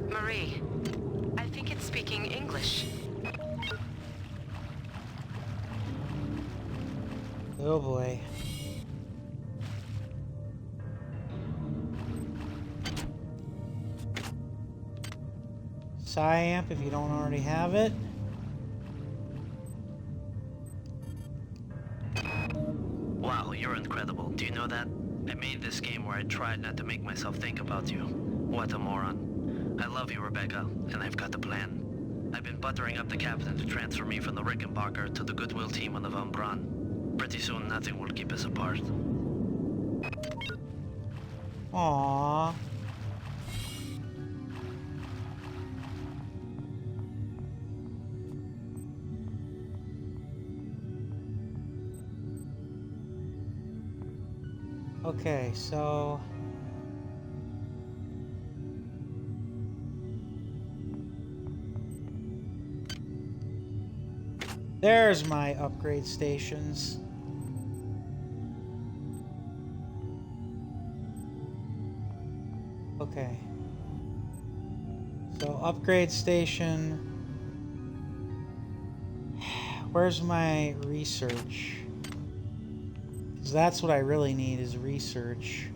[SPEAKER 14] Marie, I think it's speaking English.
[SPEAKER 1] Oh boy. Psyamp if you don't already have it.
[SPEAKER 20] Wow, you're incredible. Do you know that? I made this game where I tried not to make myself think about you. What a moron. I love you, Rebecca, and I've got the plan. I've been buttering up the captain to transfer me from the Rickenbacker to the Goodwill team on the Von Braun. Pretty soon, nothing will keep us apart.
[SPEAKER 1] Aww. Okay, so there's my upgrade stations. Okay. So upgrade station. Where's my research? Because that's what I really need is research.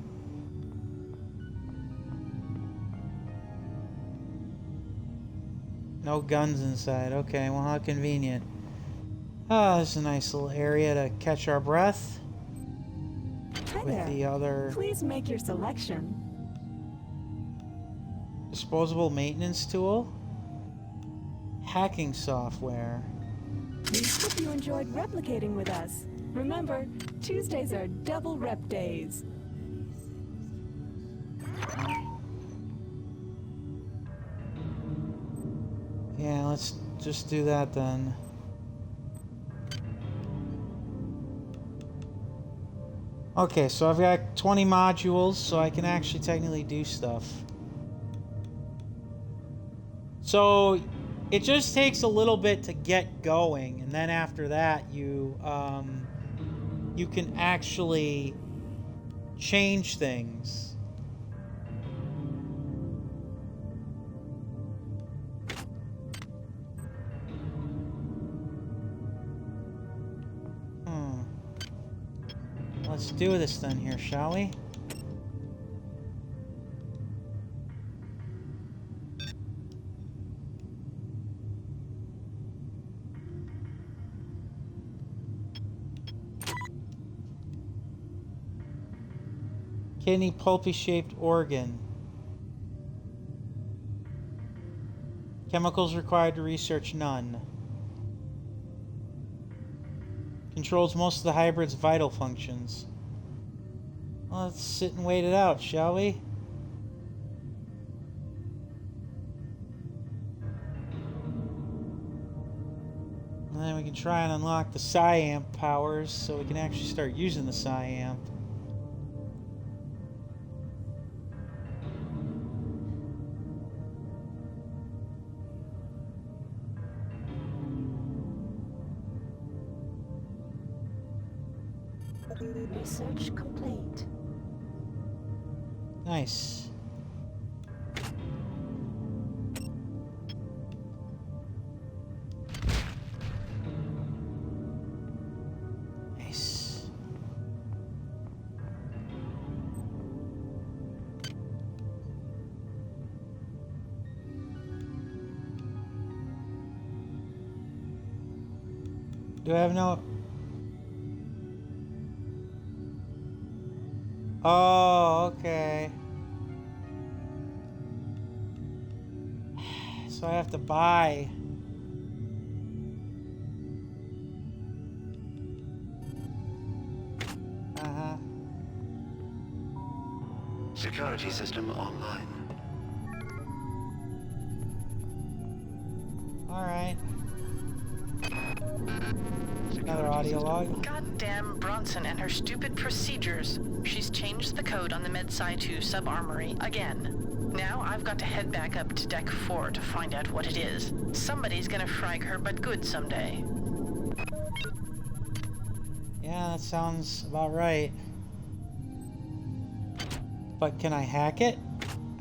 [SPEAKER 1] No guns inside. Okay, well, how convenient. Oh, this is a nice little area to catch our breath.
[SPEAKER 9] Hi
[SPEAKER 1] with
[SPEAKER 9] there.
[SPEAKER 1] The other
[SPEAKER 9] Please make your selection.
[SPEAKER 1] disposable maintenance tool. Hacking software.
[SPEAKER 9] We hope you enjoyed replicating with us. Remember, Tuesdays are double rep days.
[SPEAKER 1] Yeah, let's just do that then. Okay, so I've got 20 modules, so I can actually technically do stuff. So it just takes a little bit to get going, and then after that you can actually change things. Let's do this then here, shall we? Kidney pulpy shaped organ. Chemicals required to research, none. Controls most of the hybrid's vital functions. Well, let's sit and wait it out, shall we? And then we can try and unlock the psi-amp powers so we can actually start using the psi-amp.
[SPEAKER 12] Research complete.
[SPEAKER 1] Nice. Nice. Do I have no... Oh, okay. So I have to buy. Uh-huh.
[SPEAKER 8] Security system online.
[SPEAKER 1] Alright. Another audio log.
[SPEAKER 21] Goddamn Bronson and her stupid procedures. She's changed the code on the MedSci 2 sub-armory again. Now I've got to head back up to Deck 4 to find out what it is. Somebody's gonna frag her but good someday.
[SPEAKER 1] Yeah, that sounds about right. But can I hack it?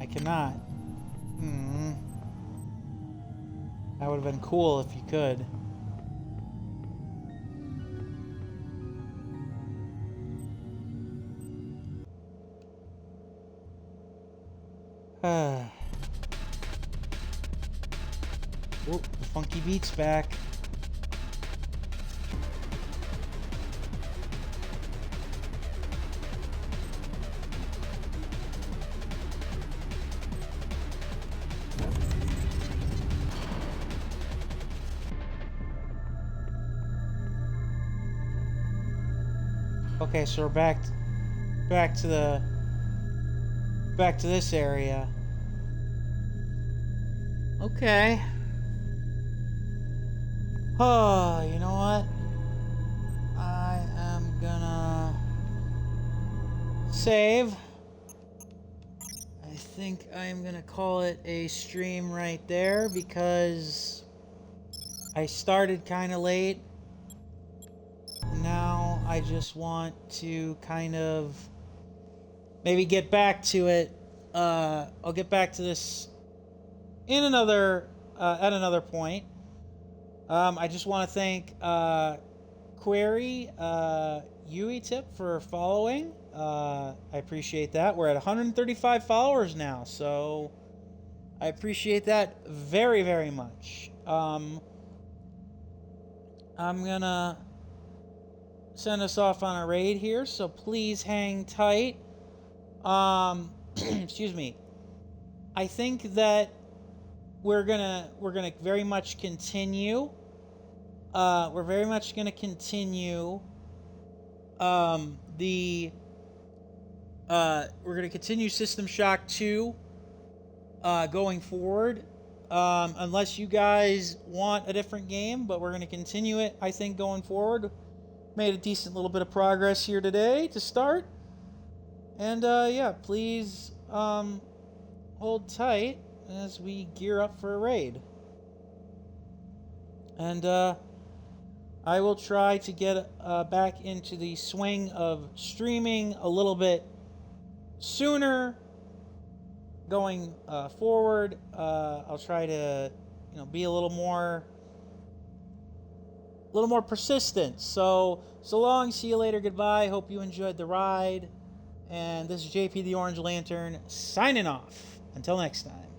[SPEAKER 1] I cannot. That would have been cool if you could. Oh, the funky beat's back. Okay, so we're back to this area. Okay. Oh, you know what? I am gonna save. I think I'm gonna call it a stream right there because I started kind of late. And now I just want to kind of maybe get back to it. I'll get back to this in another at another point. I just want to thank Query UETip for following. I appreciate that. We're at 135 followers now, so I appreciate that very, very much. I'm gonna send us off on a raid here, so please hang tight. Excuse me. I think that we're gonna very much continue. We're very much gonna continue we're gonna continue System Shock 2 going forward. Unless you guys want a different game, but we're gonna continue it, I think, going forward. Made a decent little bit of progress here today to start. And yeah, please hold tight as we gear up for a raid. And I will try to get back into the swing of streaming a little bit sooner going forward. I'll try to, be a little more persistent. So long, see you later, goodbye. Hope you enjoyed the ride. And this is JP the Orange Lantern signing off. Until next time.